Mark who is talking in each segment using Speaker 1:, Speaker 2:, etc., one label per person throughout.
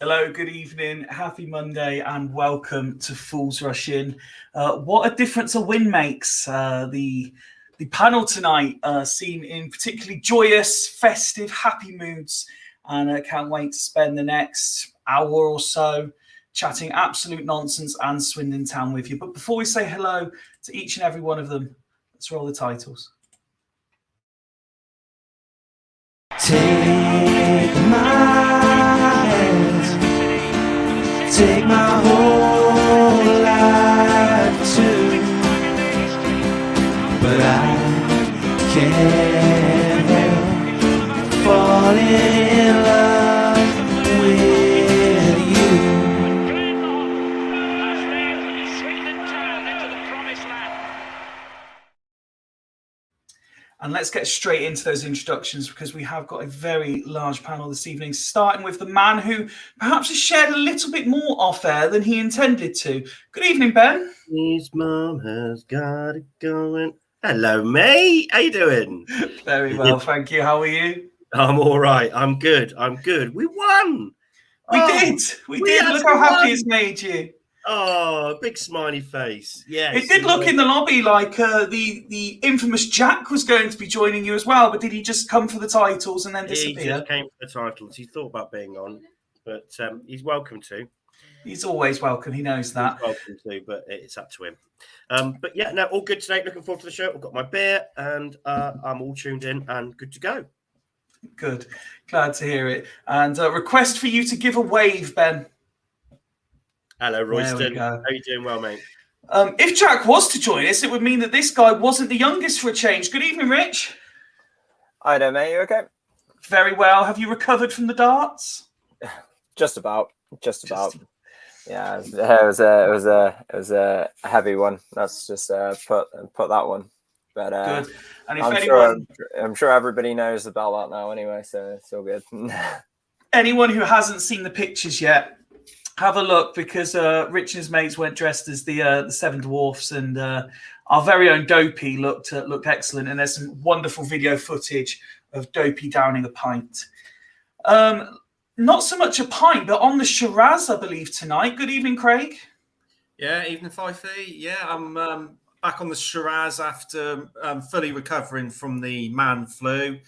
Speaker 1: Hello, good evening, happy Monday, and welcome to Fools Rush In. What a difference a win makes. The panel tonight seem in particularly joyous, festive, happy moods, and I can't wait to spend the next hour or so chatting absolute nonsense and Swindon Town with you. But before we say hello to each and every one of them, let's roll the titles.
Speaker 2: Take my take my whole life too, but I can't help falling in love with you.
Speaker 1: And let's get straight into those introductions because we have got a very large panel this evening, starting with the man who perhaps has shared a little bit more off air than he intended to. Good evening, Ben.
Speaker 3: His mum has got it going. Hello, mate. How you doing?
Speaker 1: Very well, thank you. How are you?
Speaker 3: I'm all right. I'm good. We won.
Speaker 1: We did. Look how happy it's made you.
Speaker 3: Oh, big smiley face. Yeah.
Speaker 1: It did look in the lobby like the infamous Jack was going to be joining you as well, but did he just come for the titles and then disappear?
Speaker 3: He just came for the titles. He thought about being on, but he's welcome to.
Speaker 1: He's always welcome. He knows that.
Speaker 3: He's welcome to, but it's up to him. But yeah, no, all good today. Looking forward to the show. I've got my beer and I'm all tuned in and good to go.
Speaker 1: Good. Glad to hear it. And request for you to give a wave, Ben.
Speaker 3: Hello, Royston. How are you doing? Well, mate.
Speaker 1: If Jack was to join us, it would mean that this guy wasn't the youngest for a change. Good evening, Rich.
Speaker 4: Hi there, mate. You okay?
Speaker 1: Very well. Have you recovered from the darts?
Speaker 4: Just about. Yeah, it was a heavy one. Let's just put that one. But
Speaker 1: good. And if
Speaker 4: I'm sure everybody knows about that now anyway, so it's all good.
Speaker 1: Anyone who hasn't seen the pictures yet, have a look because Rich and his mates went dressed as the Seven Dwarfs, and our very own Dopey looked excellent. And there's some wonderful video footage of Dopey downing a pint. Not so much a pint, but on the Shiraz, I believe, tonight. Good evening, Craig.
Speaker 5: Yeah, evening, Fyfie. Yeah, I'm back on the Shiraz after fully recovering from the man flu.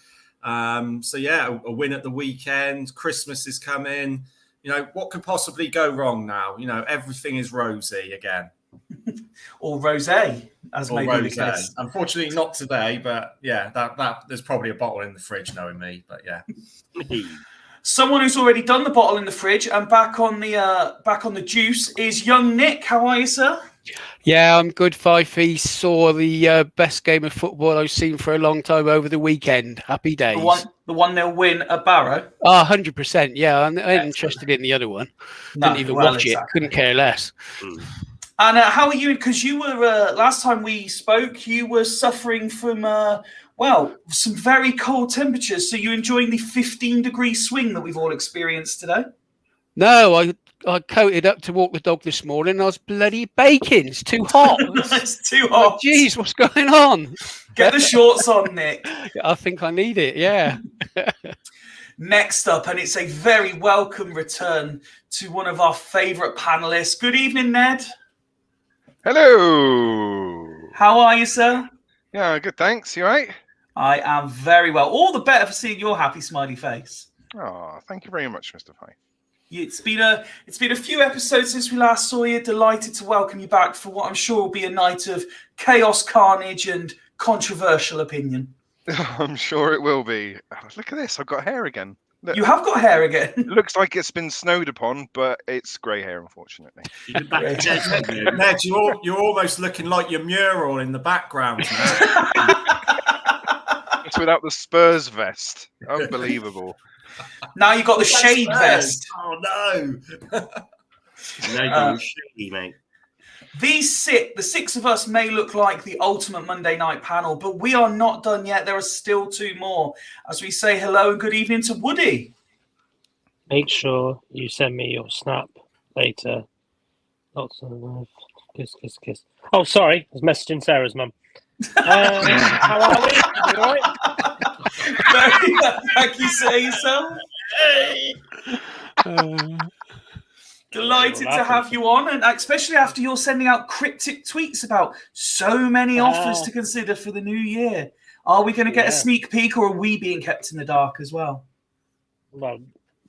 Speaker 5: So yeah, a win at the weekend. Christmas is coming. You know, what could possibly go wrong now? You know, everything is rosy again.
Speaker 1: Or rosé, as may be the case.
Speaker 5: Unfortunately, not today, but yeah, that there's probably a bottle in the fridge, knowing me. But yeah.
Speaker 1: Someone who's already done the bottle in the fridge and back on the juice is young Nick. How are you, sir?
Speaker 6: Yeah, I'm good. Fyfie saw the best game of football I've seen for a long time over the weekend. Happy days.
Speaker 1: The 1-0 win at Barrow.
Speaker 6: Oh, 100%. Yeah, I'm interested in the other one. Didn't even watch it. Couldn't care less.
Speaker 1: And how are you? Because you were last time we spoke, you were suffering from Well, some very cold temperatures. So you enjoying the 15-degree swing that we've all experienced today?
Speaker 6: No, I coated up to walk the dog this morning. And I was bloody baking. It's too hot.
Speaker 1: It's too
Speaker 6: Oh,
Speaker 1: hot.
Speaker 6: geez, what's going on?
Speaker 1: Get the shorts on, Nick.
Speaker 6: I think I need it. Yeah.
Speaker 1: Next up, and it's a very welcome return to one of our favourite panellists. Good evening, Ned.
Speaker 7: Hello.
Speaker 1: How are you, sir?
Speaker 7: Yeah, good. Thanks. You all right?
Speaker 1: I am very well. All the better for seeing your happy, smiley face.
Speaker 7: Oh, thank you very much, Mr. Fyfie.
Speaker 1: It's been a few episodes since we last saw you. Delighted to welcome you back for what I'm sure will be a night of chaos, carnage, and controversial opinion.
Speaker 7: I'm sure it will be. Oh, look at this. I've got hair again. Look,
Speaker 1: You have got hair again.
Speaker 7: it looks like it's been snowed upon, but it's grey hair, unfortunately.
Speaker 5: Ned, you're almost looking like your mural in the background now.
Speaker 7: It's without the Spurs vest. Unbelievable.
Speaker 1: Now you've got the shade vest.
Speaker 3: Oh no! No, you're shady, mate.
Speaker 1: The six of us may look like the ultimate Monday night panel, but we are not done yet. There are still two more. As we say hello and good evening to Woody.
Speaker 8: Make sure you send me your snap later. Lots of love. Kiss, kiss, kiss. Oh, sorry. I was messaging Sarah's mum. How are we? You all right?
Speaker 1: Thank you, sir, yourself. Delighted to have you on, and especially after you're sending out cryptic tweets about so many offers to consider for the new year. Are we going to get a sneak peek, or are we being kept in the dark as well?
Speaker 8: Well,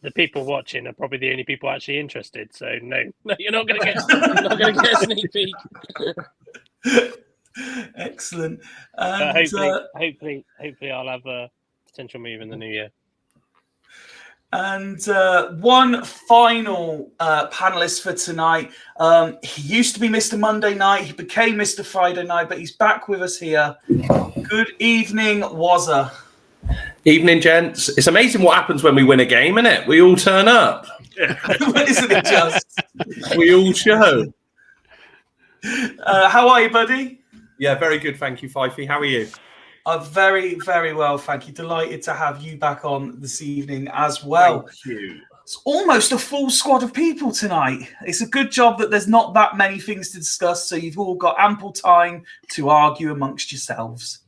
Speaker 8: the people watching are probably the only people actually interested. So no, you're not going to get a sneak peek.
Speaker 1: Excellent.
Speaker 8: Hopefully, I'll have a potential move in the new year.
Speaker 1: And one final panelist for tonight. He used to be Mr. Monday Night. He became Mr. Friday Night, but he's back with us here. Good evening, Wazza.
Speaker 9: Evening, gents. It's amazing what happens when we win a game, isn't it? We all turn up.
Speaker 1: Isn't it just?
Speaker 9: We all show.
Speaker 1: How are you, buddy?
Speaker 9: Yeah, very good. Thank you, Fyfie. How are you?
Speaker 1: Very, very well, thank you. Delighted to have you back on this evening as well.
Speaker 9: Thank you.
Speaker 1: It's almost a full squad of people tonight. It's a good job that there's not that many things to discuss, so you've all got ample time to argue amongst yourselves.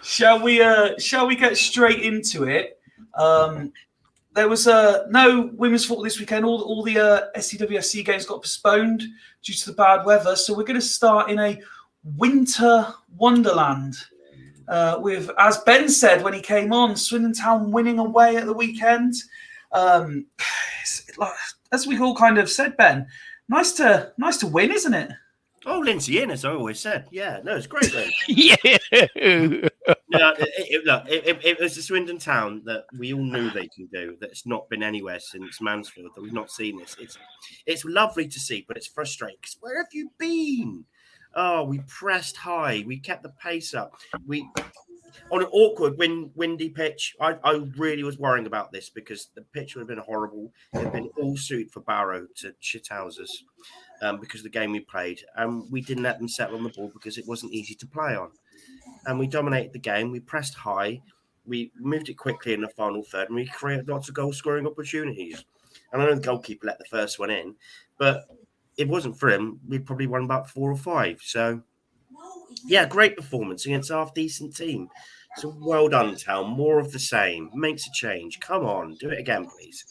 Speaker 1: Shall we get straight into it? There was no women's football this weekend. All the STWFC games got postponed due to the bad weather, so we're going to start in a winter wonderland. With, as Ben said when he came on, Swindon Town winning away at the weekend. As we all kind of said, Ben, nice to win, isn't it?
Speaker 3: Oh, Lindsay in, as I always said. Yeah, no, it's great.
Speaker 6: Yeah.
Speaker 3: It was the Swindon Town that we all knew they can do. That's not been anywhere since Mansfield. That we've not seen this. It's lovely to see, but it's frustrating. Because where have you been? Oh, we pressed high. We kept the pace up. We on an awkward, windy pitch. I really was worrying about this because the pitch would have been horrible. It had been all suited for Barrow to shithouse us because of the game we played. And we didn't let them settle on the ball because it wasn't easy to play on. And we dominated the game. We pressed high. We moved it quickly in the final third, and we created lots of goal-scoring opportunities. And I know the goalkeeper let the first one in, but if it wasn't for him, we'd probably won about 4 or 5. So, yeah, great performance against a half-decent team. So well done, Town. More of the same. Makes a change. Come on, do it again, please.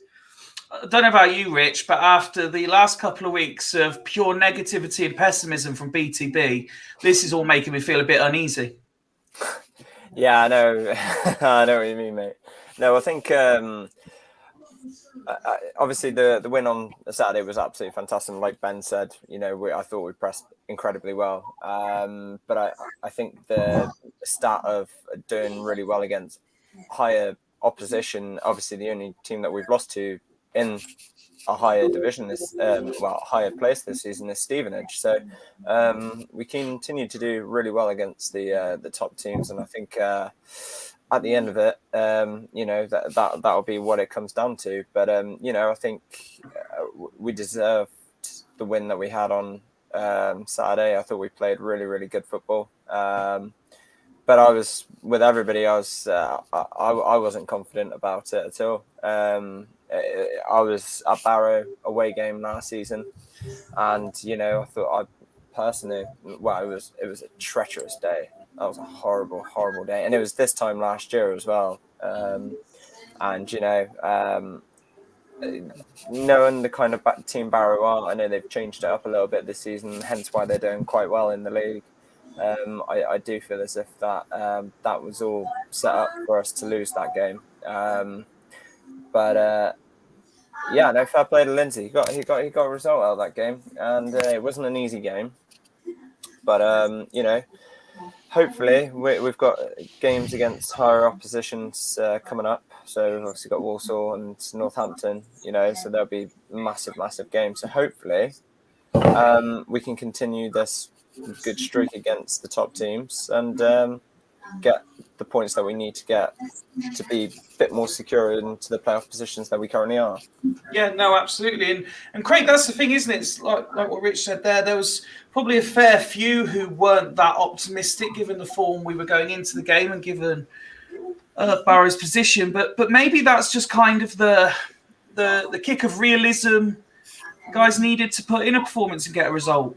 Speaker 1: I don't know about you, Rich, but after the last couple of weeks of pure negativity and pessimism from BTB, this is all making me feel a bit uneasy.
Speaker 4: Yeah, I know. I know what you mean, mate. No, I think obviously the win on Saturday was absolutely fantastic. Like Ben said, I thought we pressed incredibly well. But I think the start of doing really well against higher opposition, obviously the only team that we've lost to in a higher division higher place this season is Stevenage. So we continue to do really well against the top teams, and I think at the end of it, that'll be what it comes down to. But I think we deserved the win that we had on Saturday. I thought we played really, really good football. But but I was with everybody. I wasn't confident about it at all. I was at Barrow away game last season, and I thought personally, well, it was a treacherous day. That was a horrible day, and it was this time last year as well. And knowing the kind of team Barrow are, I know they've changed it up a little bit this season, hence why they're doing quite well in the league. I do feel as if that was all set up for us to lose that game. But no, fair play to Lindsay. He got a result out of that game, and it wasn't an easy game. But hopefully we've got games against higher oppositions coming up. So we've obviously got Walsall and Northampton, so there'll be massive games. So hopefully we can continue this good streak against the top teams and get the points that we need to get to be a bit more secure into the playoff positions that we currently are.
Speaker 1: Yeah, no, absolutely. And Craig, that's the thing, isn't it? It's like what Rich said there. There was probably a fair few who weren't that optimistic given the form we were going into the game and given Barrow's position. But maybe that's just kind of the kick of realism guys needed to put in a performance and get a result.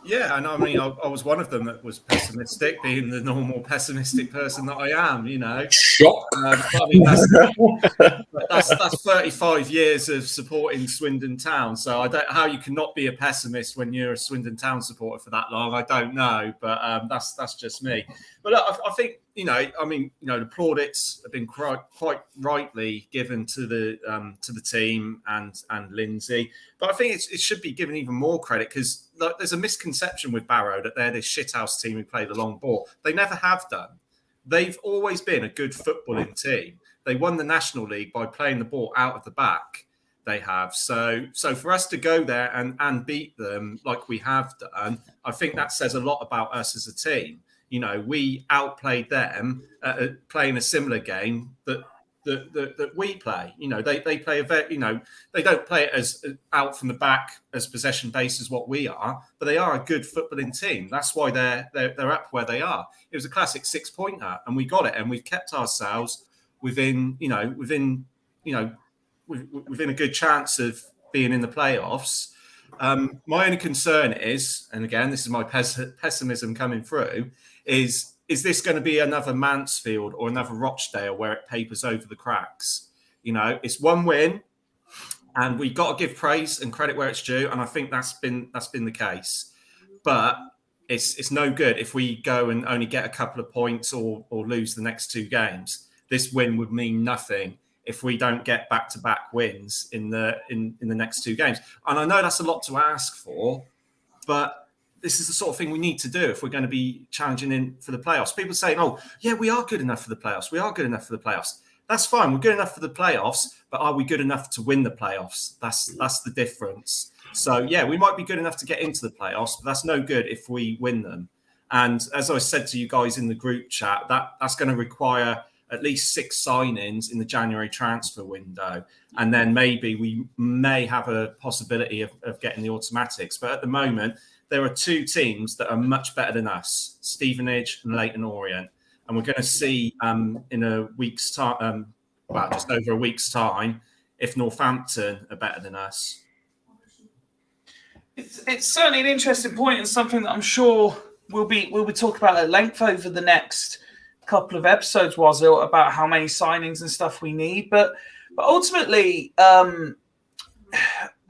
Speaker 5: Yeah, and I mean, I was one of them that was pessimistic, being the normal pessimistic person that I am,
Speaker 9: Shock.
Speaker 5: I mean, that's 35 years of supporting Swindon Town. So I don't how you cannot be a pessimist when you're a Swindon Town supporter for that long. I don't know, but that's just me. But I think the plaudits have been quite rightly given to the team and Lindsay. But I think it should be given even more credit because there's a misconception with Barrow that they're this shithouse team who play the long ball. They never have done. They've always been a good footballing team. They won the National League by playing the ball out of the back. They have. So for us to go there and beat them like we have done, I think that says a lot about us as a team. We outplayed them playing a similar game that we play. They play a very, they don't play it as out from the back as possession based as what we are, but they are a good footballing team. That's why they're up where they are. It was a classic 6-pointer, and we got it, and we've kept ourselves within a good chance of being in the playoffs. My only concern is, and again, this is my pessimism coming through, is this going to be another Mansfield or another Rochdale where it papers over the cracks? It's one win, and we've got to give praise and credit where it's due, and I think that's been the case. But it's no good if we go and only get a couple of points or lose the next two games. This win would mean nothing if we don't get back-to-back wins in the next two games. And I know that's a lot to ask for, but this is the sort of thing we need to do if we're going to be challenging in for the playoffs. People saying, oh, yeah, we are good enough for the playoffs. We are good enough for the playoffs. That's fine. We're good enough for the playoffs, but are we good enough to win the playoffs? That's the difference. So, yeah, we might be good enough to get into the playoffs, but that's no good if we win them. And as I said to you guys in the group chat, that's going to require at least 6 signings in the January transfer window. And then maybe we may have a possibility of getting the automatics. But at the moment, there are 2 teams that are much better than us, Stevenage and Leyton Orient. And we're going to see in a week's time, just over a week's time, if Northampton are better than us.
Speaker 1: It's certainly an interesting point and something that I'm sure we'll be talking about at length over the next couple of episodes, was it, about how many signings and stuff we need. But ultimately,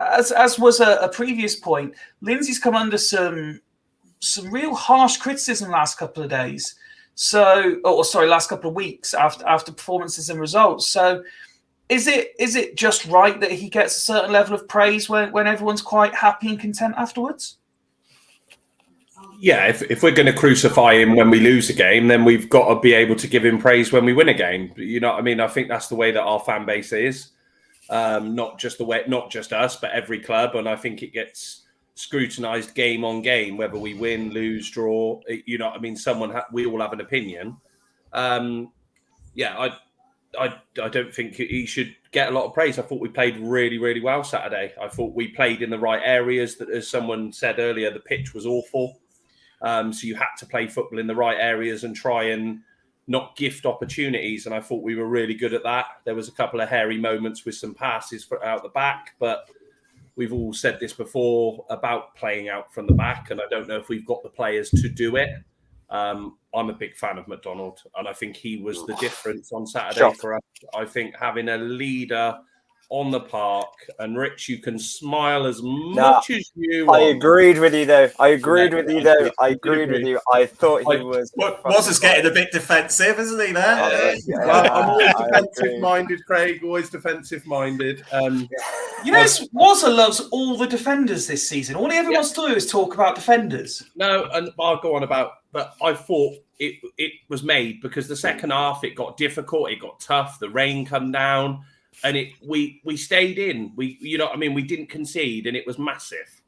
Speaker 1: as was a previous point, Lindsay's come under some real harsh criticism last couple of days. Last couple of weeks after performances and results. So is it just right that he gets a certain level of praise when everyone's quite happy and content afterwards?
Speaker 9: Yeah, if we're going to crucify him when we lose a game, then we've got to be able to give him praise when we win a game. You know what I mean? I think that's the way that our fan base is. Not just us, but every club. And I think it gets scrutinised game on game, whether we win, lose, draw. You know what I mean? We all have an opinion. I don't think he should get a lot of praise. I thought we played really, really well Saturday. I thought we played in the right areas. That, as someone said earlier, the pitch was awful. So you had to play football in the right areas and try and not gift opportunities. And I thought we were really good at that. There was a couple of hairy moments with some passes out the back, but we've all said this before about playing out from the back. And I don't know if we've got the players to do it. I'm a big fan of McDonald, and I think he was the difference on Saturday for us. I think having a leader on the park, and Rich, you can smile as much as you want.
Speaker 4: I agreed with you, though. I agreed with you. I thought he was.
Speaker 5: Was getting a bit defensive, isn't he? There.
Speaker 9: I'm always defensive-minded, Craig. Always defensive-minded.
Speaker 1: Wazza loves all the defenders this season. All he ever wants to do is talk about defenders.
Speaker 9: No, and I'll go on about. But I thought it was made because the second half it got difficult, it got tough. The rain come down. And we stayed in. We didn't concede, and it was massive.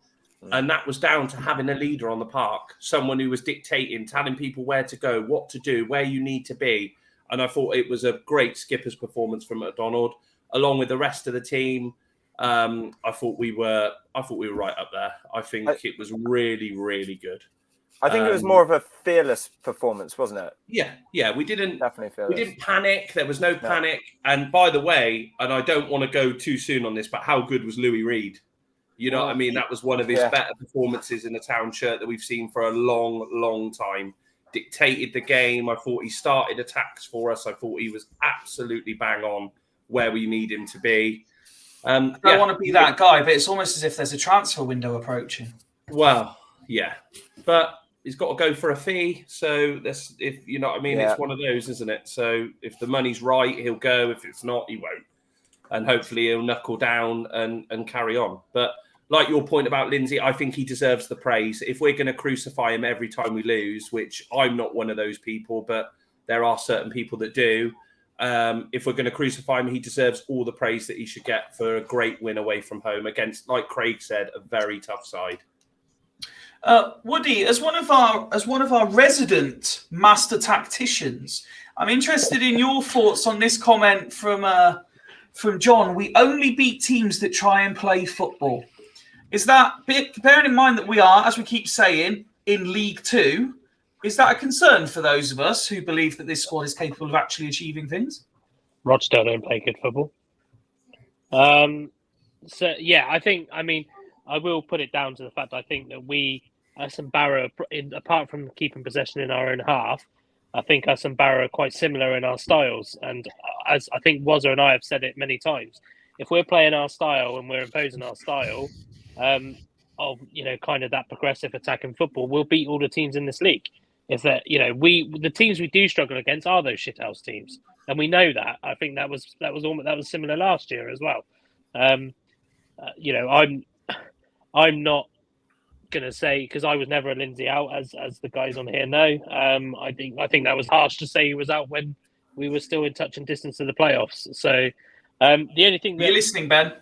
Speaker 9: And that was down to having a leader on the park, someone who was dictating, telling people where to go, what to do, where you need to be. And I thought it was a great skipper's performance from McDonald, along with the rest of the team. I thought we were right up there. I think it was really, really good.
Speaker 4: I think it was more of a fearless performance, wasn't it?
Speaker 9: Yeah. We didn't
Speaker 4: definitely
Speaker 9: we didn't panic. There was no panic. And by the way, and I don't want to go too soon on this, but how good was Louis Reed? You know what I mean? That was one of his better performances in a town shirt that we've seen for a long, long time. Dictated the game. I thought he started attacks for us. I thought he was absolutely bang on where we need him to be.
Speaker 1: I don't want to be that guy, but it's almost as if there's a transfer window approaching.
Speaker 9: Well, yeah. But he's got to go for a fee. So that's, if you know what I mean, it's one of those, isn't it? So if the money's right, he'll go. If it's not, he won't. And hopefully he'll knuckle down and carry on. But like your point about Lindsay, I think he deserves the praise. If we're going to crucify him every time we lose, which I'm not one of those people, but there are certain people that do. If we're going to crucify him, he deserves all the praise that he should get for a great win away from home against, like Craig said, a very tough side.
Speaker 1: Woody, as one of our resident master tacticians, I'm interested in your thoughts on this comment from John. We only beat teams that try and play football. Is that, bearing in mind that we are, as we keep saying, in League Two, is that a concern for those of us who believe that this squad is capable of actually achieving things?
Speaker 8: Rochdale don't play good football. I will put it down to the fact that I think that we, us and Barrow, apart from keeping possession in our own half, I think us and Barrow are quite similar in our styles. And as I think Wazza and I have said it many times, if we're playing our style and we're imposing our style of kind of that progressive attacking football, we'll beat all the teams in this league. If that, the teams we do struggle against are those shithouse teams, and we know that. I think that was similar last year as well. I'm not going to say, because I was never a Lindsay out, as the guys on here know. I think that was harsh to say he was out when we were still in touch and distance of the playoffs. So the only thing
Speaker 1: that... You're listening, Ben?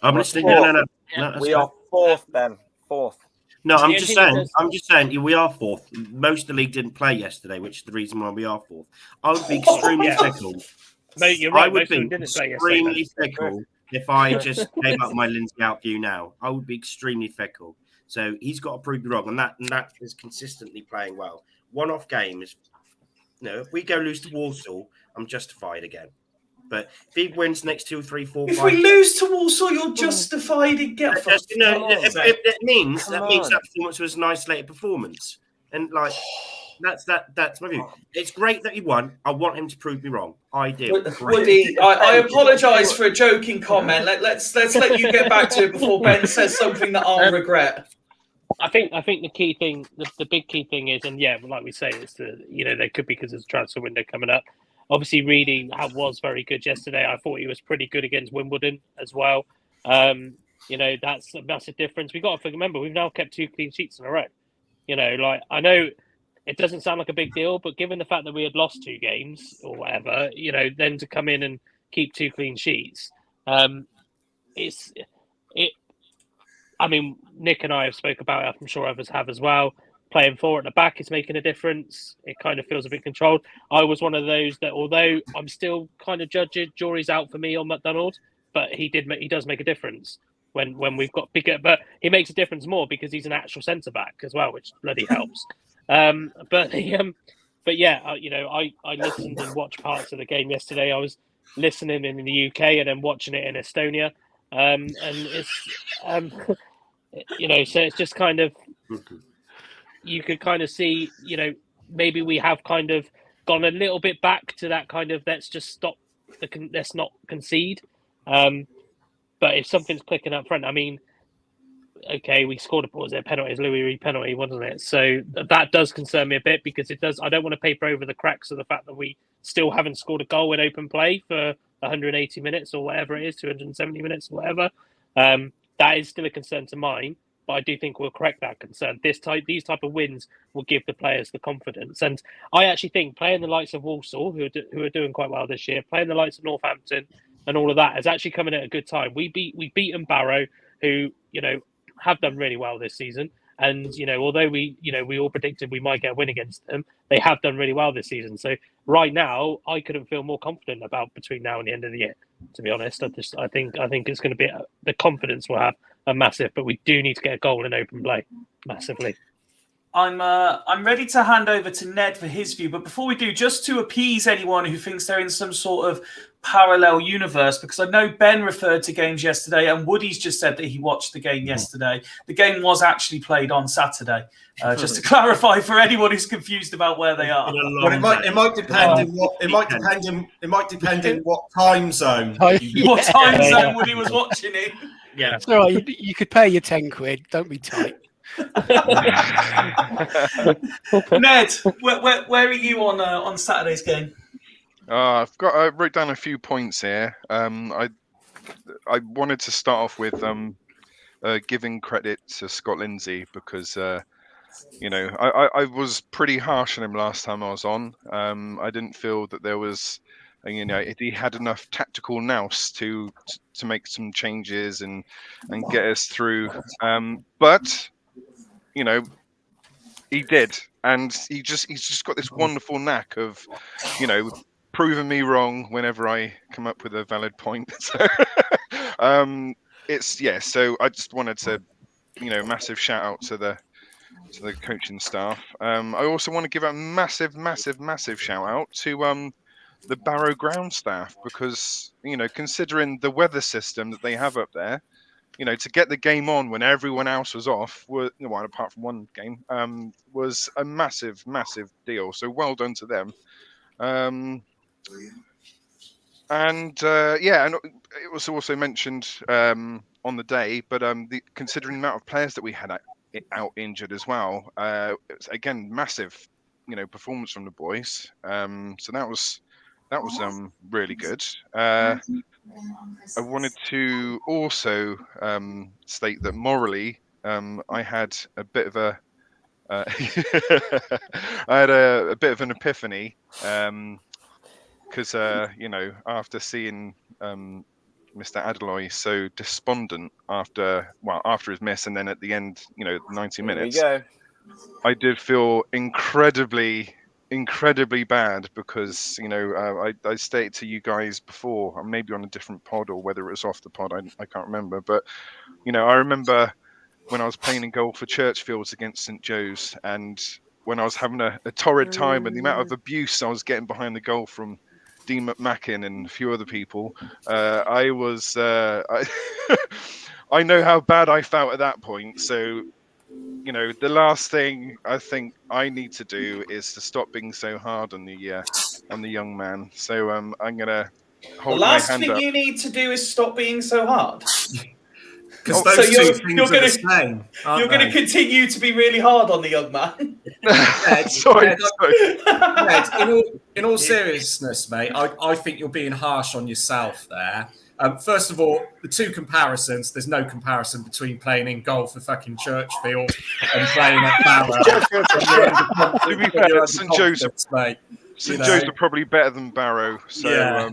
Speaker 3: I'm listening. No.
Speaker 4: We are fourth, Ben. Fourth.
Speaker 3: No, I'm just saying we are fourth. Most of the league didn't play yesterday, which is the reason why we are fourth. I would be extremely fickle.
Speaker 8: Mate, you're right.
Speaker 3: I would be extremely fickle if I just gave up my Lindsay out view now. I would be extremely fickle. So he's got to prove me wrong, and that is consistently playing well. One-off game is, if we go lose to Walsall, I'm justified again. But if he wins next 2, 3, 4, 5...
Speaker 1: If we lose to Walsall, you're justified again.
Speaker 3: That means that performance was an isolated performance. And, that's my view. It's great that he won. I want him to prove me wrong. Ideal.
Speaker 1: Woody, I apologise for a joking comment. Let's let you get back to it before Ben says something that I'll regret.
Speaker 8: I think the key thing, the big key thing is, and like we say, it's there could be because there's a transfer window coming up. Obviously, Reedy was very good yesterday. I thought he was pretty good against Wimbledon as well. That's a massive difference. We've got to remember, we've now kept 2 clean sheets in a row. I know it doesn't sound like a big deal, but given the fact that we had lost 2 games or whatever, then to come in and keep 2 clean sheets, Nick and I have spoke about it. I'm sure others have as well. Playing 4 at the back is making a difference. It kind of feels a bit controlled. I was one of those that, although I'm still kind of judging, jury's out for me on McDonald, but he does make a difference. when we've got bigger. But he makes a difference more because he's an actual centre back as well, which bloody helps. But yeah, I listened and watched parts of the game yesterday. I was listening in the UK and then watching it in Estonia, and it's so it's just kind of, you could kind of see, maybe we have kind of gone a little bit back to that kind of, let's just stop let's not concede. But if something's clicking up front, I mean, okay, we scored a penalty, it's Louis Reed penalty, wasn't it? So that does concern me a bit, because it does. I don't want to paper over the cracks of the fact that we still haven't scored a goal in open play for 180 minutes or whatever it is, 270 minutes or whatever. That is still a concern to mine, but I do think we'll correct that concern. These type of wins will give the players the confidence, and I actually think playing the likes of Walsall, who are doing quite well this year, playing the likes of Northampton, and all of that is actually coming at a good time. We beaten Barrow, who have done really well this season, and although we all predicted we might get a win against them, they have done really well this season. So right now, I couldn't feel more confident about between now and the end of the year. To be honest, I think it's going to be the confidence we'll have a massive, but we do need to get a goal in open play massively.
Speaker 1: I'm ready to hand over to Ned for his view, but before we do, just to appease anyone who thinks they're in some sort of parallel universe, because I know Ben referred to games yesterday, and Woody's just said that he watched the game yesterday. The game was actually played on Saturday. Just to clarify for anyone who's confused about where they are.
Speaker 5: Well, it might depend in what time zone.
Speaker 1: What time zone Woody was watching in?
Speaker 3: Yeah,
Speaker 6: It's all right. You could pay your £10. Don't be tight.
Speaker 1: Ned, where are you on Saturday's game?
Speaker 7: I wrote down a few points here. I wanted to start off with giving credit to Scott Lindsay, because I was pretty harsh on him last time I was on. I didn't feel that there was, he had enough tactical nous to make some changes and get us through. But he did, and he's just got this wonderful knack of, proving me wrong whenever I come up with a valid point. So, So I just wanted to, massive shout out to the coaching staff. I also want to give a massive shout out to the Barrow ground staff, because considering the weather system that they have up there, to get the game on when everyone else was off, apart from one game, was a massive deal. So well done to them. And it was also mentioned on the day, but considering the amount of players that we had out injured as well, it was, again, massive, performance from the boys. So that was really good. I wanted to also state that morally, I had a bit of a an epiphany, because after seeing Mr. Adeloy so despondent after his miss, and then at the end, 90 minutes, I did feel incredibly bad, because I stated to you guys before, maybe on a different pod or whether it was off the pod, I can't remember, but I remember when I was playing in goal for Churchfields against St Joe's, and when I was having a torrid time, and the amount of abuse I was getting behind the goal from Dean McMacken and a few other people, I know how bad I felt at that point. So the last thing I think I need to do is to stop being so hard on the young man. So I'm gonna hold my hand up.
Speaker 1: The last thing you need to do is stop being so hard.
Speaker 5: Because those two things are the same.
Speaker 1: You're going to continue to be really hard on the young man.
Speaker 7: Sorry.
Speaker 5: Ned, in all seriousness, mate, I think you're being harsh on yourself there. First of all, the two comparisons, there's no comparison between playing in goal for fucking Churchfield and playing at Barrow.
Speaker 7: To be fair, St Joseph, mate. St Joe's are probably better than Barrow. So,
Speaker 5: yeah.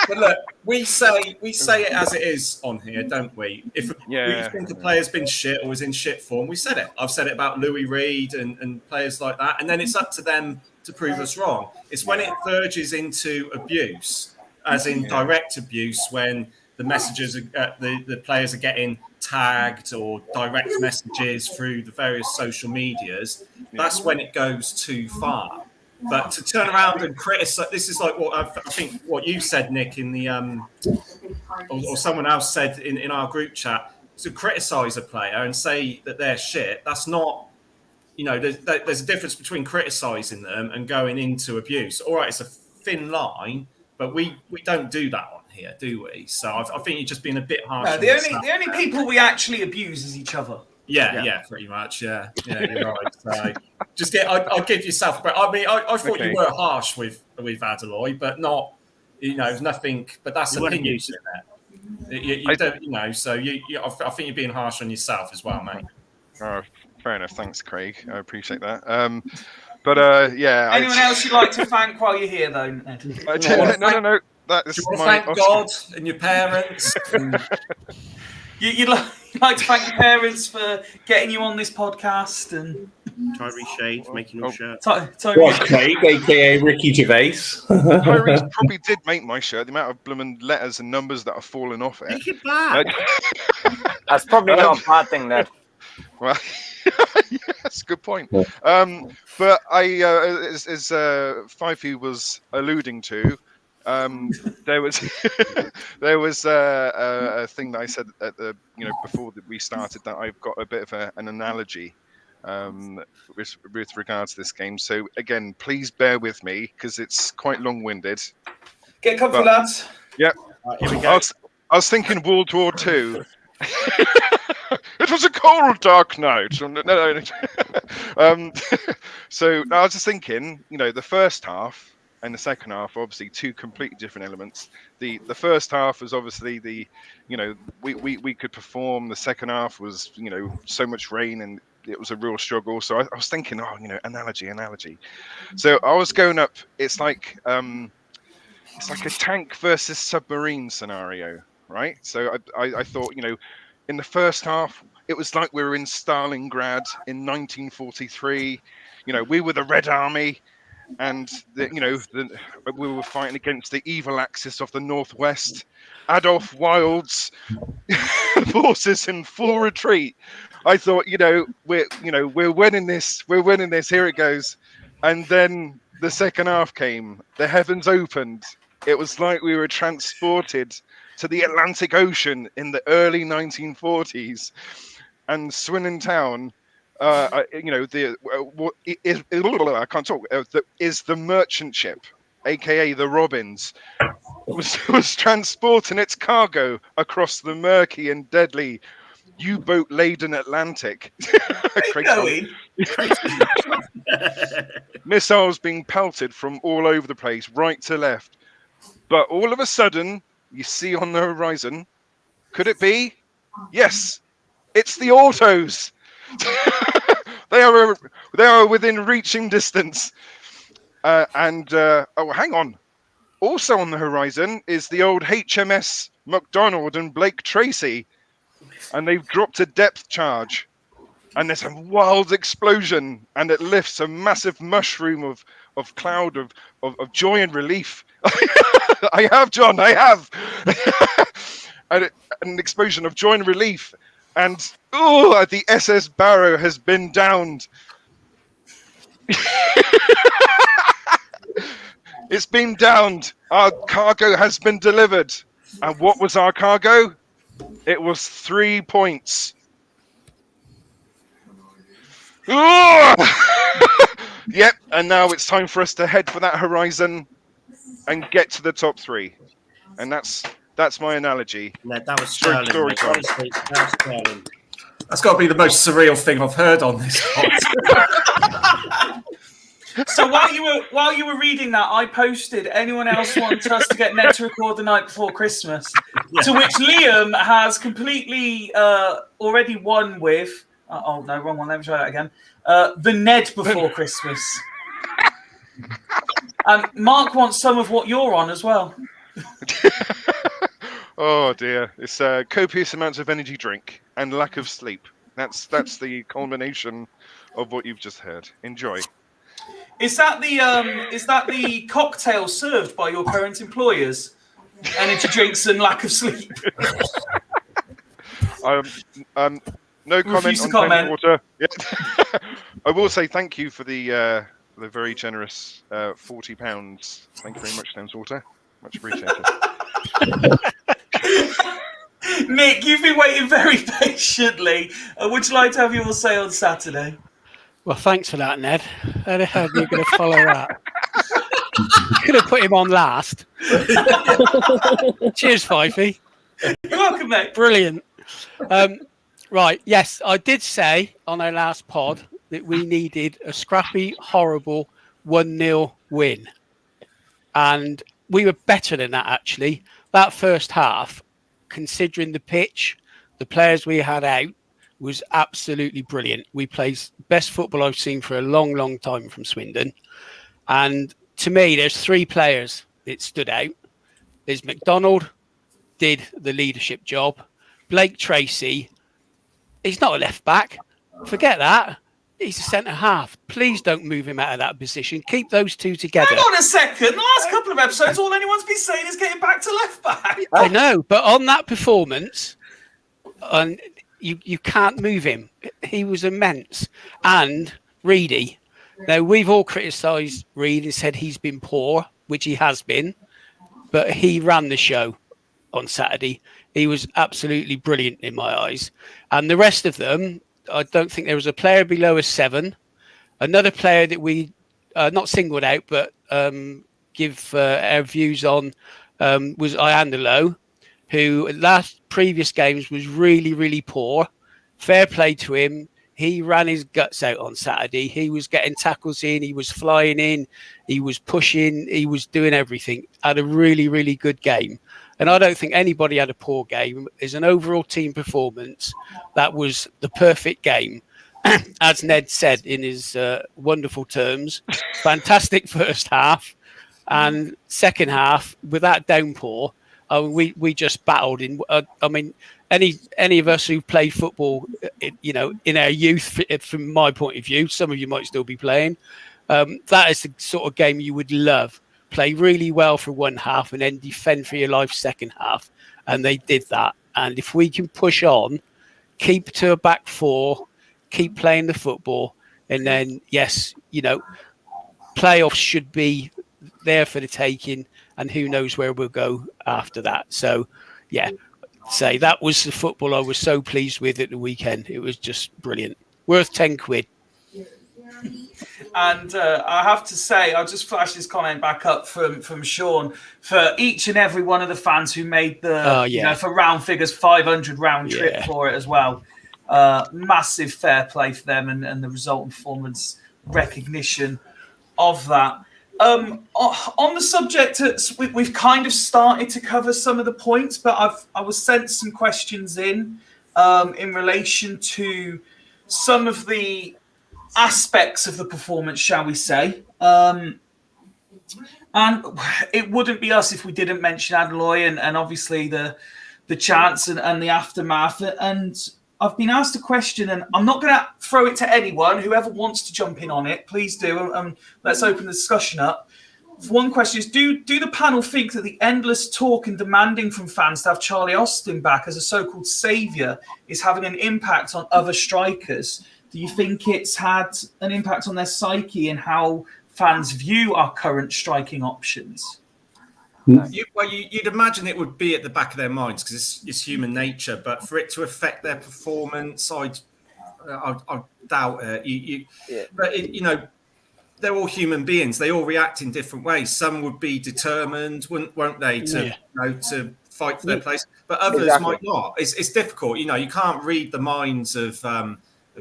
Speaker 5: But look, we say it as it is on here, don't we? If we think a player's been shit or is in shit form, we said it. I've said it about Louis Reed and players like that, and then it's up to them to prove us wrong. It's when it verges into abuse, as in direct abuse, when the messages, the players are getting tagged or direct messages through the various social medias, that's when it goes too far. But to turn around and criticize, this is like what I think what you said, Nick, in the or someone else said in our group chat, to criticize a player and say that they're shit. That's not, there's a difference between criticizing them and going into abuse. All right, it's a thin line, but we don't do that on here, do we? So I think you're just being a bit harsh.
Speaker 1: No, the only people we actually abuse is each other.
Speaker 5: Yeah, pretty much. Yeah, you're right. So I'll give yourself a break. I mean, I thought you were harsh with Adaloy, but not, nothing. But that's opinion, isn't it? You don't, so I think you're being harsh on yourself as well, mate.
Speaker 7: Oh, fair enough. Thanks, Craig. I appreciate that. But yeah.
Speaker 1: Anyone else you'd like to thank while you're here, though, Ned?
Speaker 7: No. That is
Speaker 5: thank God and your parents.
Speaker 1: You'd like to thank your parents for getting you on this podcast and
Speaker 3: Tyree Shade making your shirt.
Speaker 9: Right, Craig, aka Ricky Gervais.
Speaker 7: Tyree probably did make my shirt. The amount of blooming letters and numbers that have fallen off it.
Speaker 3: Make it back.
Speaker 4: That's probably not a bad thing, Ned.
Speaker 7: Well, yes, good point. But as Fyfie was alluding to, there was a thing that I said at the before that we started, that I've got a bit of an analogy with regards to this game. So again, please bear with me because it's quite long-winded.
Speaker 1: Get comfy, lads.
Speaker 7: Yep.
Speaker 3: Right, here we go.
Speaker 7: I was thinking World War II. It was a cold, dark night. No. So I was just thinking, the first half and the second half, obviously two completely different elements. The first half was obviously we could perform. The second half was so much rain and it was a real struggle. So I was thinking, analogy. So I was going up. It's like a tank versus submarine scenario, right? So I thought, in the first half, it was like we were in Stalingrad in 1943. We were the Red Army, and we were fighting against the evil Axis of the Northwest. Adolf Wild's forces in full retreat. I thought, we're winning this. We're winning this. Here it goes. And then the second half came. The heavens opened. It was like we were transported to the Atlantic Ocean in the early 1940s, and Swindon Town, I can't talk. Is the merchant ship, aka the Robins, was transporting its cargo across the murky and deadly U-boat laden Atlantic. Missiles being pelted from all over the place, right to left. But all of a sudden, you see on the horizon, could it be? Yes, it's the autos. They are within reaching distance. Hang on. Also on the horizon is the old HMS MacDonald and Blake Tracy, and they've dropped a depth charge. And there's a wild explosion, and it lifts a massive mushroom of cloud of joy and relief. I have, John, I have. And an explosion of joy and relief. And, the SS Barrow has been downed. It's been downed. Our cargo has been delivered. And what was our cargo? It was 3 points. Yep, and now it's time for us to head for that horizon and get to the top three. And that's my analogy.
Speaker 3: No, that was sterling. Honestly, that was sterling.
Speaker 5: That's got to be the most surreal thing I've heard on this podcast.
Speaker 1: So while you were reading that, I posted, anyone else want us to get Ned to record the night before Christmas? Yeah. To which Liam has completely already won with, oh no, wrong one, let me try that again. The Ned before Christmas. And Mark wants some of what you're on as well.
Speaker 7: Oh dear, it's copious amounts of energy drink and lack of sleep. That's the culmination of what you've just heard. Enjoy.
Speaker 1: Is that the cocktail served by your current employers? energy drinks and lack of sleep.
Speaker 7: No comment
Speaker 1: Refuse to
Speaker 7: on
Speaker 1: comment.
Speaker 7: Thames Water. Yeah. I will say thank you for the very generous £40. Thank you very much, Thames Water. Much appreciated.
Speaker 1: Nick, you've been waiting very patiently. Would you like to have your say on Saturday?
Speaker 6: Well, thanks for that, Ned. How the hell are you going to follow that? Could have put him on last. Cheers, Fyfie.
Speaker 1: You're welcome, mate.
Speaker 6: Brilliant. Right, yes, I did say on our last pod that we needed a scrappy, horrible 1-0 win. And we were better than that, actually. That first half, considering the pitch, the players we had out, was absolutely brilliant. We played best football I've seen for a long, long time from Swindon. And to me, there's 3 players that stood out. There's McDonald, did the leadership job. Blake Tracy, he's not a left back. Forget that. He's a centre half. Please don't move him out of that position. Keep those two together.
Speaker 1: Hang on a second. The last couple of episodes, all anyone's been saying is getting back to left back.
Speaker 6: I know, but on that performance, you can't move him. He was immense. And Reedy. Now, we've all criticised Reed and said he's been poor, which he has been, but he ran the show on Saturday. He was absolutely brilliant in my eyes. And the rest of them, I don't think there was a player below a 7. Another player that we not singled out, but give our views on was Iandolo, who previous games was really, really poor. Fair play to him. He ran his guts out on Saturday. He was getting tackles in. He was flying in. He was pushing. He was doing everything. Had a really, really good game. And I don't think anybody had a poor game. As an overall team performance, that was the perfect game. As Ned said in his wonderful terms, fantastic first half. And second half, with that downpour, we just battled in. I mean, any of us who played football, in our youth, from my point of view, some of you might still be playing. That is the sort of game you would love. Play really well for one half and then defend for your life second half, and they did that. And if we can push on, keep to a back 4, keep playing the football, and then yes, playoffs should be there for the taking, and who knows where we'll go after that. So yeah, say that was the football I was so pleased with at the weekend. It was just brilliant, worth £10.
Speaker 1: And I have to say, I'll just flash this comment back up from Sean for each and every one of the fans who made the for round figures 500 round trip for it as well. Massive fair play for them and the resultant performance recognition of that. On the subject, we've kind of started to cover some of the points, but I was sent some questions in relation to some of the aspects of the performance, shall we say. And it wouldn't be us if we didn't mention Adeloy and obviously the chance and the aftermath. And I've been asked a question, and I'm not going to throw it to anyone. Whoever wants to jump in on it, please do. Let's open the discussion up. One question is, do the panel think that the endless talk and demanding from fans to have Charlie Austin back as a so-called saviour is having an impact on other strikers? Do you think it's had an impact on their psyche and how fans view our current striking options?
Speaker 5: You'd imagine it would be at the back of their minds because it's human nature, but for it to affect their performance, I doubt it. But they're all human beings. They all react in different ways. Some would be determined, won't they, to fight for their place, but others might not. It's difficult. You can't read the minds of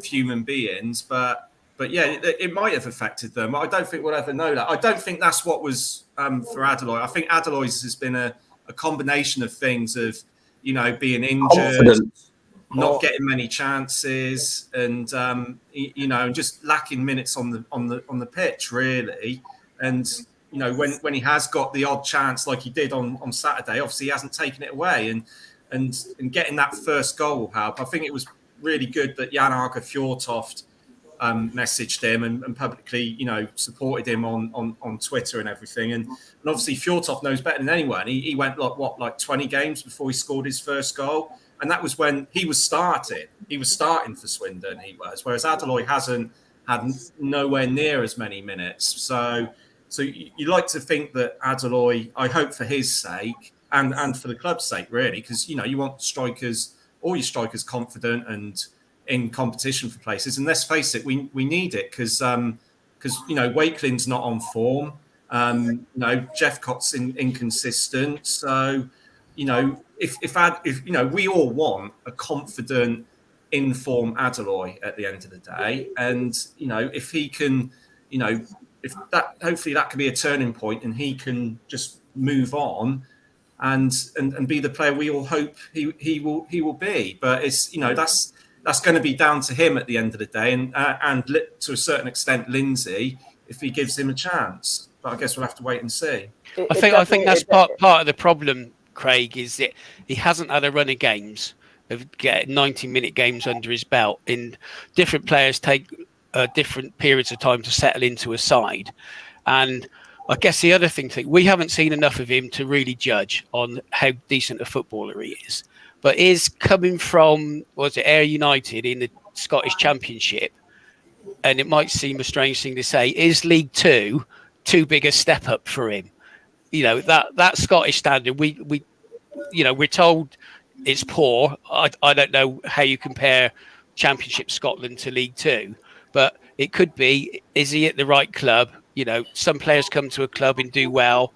Speaker 5: human beings, but yeah, it might have affected them. I don't think we'll ever know that. I don't think that's what was for Adeloy. I think Adeloy's has been a combination of things of, being injured, not getting many chances, and just lacking minutes on the pitch really. And when he has got the odd chance like he did on Saturday, obviously he hasn't taken it away. And getting that first goal will help. I think it was really good that Jan Arke Fjortoft messaged him and publicly, supported him on Twitter and everything. And obviously Fjortov knows better than anyone. He went like 20 games before he scored his first goal. And that was when he was starting. He was starting for Swindon, whereas Adeloy hasn't had nowhere near as many minutes. So you like to think that Adeloy, I hope for his sake and for the club's sake, really, because, you want all your strikers confident and in competition for places. And let's face it, we need it because Wakeling's not on form. Jeffcott's inconsistent. So, if we all want a confident, in-form Adeloy at the end of the day, and if he can, if that, hopefully that can be a turning point, and he can just move on and be the player we all hope he will be. But it's that's going to be down to him at the end of the day, and to a certain extent Lindsay, if he gives him a chance. But I guess we'll have to wait and see.
Speaker 6: I think that's part of the problem, Craig, is that he hasn't had a run of games of getting 90-minute games under his belt. In different players take different periods of time to settle into a side, and I guess the other thing, we haven't seen enough of him to really judge on how decent a footballer he is. But is coming from, Ayr United in the Scottish Championship, and it might seem a strange thing to say, is League Two too big a step up for him? That Scottish standard, we're told it's poor. I don't know how you compare Championship Scotland to League Two, but it could be, is he at the right club? Some players come to a club and do well.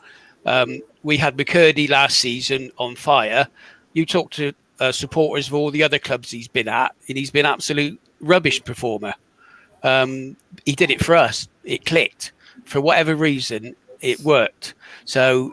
Speaker 6: We had McCurdy last season on fire. You talk to supporters of all the other clubs he's been at, and he's been absolute rubbish performer. He did it for us. It clicked. For whatever reason, it worked. So,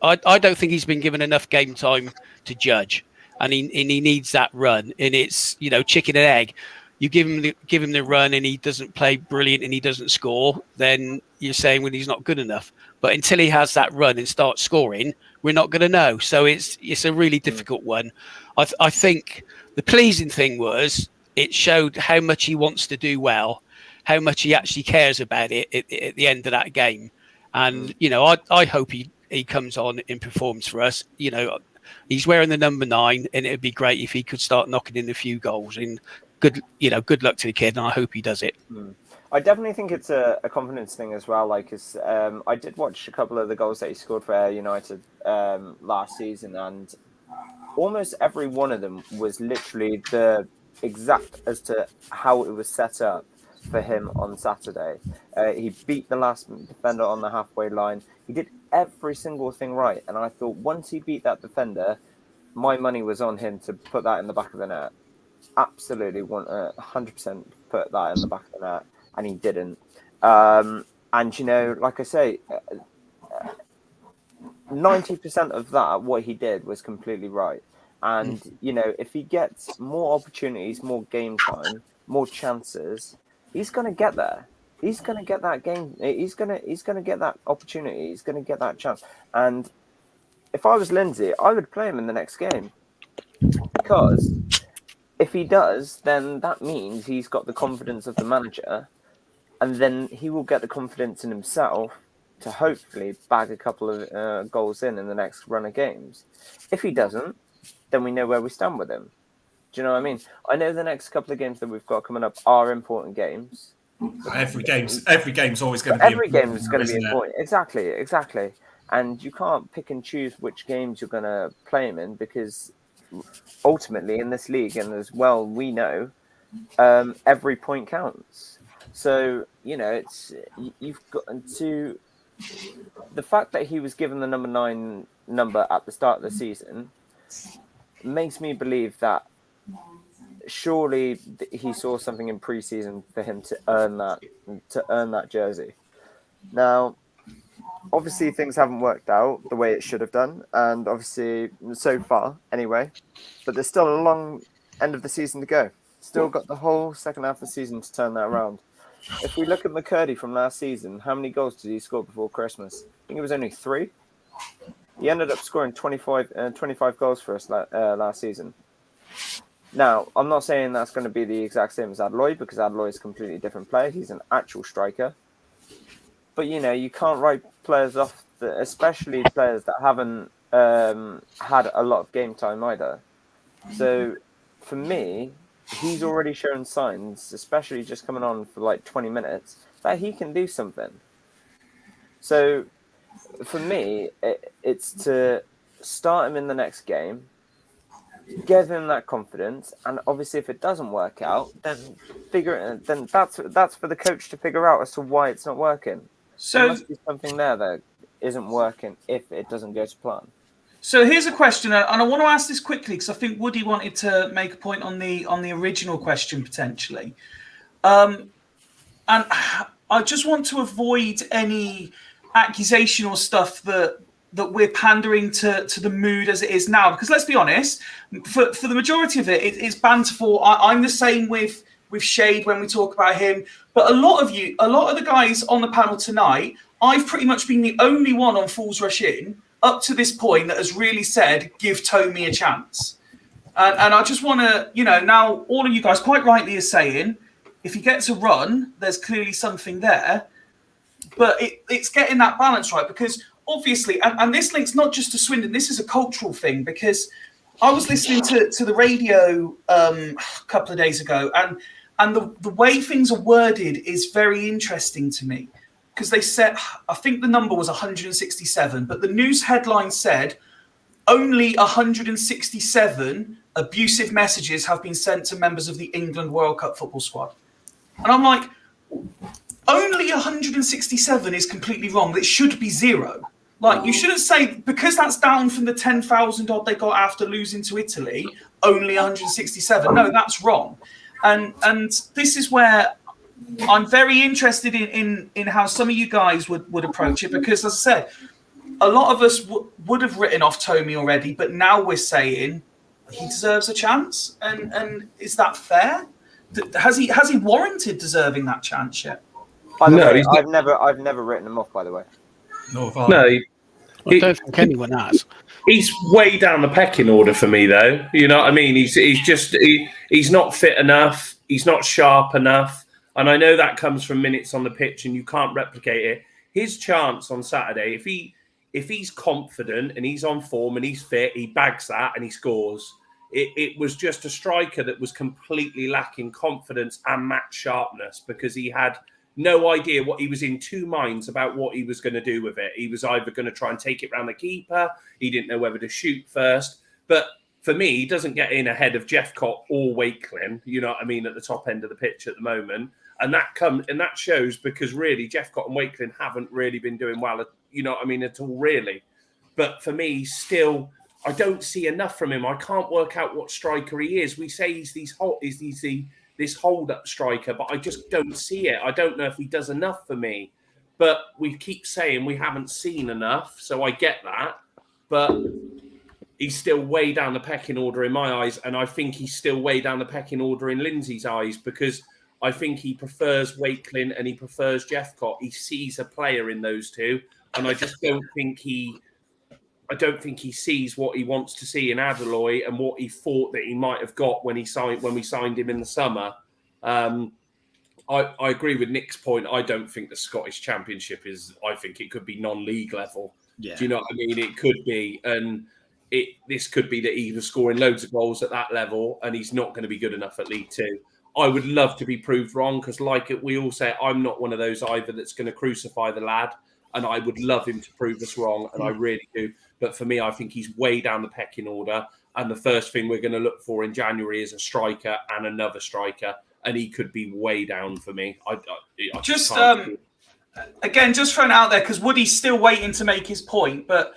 Speaker 6: I don't think he's been given enough game time to judge, and he needs that run. And it's, chicken and egg. You give him the run and he doesn't play brilliant and he doesn't score, then you're saying, well, he's not good enough. But until he has that run and starts scoring, we're not going to know. So it's a really difficult one. I think the pleasing thing was it showed how much he wants to do well, how much he actually cares about it at the end of that game. And, I hope he comes on and performs for us. He's wearing the number 9, and it'd be great if he could start knocking in a few goals. And good luck to the kid, and I hope he does it.
Speaker 4: I definitely think it's a confidence thing as well. I did watch a couple of the goals that he scored for Ayr United last season, and almost every one of them was literally the exact as to how it was set up for him on Saturday. He beat the last defender on the halfway line. He did every single thing right, and I thought once he beat that defender, my money was on him to put that in the back of the net. Absolutely 100% put that in the back of the net, and he didn't. And like I say, 90% of that, what he did was completely right. And if he gets more opportunities, more game time, more chances, he's going to get there. He's going to get that game. He's going to get that opportunity. He's going to get that chance. And if I was Lindsay, I would play him in the next game, because if he does, then that means he's got the confidence of the manager, and then he will get the confidence in himself to hopefully bag a couple of goals in the next run of games. If he doesn't, then we know where we stand with him. Do you know what I mean? I know the next couple of games that we've got coming up are important games.
Speaker 5: Every game's always going to be important.
Speaker 4: Every game is going to be important. Exactly. And you can't pick and choose which games you're going to play him in, because ultimately in this league, and as well we know, every point counts. So you've got to, the fact that he was given the number 9 number at the start of the season makes me believe that surely he saw something in pre-season for him to earn that jersey. Now, obviously things haven't worked out the way it should have done, and obviously so far anyway, but there's still a long end of the season to go. Still got the whole second half of the season to turn that around. If we look at McCurdy from last season, how many goals did he score before Christmas? I think it was only 3. He ended up scoring 25 goals for us last season. Now, I'm not saying that's going to be the exact same as Adloy, because Adloy is a completely different player. He's an actual striker. But, you know, you can't write players off, especially players that haven't had a lot of game time either. So, for me, he's already shown signs, especially just coming on for like 20 minutes, that he can do something. So, for me, it's to start him in the next game, give him that confidence, and obviously, if it doesn't work out, then that's for the coach to figure out as to why it's not working.
Speaker 1: So
Speaker 4: there must be something there that isn't working if it doesn't go to plan.
Speaker 1: So here's a question, and I want to ask this quickly because I think Woody wanted to make a point on the original question potentially, and I just want to avoid any accusation or stuff that we're pandering to the mood as it is now. Because let's be honest, for the majority of it's banter for. I'm the same with Shade when we talk about him, but a lot of the guys on the panel tonight, I've pretty much been the only one on Fools Rush In up to this point that has really said, give Tommy a chance. And I just want to, now all of you guys quite rightly are saying, if he gets a run, there's clearly something there. But it's getting that balance right, because obviously, and this links not just to Swindon, this is a cultural thing, because I was listening to the radio a couple of days ago, and the way things are worded is very interesting to me. Because they said, I think the number was 167, but the news headline said only 167 abusive messages have been sent to members of the England World Cup football squad. And I'm like, only 167 is completely wrong. It should be 0. Like, you shouldn't say, because that's down from the 10,000 odd they got after losing to Italy, only 167. No, that's wrong. And this is where I'm very interested in how some of you guys would approach it, because, as I said, a lot of us would have written off Tommy already, but now we're saying he deserves a chance. And is that fair? Has he warranted deserving that chance yet?
Speaker 4: By the way, I've never written him off. By the way,
Speaker 9: no,
Speaker 6: I don't think anyone has.
Speaker 9: He's way down the pecking order for me, though. You know what I mean? He's not fit enough. He's not sharp enough. And I know that comes from minutes on the pitch, and you can't replicate it. His chance on Saturday, if he's confident and he's on form and he's fit, he bags that and he scores. It was just a striker that was completely lacking confidence and match sharpness, because he had no idea what he was in two minds about what he was going to do with it. He was either going to try and take it round the keeper. He didn't know whether to shoot first. But for me, he doesn't get in ahead of Jeffcott or Wakelin, you know what I mean, at the top end of the pitch at the moment. And that shows, because really Jeffcott and Wakelin haven't really been doing well, you know what I mean, at all, really. But for me, still, I don't see enough from him. I can't work out what striker he is. We say he's this hold-up striker, but I just don't see it. I don't know if he does enough for me. But we keep saying we haven't seen enough, so I get that. But he's still way down the pecking order in my eyes, and I think he's still way down the pecking order in Lindsay's eyes, because I think he prefers Wakelin and he prefers Jeffcott. He sees a player in those two, and I just don't think he sees what he wants to see in Adaloy and what he thought that he might have got when we signed him in the summer. I agree with Nick's point. I don't think the Scottish Championship is. I think it could be non-league level. Yeah. Do you know what I mean? It could be, and this could be that he was scoring loads of goals at that level, and he's not going to be good enough at League Two. I would love to be proved wrong, because, we all say, I'm not one of those either that's going to crucify the lad, and I would love him to prove us wrong, and I really do. But for me, I think he's way down the pecking order, and the first thing we're going to look for in January is a striker and another striker, and he could be way down for me.
Speaker 1: Again, just throwing it out there, because Woody's still waiting to make his point, but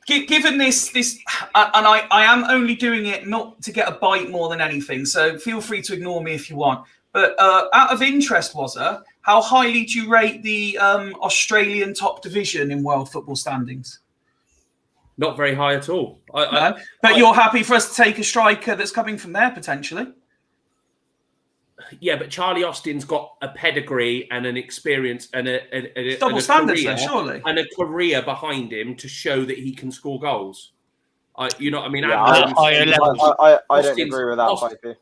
Speaker 1: given this, and I am only doing it not to get a bite more than anything, so feel free to ignore me if you want. But out of interest, how highly do you rate the Australian top division in world football standings?
Speaker 9: Not very high at all.
Speaker 1: But you're happy for us to take a striker that's coming from there, potentially?
Speaker 9: Yeah, but Charlie Austin's got a pedigree and an experience and
Speaker 1: double standards there, surely,
Speaker 9: and a career behind him to show that he can score goals. You know what I mean?
Speaker 4: Yeah,
Speaker 9: Adelaide,
Speaker 6: higher
Speaker 9: we've seen
Speaker 6: levels.
Speaker 9: Austin-
Speaker 4: I don't agree with that, Fyfie.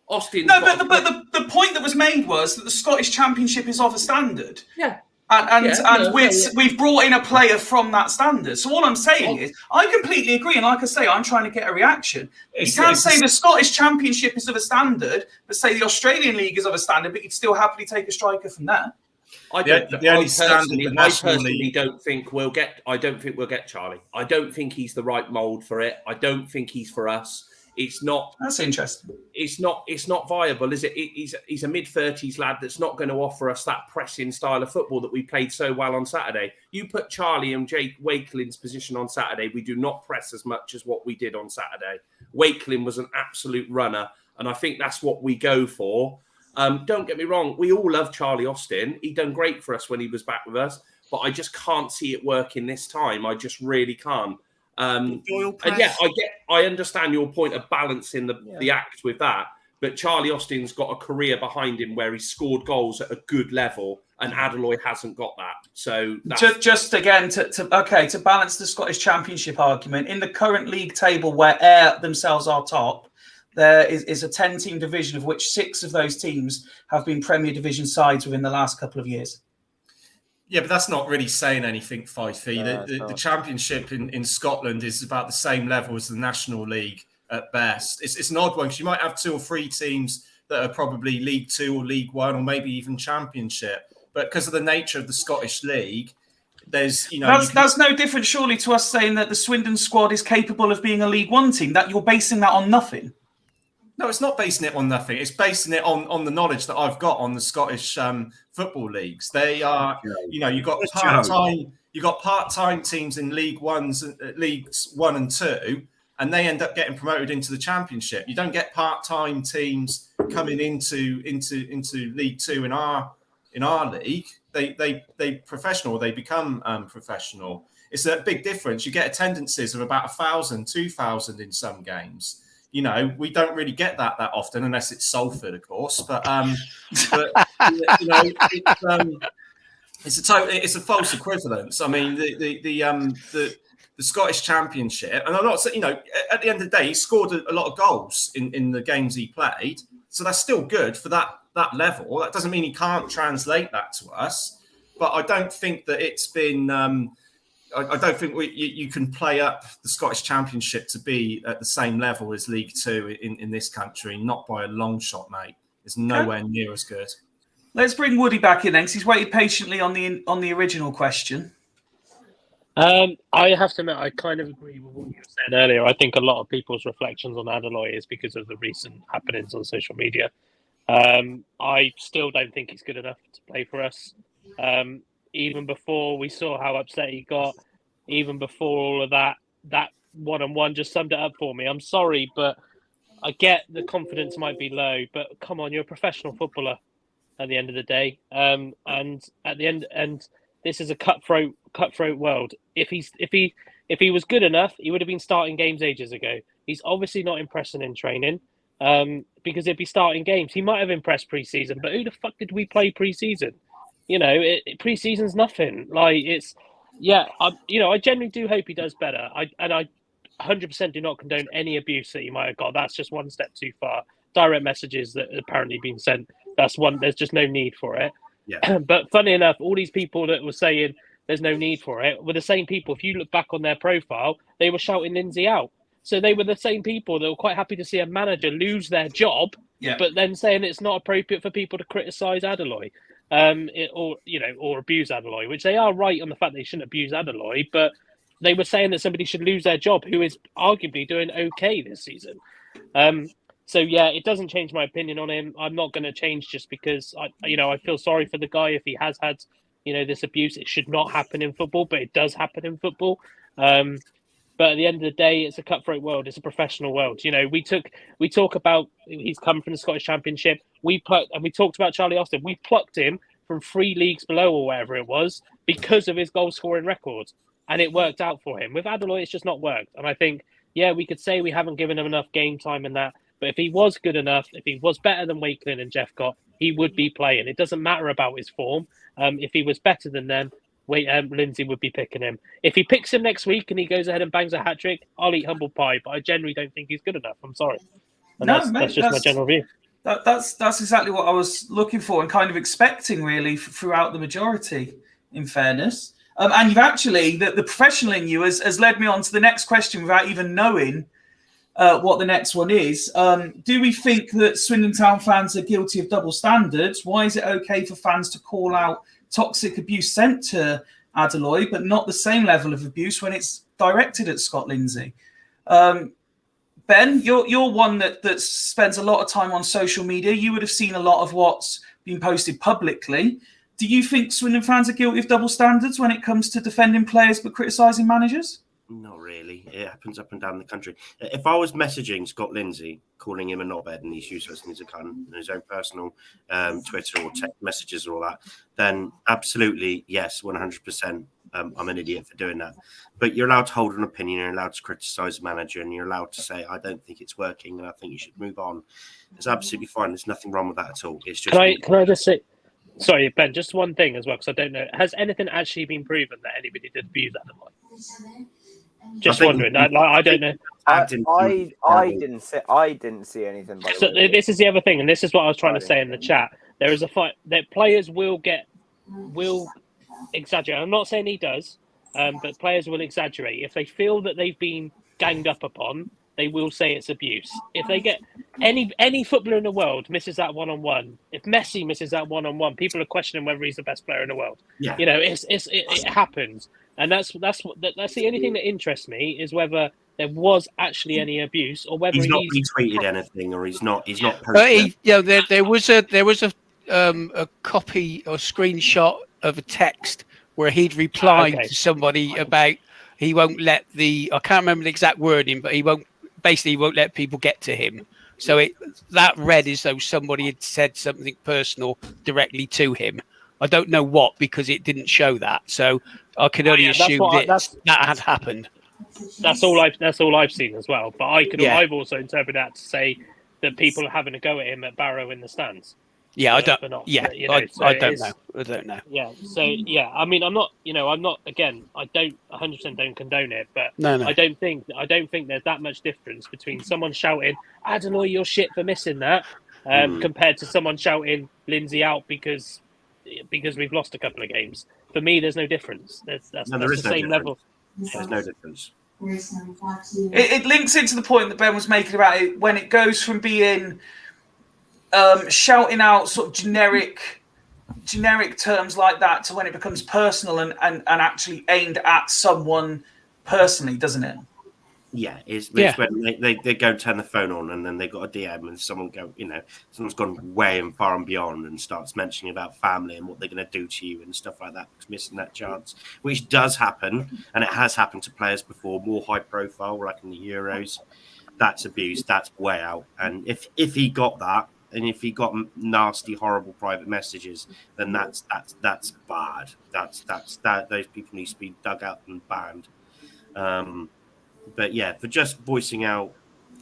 Speaker 9: Austin's
Speaker 1: No,
Speaker 9: got
Speaker 1: but the point that was made was that the Scottish Championship is of a standard.
Speaker 9: yeah.
Speaker 1: And
Speaker 9: Yeah, no,
Speaker 1: we've brought in a player from that standard. So all I'm saying is, I completely agree. And like I say, I'm trying to get a reaction. You can't say the Scottish Championship is of a standard, but say the Australian League is of a standard, but you'd still happily take a striker from there.
Speaker 9: I personally don't think we'll get Charlie. I don't think he's the right mould for it. I don't think he's for us. It's not.
Speaker 1: That's interesting.
Speaker 9: It's not viable, is it? He's a mid-30s lad that's not going to offer us that pressing style of football that we played so well on Saturday. You put Charlie and Jake Wakelin's position on Saturday, we do not press as much as what we did on Saturday. Wakelin was an absolute runner, and I think that's what we go for. Don't get me wrong, we all love Charlie Austin. He done great for us when he was back with us, but I just can't see it working this time. I just really can't. And yeah, I understand your point of balancing the act with that, but Charlie Austin's got a career behind him where he scored goals at a good level, and Adeloy hasn't got that. So
Speaker 1: just again to balance the Scottish Championship argument, in the current league table where Ayr themselves are top, there is a 10-team division of which 6 of those teams have been Premier Division sides within the last couple of years.
Speaker 5: Yeah, but that's not really saying anything, Fyfie. The Championship in Scotland is about the same level as the National League at best. It's an odd one because you might have 2 or 3 teams that are probably League 2 or League 1 or maybe even Championship. But because of the nature of the Scottish League, there's, that's
Speaker 1: no different, surely, to us saying that the Swindon squad is capable of being a League 1 team. That you're basing that on nothing.
Speaker 5: No, it's not basing it on nothing. It's basing it on the knowledge that I've got on the Scottish football leagues. They are, you've got part-time teams in League 1s, Leagues 1 and 2, and they end up getting promoted into the Championship. You don't get part-time teams coming into League 2 in our league. They professional. They become professional. It's a big difference. You get attendances of about 1,000, 2,000 in some games. We don't really get that often, unless it's Salford, of course. But it's a false equivalence. I mean, the Scottish Championship, and I'm not saying, at the end of the day, he scored a lot of goals in the games he played, so that's still good for that level. That doesn't mean he can't translate that to us, but I don't think that it's been. I don't think you can play up the Scottish Championship to be at the same level as League 2 in this country. Not by a long shot, mate. It's nowhere near as good.
Speaker 1: Let's bring Woody back in then, because he's waited patiently on the original question.
Speaker 8: I have to admit, I kind of agree with what you said earlier. I think a lot of people's reflections on Adeloy is because of the recent happenings on social media. I still don't think he's good enough to play for us. Even before we saw how upset he got, even before all of that one-on-one just summed it up for me. I'm sorry, but I get the confidence might be low, but come on, you're a professional footballer at the end of the day. And at the end, and this is a cutthroat world. If he was good enough, he would have been starting games ages ago. He's obviously not impressing in training, because he'd be starting games. He might have impressed pre-season, but who the fuck did we play pre-season? Pre-season's nothing. I genuinely do hope he does better. I 100% do not condone any abuse that he might have got. That's just one step too far. Direct messages that are apparently being sent. That's one. There's just no need for it.
Speaker 5: Yeah.
Speaker 8: But funny enough, all these people that were saying there's no need for it were the same people. If you look back on their profile, they were shouting Lindsay out. So they were the same people that were quite happy to see a manager lose their job, but then saying it's not appropriate for people to criticise Adeloy. Or abuse Adeloy, which they are right on the fact they shouldn't abuse Adeloy, but they were saying that somebody should lose their job who is arguably doing okay this season. So it doesn't change my opinion on him. I'm not going to change just because I feel sorry for the guy if he has had this abuse. It should not happen in football, but it does happen in football. But at the end of the day, it's a cutthroat world. It's a professional world. We talk about he's come from the Scottish Championship. We talked about Charlie Austin. We plucked him from 3 leagues below or wherever it was because of his goal scoring record, and it worked out for him. With Adeloy, it's just not worked. And I think, we could say we haven't given him enough game time in that, but if he was good enough, if he was better than Wakelin and Jeff got, he would be playing. It doesn't matter about his form. If he was better than them, Lindsay would be picking him. If he picks him next week and he goes ahead and bangs a hat trick, I'll eat humble pie. But I generally don't think he's good enough. I'm sorry. And
Speaker 1: No,
Speaker 8: that's
Speaker 1: mate,
Speaker 8: just my general view.
Speaker 1: That's exactly what I was looking for and kind of expecting, really, throughout the majority, in fairness. And you've actually, the professional in you has led me on to the next question without even knowing what the next one is. Do we think that Swindon Town fans are guilty of double standards? Why is it okay for fans to call out toxic abuse sent to Adeloy, but not the same level of abuse when it's directed at Scott Lindsay? Ben, you're one that spends a lot of time on social media. You would have seen a lot of what's been posted publicly. Do you think Swindon fans are guilty of double standards when it comes to defending players but criticising managers?
Speaker 3: Not really. It happens up and down the country. If I was messaging Scott Lindsay, calling him a knobhead and he's useless and he's a cunt in his own personal Twitter or text messages or all that, then absolutely, yes, 100%. I'm an idiot for doing that. But you're allowed to hold an opinion, you're allowed to criticise a manager, and you're allowed to say, I don't think it's working and I think you should move on. It's absolutely fine. There's nothing wrong with that at all. It's just.
Speaker 8: Can I just say, sorry, Ben, just one thing as well, because I don't know. Has anything actually been proven that anybody did abuse Adeloy? Just wondering. I don't know.
Speaker 4: I didn't see anything. By
Speaker 8: So this is the other thing, and this is what I was trying to say in the chat. There is a fight that players will exaggerate. I'm not saying he does, but players will exaggerate. If they feel that they've been ganged up upon, they will say it's abuse. If they get any footballer in the world misses that one-on-one, if Messi misses that one-on-one, people are questioning whether he's the best player in the world.
Speaker 3: Yeah.
Speaker 8: You know, it happens, and that's the only thing that interests me is whether there was actually any abuse or whether
Speaker 3: he's not retweeted anything or he's not posted.
Speaker 6: There was a copy or screenshot of a text where he'd replied to somebody about he won't let I can't remember the exact wording, but he won't let people get to him. So that read as though somebody had said something personal directly to him. I don't know what, because it didn't show that. So I can only assume that had happened.
Speaker 8: That's all I've seen as well. But I've also interpreted that to say that people are having a go at him at Barrow in the stands.
Speaker 6: Yeah, I don't. I don't know.
Speaker 8: Yeah. So yeah, I mean, I'm not. Again, I don't 100% don't condone it, but
Speaker 6: no.
Speaker 8: I don't think there's that much difference between someone shouting "Adeloy, you're shit for missing that," compared to someone shouting "Lindsay out" because we've lost a couple of games. For me, there's no difference. That's the same level.
Speaker 3: There's no difference.
Speaker 1: It links into the point that Ben was making about it when it goes from being shouting out sort of generic terms like that to when it becomes personal and actually aimed at someone personally, doesn't it?
Speaker 3: Yeah, it's when they go turn the phone on and then they got a DM and someone's gone way and far and beyond and starts mentioning about family and what they're going to do to you and stuff like that, missing that chance, which does happen, and it has happened to players before, more high profile, like in the Euros. That's abuse. That's way out. And if he got that, and if he got nasty, horrible private messages, then that's bad. Those people need to be dug out and banned. But yeah, for just voicing out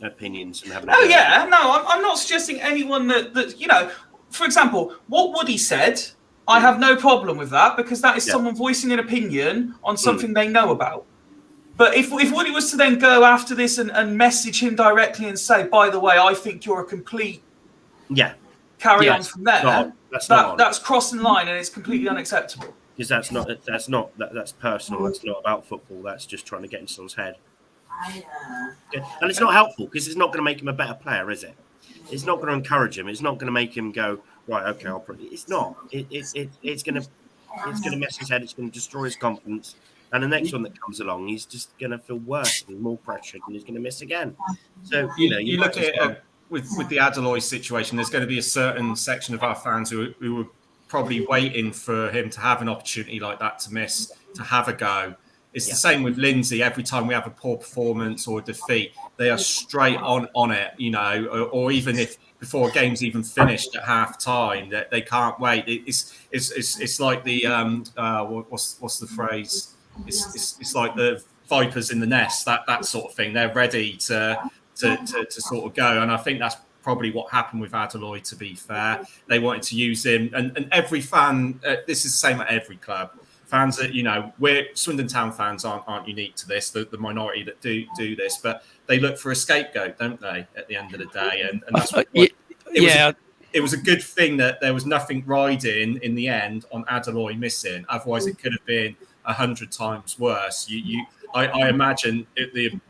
Speaker 3: opinions and having.
Speaker 1: I'm not suggesting anyone that for example, what Woody said. I have no problem with that because that is someone voicing an opinion on something they know about. But if Woody was to then go after this and message him directly and say, by the way, I think you're a complete carry on from there, that's crossing the line and it's completely unacceptable.
Speaker 3: Because that's personal. That's not about football. That's just trying to get in someone's head. And it's not helpful because it's not going to make him a better player, is it? It's not going to encourage him. It's not going to make him go, right, okay, it's not. It's going to mess his head. It's going to destroy his confidence. And the next one that comes along, he's just going to feel worse and more pressured, and he's going to miss again. So
Speaker 5: you look at it with the Adeloy situation. There's going to be a certain section of our fans who were probably waiting for him to have an opportunity like that to miss, to have a go. It's the same with Lindsay. Every time we have a poor performance or a defeat, they are straight on it, or even if before a game's even finished at half time, that they can't wait. It's like the what's the phrase? It's like the vipers in the nest, that sort of thing. They're ready to sort of go, and I think that's probably what happened with Adeloy. To be fair, they wanted to use him, and every fan. This is the same at every club. fans that, you know, we're Swindon Town fans aren't unique to this, the minority that do this, but they look for a scapegoat, don't they, at the end of the day? And that's what it was a good thing that there was nothing riding in the end on Adeloy missing. Otherwise, it could have been 100 times worse. I imagine it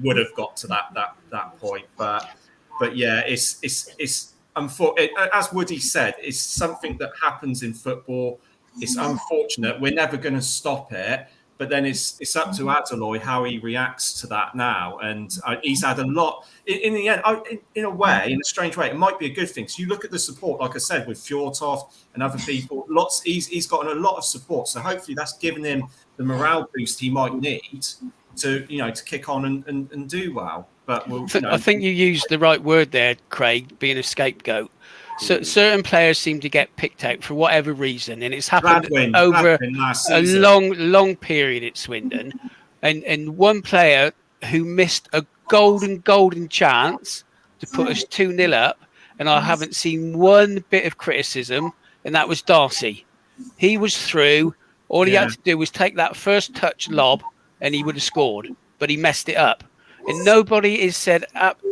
Speaker 5: would have got to that point. But yeah, it's as Woody said, it's something that happens in football. It's unfortunate. We're never going to stop it. But then it's up to Adeloy how he reacts to that now. And he's had a lot in the end, in a way, in a strange way, it might be a good thing. So you look at the support, like I said, with Fjortoft and other people, he's gotten a lot of support. So hopefully that's given him the morale boost he might need to kick on and do well. But
Speaker 6: I think you used the right word there, Craig, being a scapegoat. So certain players seem to get picked out for whatever reason, and it's happened over a long period at Swindon. And one player who missed a golden chance to put us 2-0 up, and I haven't seen one bit of criticism, and that was Darcy. He was through. All he had to do was take that first touch lob, and he would have scored. But he messed it up, and nobody has said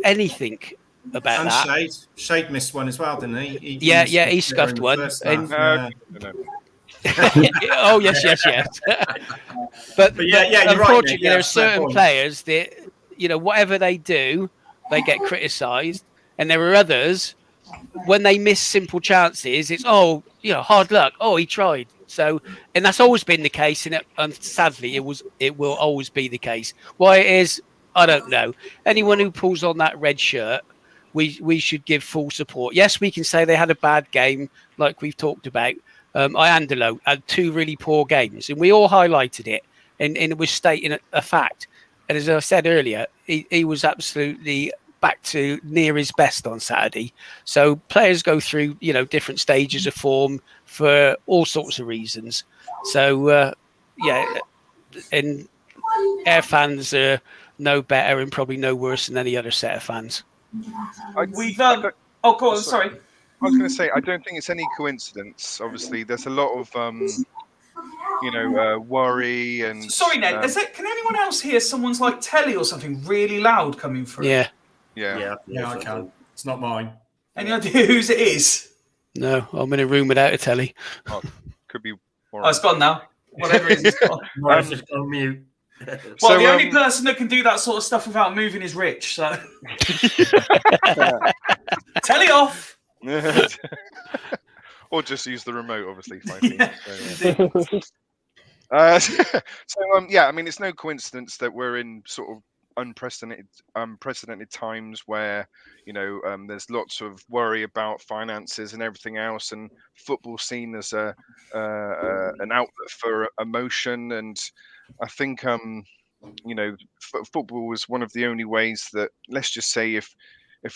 Speaker 6: anything about that.
Speaker 5: Shade missed one as well, didn't he?
Speaker 6: He scuffed one. Oh yes. but unfortunately, there are certain players that, whatever they do, they get criticised, and there are others when they miss simple chances. It's hard luck. Oh, he tried. So, and that's always been the case, and sadly, it will always be the case. Why it is, I don't know. Anyone who pulls on that red shirt, we should give full support. Yes, we can say they had a bad game, like we've talked about. Iandolo had 2 really poor games, and we all highlighted it, and it was stating a fact. And as I said earlier, he was absolutely back to near his best on Saturday. So players go through, different stages of form for all sorts of reasons. So, and Air fans are no better and probably no worse than any other set of fans.
Speaker 1: We've go on. Sorry.
Speaker 7: I was going to say, I don't think it's any coincidence. Obviously, there's a lot of worry and.
Speaker 1: Sorry, Ned. Can anyone else hear someone's like telly or something really loud coming through?
Speaker 7: Yeah,
Speaker 5: I can. It's not mine.
Speaker 1: Any idea whose it is?
Speaker 6: No, I'm in a room without a telly.
Speaker 7: Could be.
Speaker 1: Oh, it's gone now. Whatever it is, it's gone.
Speaker 5: Just on mute.
Speaker 1: Well, the only person that can do that sort of stuff without moving is Rich. So, telly off.
Speaker 7: Or just use the remote, obviously. I mean, it's no coincidence that we're in sort of unprecedented times where there's lots of worry about finances and everything else, and football seen as an outlet for emotion. And I think football was one of the only ways that, let's just say, if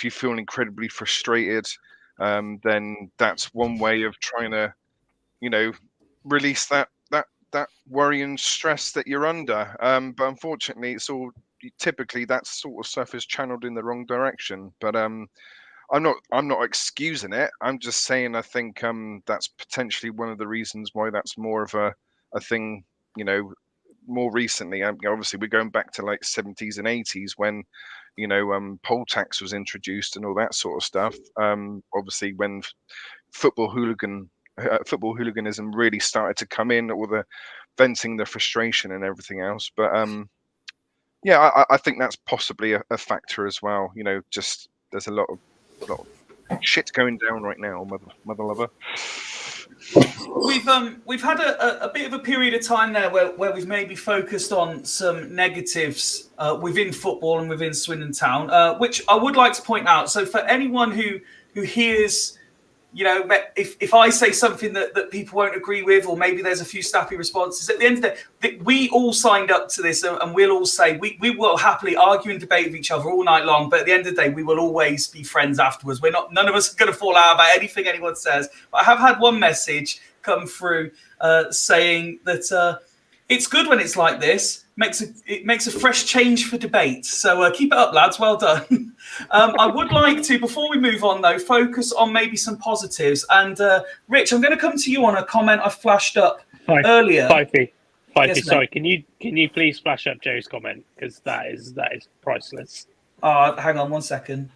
Speaker 7: you feel incredibly frustrated, then that's one way of trying to release that worry and stress that you're under. But unfortunately, it's all typically that sort of stuff is channeled in the wrong direction. But I'm not excusing it. I'm just saying I think that's potentially one of the reasons why that's more of a thing. More recently, obviously we're going back to like 70s and 80s when poll tax was introduced and all that sort of stuff. Obviously when football hooliganism really started to come in, all the venting the frustration and everything else. But I think that's possibly a factor as well. Just there's a lot of shit going down right now, mother lover.
Speaker 1: We've had a bit of a period of time there where we've maybe focused on some negatives within football and within Swindon Town, which I would like to point out. So for anyone who hears, if I say something that people won't agree with, or maybe there's a few snappy responses, at the end of the day, we all signed up to this, and we'll all say we will happily argue and debate with each other all night long. But at the end of the day, we will always be friends afterwards. None of us are going to fall out about anything anyone says. But I have had one message come through saying that it's good when it's like this. It makes a fresh change for debate. So keep it up, lads. Well done. I would like to, before we move on, though, focus on maybe some positives. And Rich, I'm going to come to you on a comment I flashed up earlier.
Speaker 8: Fyfie,
Speaker 1: Yes,
Speaker 8: sorry, can you please flash up Joe's comment, because that is priceless.
Speaker 1: Hang on 1 second.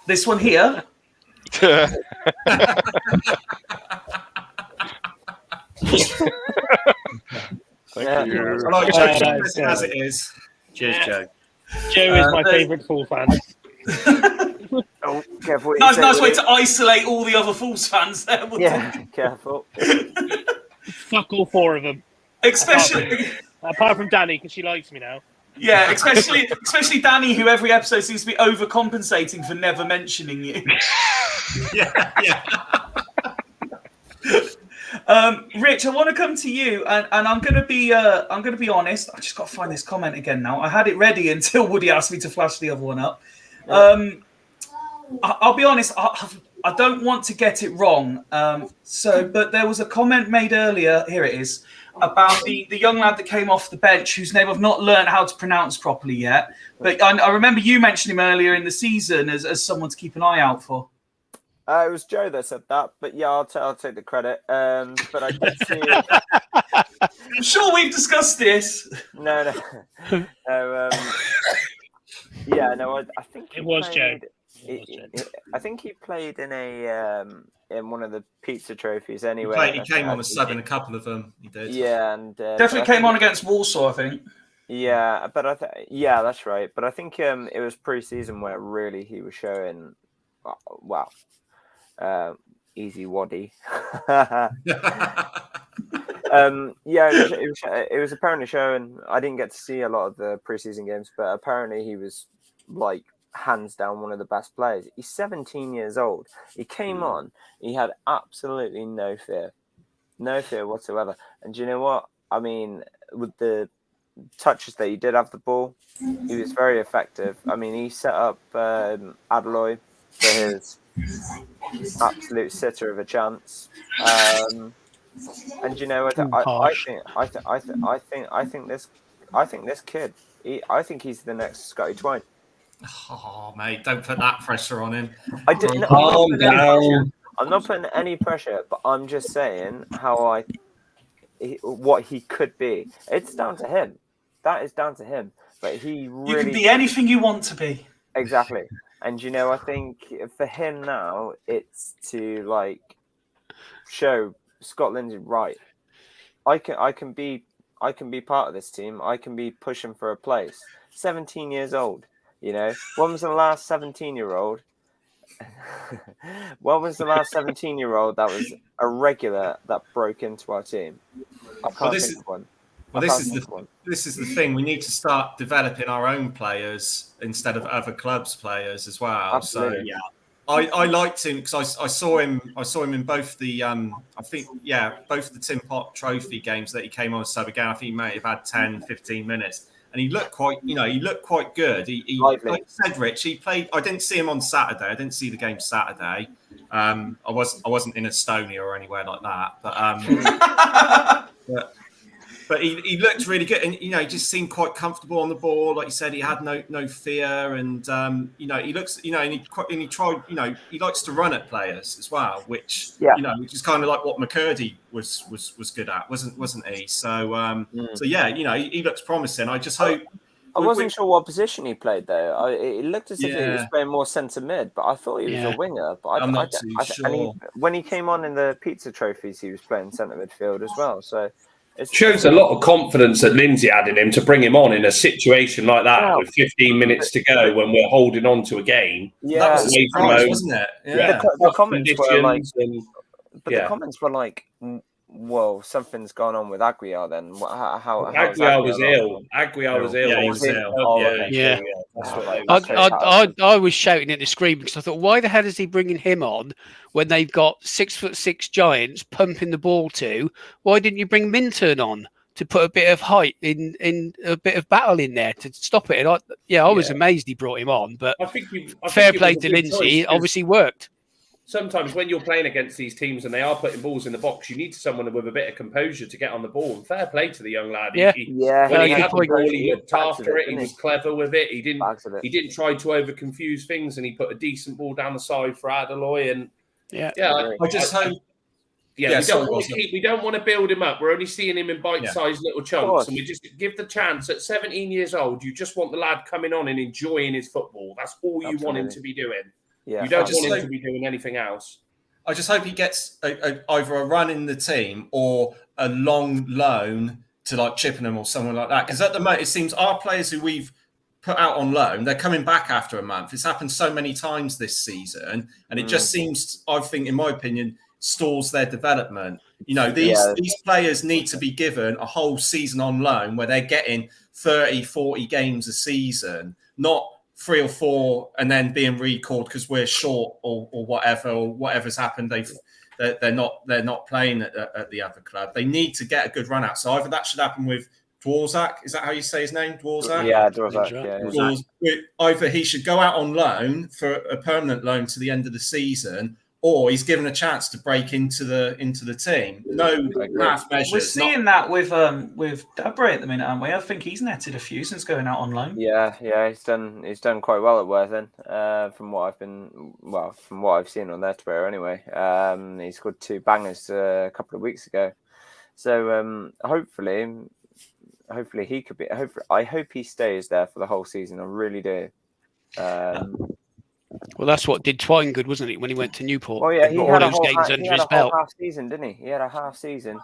Speaker 1: This one here.
Speaker 7: Thank you.
Speaker 5: I like
Speaker 8: that
Speaker 5: Joe
Speaker 8: is,
Speaker 5: as it is.
Speaker 3: Cheers, Joe.
Speaker 8: Joe is my favourite Full fan.
Speaker 4: Oh, careful. what you
Speaker 1: Nice,
Speaker 4: say,
Speaker 1: nice way
Speaker 4: Willie.
Speaker 1: to isolate all the other Fools fans there.
Speaker 4: Yeah, careful.
Speaker 8: Fuck all 4 of them,
Speaker 1: Especially,
Speaker 8: apart from Danny, because she likes me now.
Speaker 1: yeah, especially Danny, who every episode seems to be overcompensating for never mentioning you.
Speaker 5: Yeah.
Speaker 1: Rich, I want to come to you, and I'm going to be honest. I just got to find this comment again now. I had it ready until Woody asked me to flash the other one up. I'll be honest. I don't want to get it wrong. But there was a comment made earlier. Here it is, about the young lad that came off the bench, whose name I've not learned how to pronounce properly yet. But I remember you mentioning him earlier in the season as someone to keep an eye out for.
Speaker 4: It was Joe that said that, but yeah, I'll take the credit. But I did see.
Speaker 1: I'm sure we've discussed this.
Speaker 4: No. Yeah, no. I think he
Speaker 8: It was Joe.
Speaker 4: I think he played in in one of the pizza trophies anyway.
Speaker 5: He came on a sub in a couple of them. He did.
Speaker 4: Yeah, and
Speaker 1: Definitely came on against Warsaw, I think.
Speaker 4: Yeah, but yeah, that's right. But I think it was pre-season where really he was showing. Wow. Easy waddy. Yeah, it was apparently showing. I didn't get to see a lot of the preseason games, but apparently he was like hands down one of the best players. He's 17 years old. He came on. He had absolutely no fear whatsoever. And do you know what? I mean, with the touches that he did have the ball, he was very effective. I mean, he set up Adeloy for his absolute sitter of a chance. And you know what? I think this kid. I think he's the next Scotty Twine.
Speaker 5: Oh, mate, don't put that pressure on him.
Speaker 4: I'm not putting any pressure, but I'm just saying what he could be. It's down to him. That is down to him. But he really,
Speaker 1: you can be anything you want to be.
Speaker 4: Exactly. And you know, I think for him now, it's to like show Scotland right. I can be part of this team. I can be pushing for a place. 17 years old. You know, when was the last 17-year-old? When was the last 17-year-old that was a regular that broke into our team? I can't think of one.
Speaker 5: Well, this is the thing. We need to start developing our own players instead of other clubs' players as well.
Speaker 4: Absolutely.
Speaker 5: So yeah, I liked him because I saw him in both the both the Tim Pot Trophy games that he came on as sub again. I think he may have had 10, 15 minutes. And he looked quite good. He like you said, Rich, he played. I didn't see him on Saturday. I didn't see the game Saturday. I wasn't in Estonia or anywhere like that. But he looked really good, and he just seemed quite comfortable on the ball. Like you said, he had no fear, and he looks, and he tried. He likes to run at players as well, which which is kind of like what McCurdy was good at, wasn't he? So he looks promising. I just hope.
Speaker 4: I wasn't sure what position he played though. It looked as if he was playing more centre mid, but I thought he was a winger. But
Speaker 5: I'm not too sure.
Speaker 4: And when he came on in the pizza trophies, he was playing centre midfield as well. So.
Speaker 9: It shows a lot of confidence that Lindsay had in him to bring him on in a situation like that with 15 minutes to go when we're holding on to a game.
Speaker 4: Yeah,
Speaker 5: that was a surprise, wasn't it?
Speaker 4: Yeah. The comments were like, the comments were like, "Whoa, something's gone on with Aguiar." Then
Speaker 9: Aguiar was ill. Aguiar was ill.
Speaker 5: Yeah, he was ill.
Speaker 6: Yeah. I was shouting at the screen because I thought, why the hell is he bringing him on when they've got 6'6" giants pumping the ball to? Why didn't you bring Minturn on to put a bit of height in a bit of battle in there to stop it? And I was amazed he brought him on. But I think fair play to Lindsay, it obviously worked.
Speaker 9: Sometimes when you're playing against these teams and they are putting balls in the box, you need someone with a bit of composure to get on the ball. And fair play to the young lad. When he had the ball, he looked after it. He was clever with it. He didn't try to over confuse things, and he put a decent ball down the side for Adeloy. And
Speaker 5: I just hope.
Speaker 9: Yeah,
Speaker 5: sorry,
Speaker 9: we don't want to build him up. We're only seeing him in bite-sized little chunks, and we just give the chance. At 17 years old, you just want the lad coming on and enjoying his football. That's all you want him to be doing.
Speaker 4: Yeah,
Speaker 9: you don't want him to be doing anything else.
Speaker 5: I just hope he gets either a run in the team or a long loan to like Chippenham or someone like that. Because at the moment, it seems our players who we've put out on loan, they're coming back after a month. It's happened so many times this season, and it just seems, I think, in my opinion, stalls their development. These players need to be given a whole season on loan where they're getting 30, 40 games a season, not 3 or 4 and then being recalled because we're short or whatever's happened. They're not playing at the other club. They need to get a good run out. So either that should happen with Dworzak. Is that how you say his name? Dworzak?
Speaker 4: Yeah, Dworzak.
Speaker 5: Yeah. Either he should go out on loan for a permanent loan to the end of the season, or he's given a chance to break into the team. No half measures.
Speaker 1: We're seeing that with Dabre at the minute, aren't we? I think he's netted a few since going out on loan.
Speaker 4: Yeah, he's done quite well at Worthing. From what I've seen on their Twitter anyway. He scored 2 bangers a couple of weeks ago. So hopefully he could be. I hope he stays there for the whole season. I really do.
Speaker 6: Well, that's what did Twine good, wasn't it, when he went to Newport?
Speaker 4: Oh yeah, he
Speaker 6: got
Speaker 4: had
Speaker 6: all those games under his belt.
Speaker 4: Half season, didn't he? He had a half season,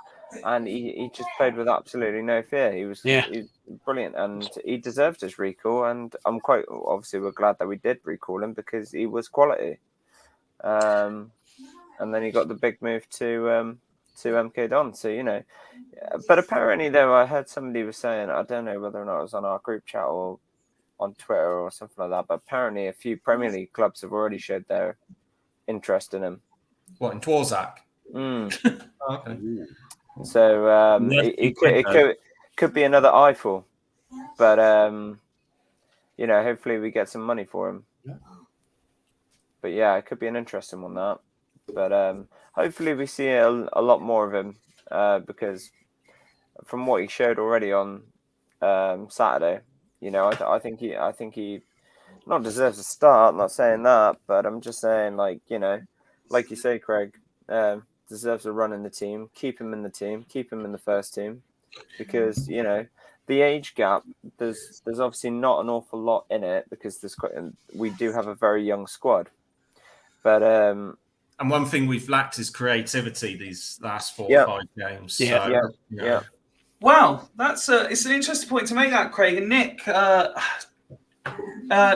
Speaker 4: and he just played with absolutely no fear. He was brilliant, and he deserved his recall. And we're glad that we did recall him because he was quality. And then he got the big move to MK Don. So but apparently though, I heard somebody was saying, I don't know whether or not it was on our group chat or on Twitter or something like that, but apparently a few Premier League clubs have already showed their interest in him.
Speaker 5: What, in Dworzak?
Speaker 4: Okay. So it could be another eyeful, but hopefully we get some money for him. But yeah, it could be an interesting one, that. But hopefully we see a lot more of him because from what he showed already on Saturday. I think he not deserves a start. I'm not saying that, but I'm just saying, like you say, Craig, deserves a run in the team. Keep him in the team. Keep him in the first team, because the age gap. There's obviously not an awful lot in it because we do have a very young squad, but
Speaker 5: and one thing we've lacked is creativity these last 4 or 5 games.
Speaker 4: Yeah.
Speaker 1: Wow, it's an interesting point to make, that, Craig. And Nick,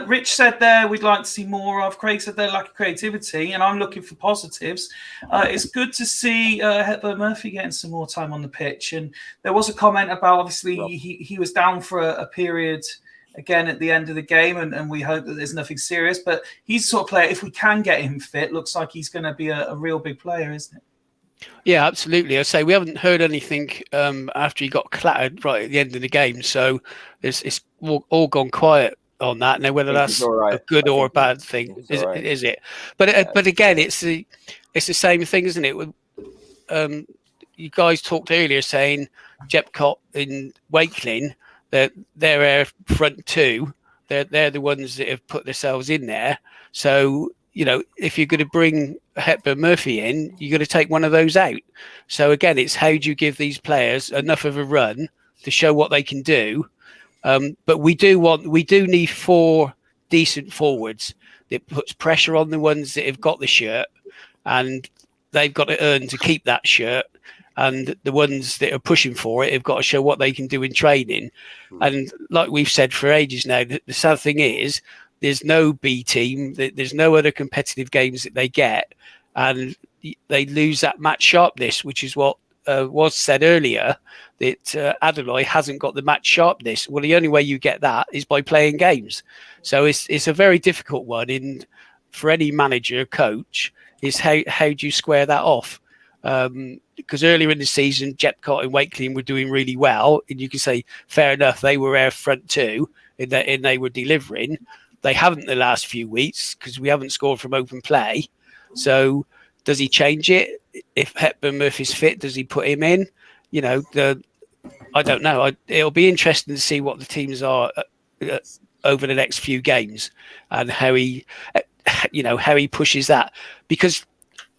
Speaker 1: Rich said there we'd like to see more of. Craig said they lack creativity, and I'm looking for positives. It's good to see Hepburn Murphy getting some more time on the pitch. And there was a comment about, obviously, he was down for a period again at the end of the game, and we hope that there's nothing serious. But he's the sort of player, if we can get him fit, looks like he's going to be a real big player, isn't it?
Speaker 6: Yeah, absolutely. I say we haven't heard anything after he got clattered right at the end of the game, so it's all gone quiet on that. Now, whether that's a good or a bad thing, is it? But again, it's the same thing, isn't it? You guys talked earlier saying Jepcot in Wakeling, that they're our front two. They're the ones that have put themselves in there. So if you're going to bring Hepburn Murphy in, you're going to take one of those out. So again, it's how do you give these players enough of a run to show what they can do? But we do need 4 decent forwards that puts pressure on the ones that have got the shirt, and they've got to earn to keep that shirt. And the ones that are pushing for it have got to show what they can do in training. And like we've said for ages now, the sad thing is, there's no B team. There's no other competitive games that they get, and they lose that match sharpness, which is what was said earlier, that Adeloy hasn't got the match sharpness. Well, the only way you get that is by playing games. So it's a very difficult one for any manager, coach, is how do you square that off? Because earlier in the season, Jepcot and Wakeling were doing really well, and you can say, fair enough, they were our front two, and they were delivering. They haven't the last few weeks because we haven't scored from open play. So does he change it? If Hepburn Murphy's fit, does he put him in? I don't know. It'll be interesting to see what the teams are over the next few games and how he pushes that. Because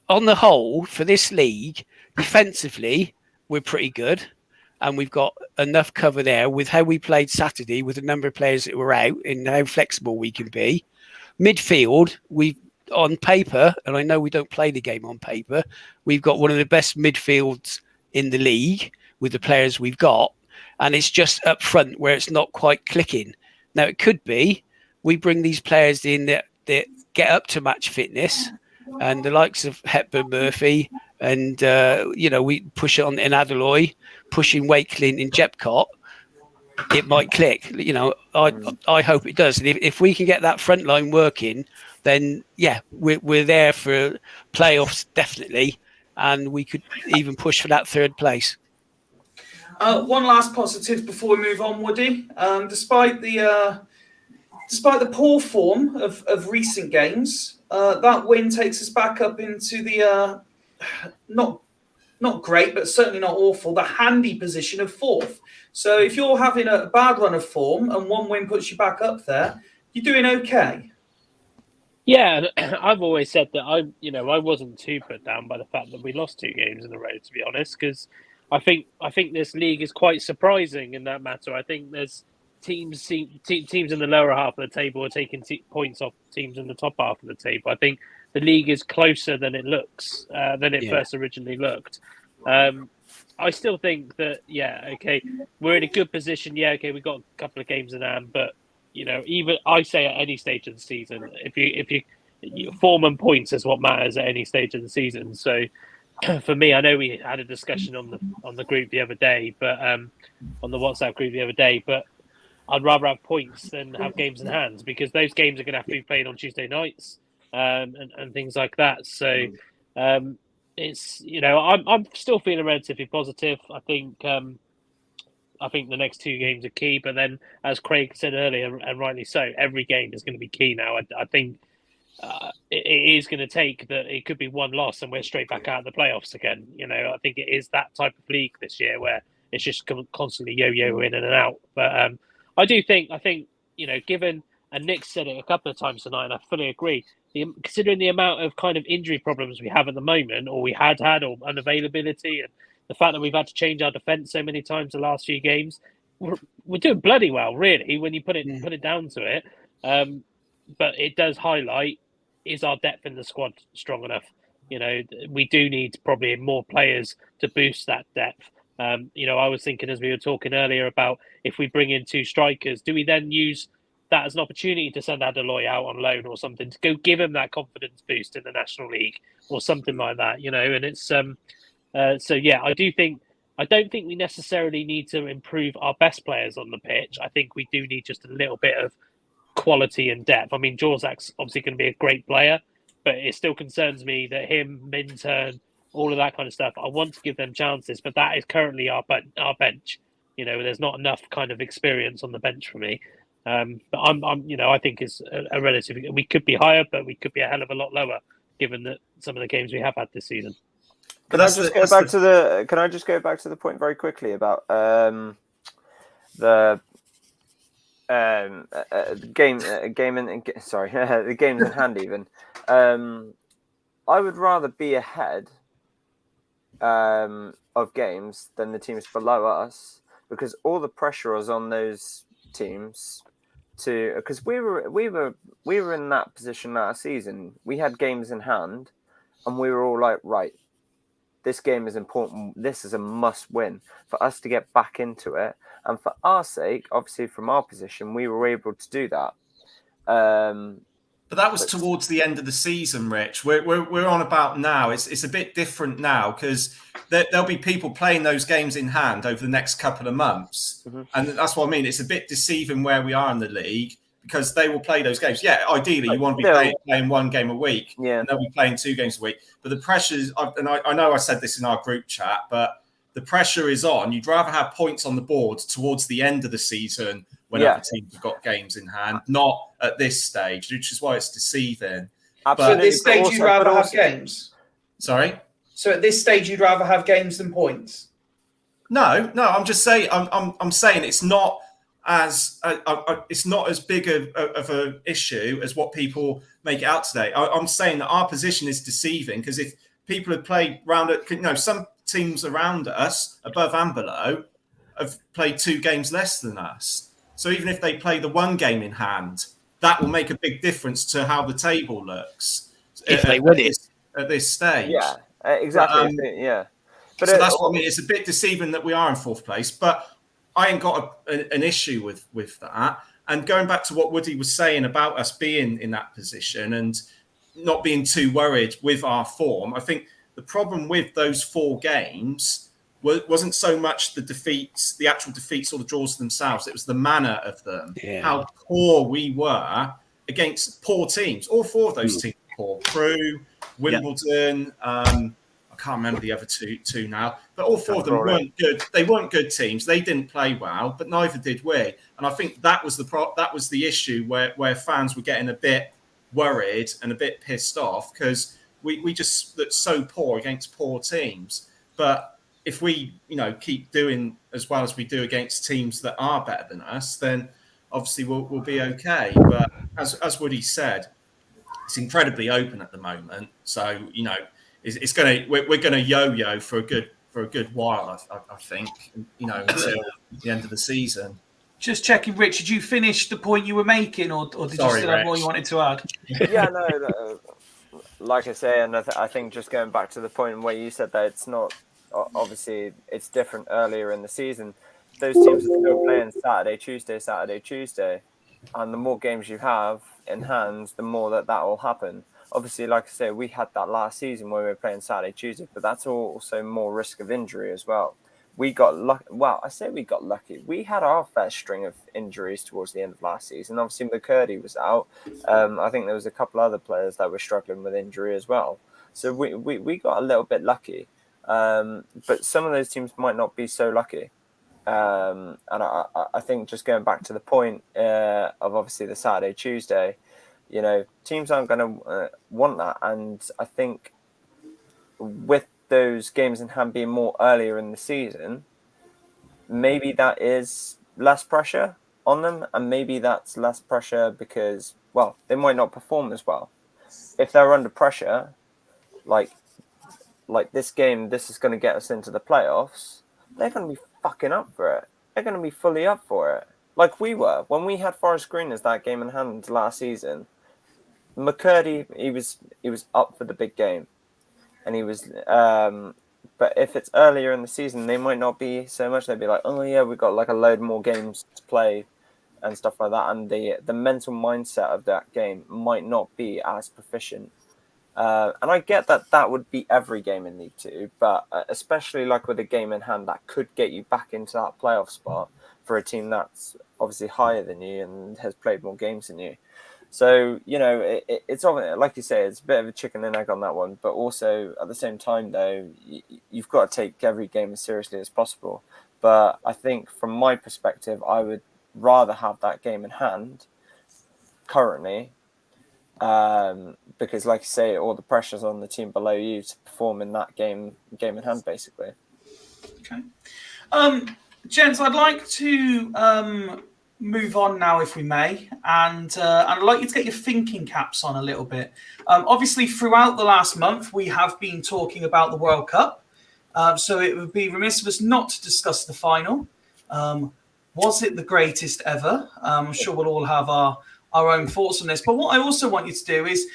Speaker 6: on the whole, for this league, defensively, we're pretty good. And we've got enough cover there with how we played Saturday, with the number of players that were out and how flexible we can be. Midfield, on paper, and I know we don't play the game on paper, we've got one of the best midfields in the league with the players we've got. And it's just up front where it's not quite clicking. Now, it could be we bring these players in that get up to match fitness, and the likes of Hepburn Murphy, and we push it on in Adeloy, pushing Wakeling in Jepcot, it might click. I hope it does. And if we can get that front line working, then we're there for playoffs definitely, and we could even push for that third place.
Speaker 1: One last positive before we move on, Woody. Despite the poor form of recent games, that win takes us back up into the not great, but certainly not awful, the handy position of fourth. So if you're having a bad run of form and one win puts you back up there, you're doing okay.
Speaker 8: Yeah, I've always said that I wasn't too put down by the fact that we lost 2 games in a row, to be honest, because I think this league is quite surprising in that matter. I think there's teams in the lower half of the table are taking points off teams in the top half of the table. I think the league is closer than it looks, than it first originally looked. I still think that, we're in a good position. We've got a couple of games in hand, but even I say at any stage of the season, if you form and points is what matters at any stage of the season. So for me, I know we had a discussion on the group the other day, but on the WhatsApp group the other day, but I'd rather have points than have games in hand, because those games are going to have to be played on Tuesday nights and things like that. So it's I'm still feeling relatively positive. I think the next 2 games are key, but then as Craig said earlier, and rightly so, every game is going to be key now. I think it is going to take that. It could be one loss and we're straight back out of the playoffs again. I think it is that type of league this year where it's just constantly yo-yo in and out. But I think given, and Nick said it a couple of times tonight, and I fully agree, considering the amount of kind of injury problems we have at the moment, or we had, or unavailability, and the fact that we've had to change our defence so many times the last few games, we're doing bloody well, really, when you put it down to it. But it does highlight, is our depth in the squad strong enough? We do need probably more players to boost that depth. I was thinking, as we were talking earlier, about if we bring in 2 strikers, do we then use that as an opportunity to send Adeloy out on loan or something, to go give him that confidence boost in the National League or something like that, and it's I don't think we necessarily need to improve our best players on the pitch. I think we do need just a little bit of quality and depth. I mean, Jorzak's obviously going to be a great player, but it still concerns me that him, Minturn, all of that kind of stuff, I want to give them chances, but that is currently our bench. There's not enough kind of experience on the bench for me. But I think it's a relative. We could be higher, but we could be a hell of a lot lower, given that some of the games we have had this season.
Speaker 4: Can I just go back to the point very quickly about the games in hand even. I would rather be ahead of games than the teams below us, because all the pressure was on those teams because we were in that position last season. We had games in hand and we were all like, right, this game is important. This is a must win for us to get back into it. And for our sake, obviously from our position, we were able to do that.
Speaker 5: But that was towards the end of the season, Rich. We're on about now. It's a bit different now, because there'll be people playing those games in hand over the next couple of months. Mm-hmm. And that's what I mean. It's a bit deceiving where we are in the league, because they will play those games. Yeah, ideally, you want to be playing 1 game a week. Yeah. And they'll be playing 2 games a week. But the pressures, and I know I said this in our group chat, but the pressure is on. You'd rather have points on the board towards the end of the season when other teams have got games in hand, not at this stage, which is why it's deceiving.
Speaker 1: Absolutely. So at this stage, you'd rather have games?
Speaker 5: Sorry?
Speaker 1: So at this stage, you'd rather have games than points?
Speaker 5: No, I'm just saying, I'm saying it's not as big of an issue as what people make it out today. I'm saying that our position is deceiving, because if people have played round at, some teams around us, above and below, have played 2 games less than us. So even if they play the 1 game in hand, that will make a big difference to how the table looks
Speaker 6: If they win it.
Speaker 5: at this stage.
Speaker 4: Yeah, exactly.
Speaker 5: But,
Speaker 4: But
Speaker 5: so that's what I mean. It's a bit deceiving that we are in 4th place, but I ain't got an issue with that. And going back to what Woody was saying about us being in that position and not being too worried with our form, I think the problem with those 4 games wasn't so much the actual defeats or the draws themselves. It was the manner of them, how poor we were against poor teams. All 4 of those teams were poor. Crewe, Wimbledon, I can't remember the other two now, but all 4 of them weren't good. They weren't good teams. They didn't play well, but neither did we. And I think that was the issue where fans were getting a bit worried and a bit pissed off because we just looked so poor against poor teams. But if we keep doing as well as we do against teams that are better than us, then obviously we'll be okay. But as Woody said, it's incredibly open at the moment. So we're gonna yo-yo for a good while. I think until the end of the season.
Speaker 1: Just checking, Rich, did you finish the point you were making, or did you still have more you wanted to add?
Speaker 4: Yeah, no, like I say, and I think just going back to the point where you said that it's not, obviously it's different earlier in the season. Those teams are still playing Saturday, Tuesday, and the more games you have in hand, the more that will happen. Obviously, like I say, we had that last season where we were playing Saturday, Tuesday, but that's also more risk of injury as well. We got lucky. Well, I say we got lucky. We had our fair string of injuries towards the end of last season. Obviously, McCurdy was out. I think there was a couple other players that were struggling with injury as well. So we got a little bit lucky. But some of those teams might not be so lucky. And I think just going back to the point of obviously the Saturday, Tuesday, teams aren't going to want that. And I think with those games in hand being more earlier in the season, maybe that is less pressure on them, and maybe that's less pressure because, well, they might not perform as well. If they're under pressure, like this game, this is going to get us into the playoffs, they're going to be fucking up for it. They're going to be fully up for it. Like we were. When we had Forest Green as that game in hand last season, McCurdy, he was up for the big game. And he was, but if it's earlier in the season, they might not be so much. They'd be like, oh yeah, we've got like a load more games to play and stuff like that. And the mental mindset of that game might not be as proficient. And I get that would be every game in League Two, but especially like with a game in hand that could get you back into that playoff spot for a team that's obviously higher than you and has played more games than you. So, it's like you say, it's a bit of a chicken and egg on that one. But also, at the same time, though, you've got to take every game as seriously as possible. But I think from my perspective, I would rather have that game in hand currently. Because, like you say, all the pressure's on the team below you to perform in that game in hand, basically.
Speaker 1: Okay. Gents, I'd like to move on now, if we may, and I'd like you to get your thinking caps on a little bit. Obviously, throughout the last month, we have been talking about the World Cup, so it would be remiss of us not to discuss the final. Was it the greatest ever? I'm sure we'll all have our own thoughts on this, but what I also want you to do is,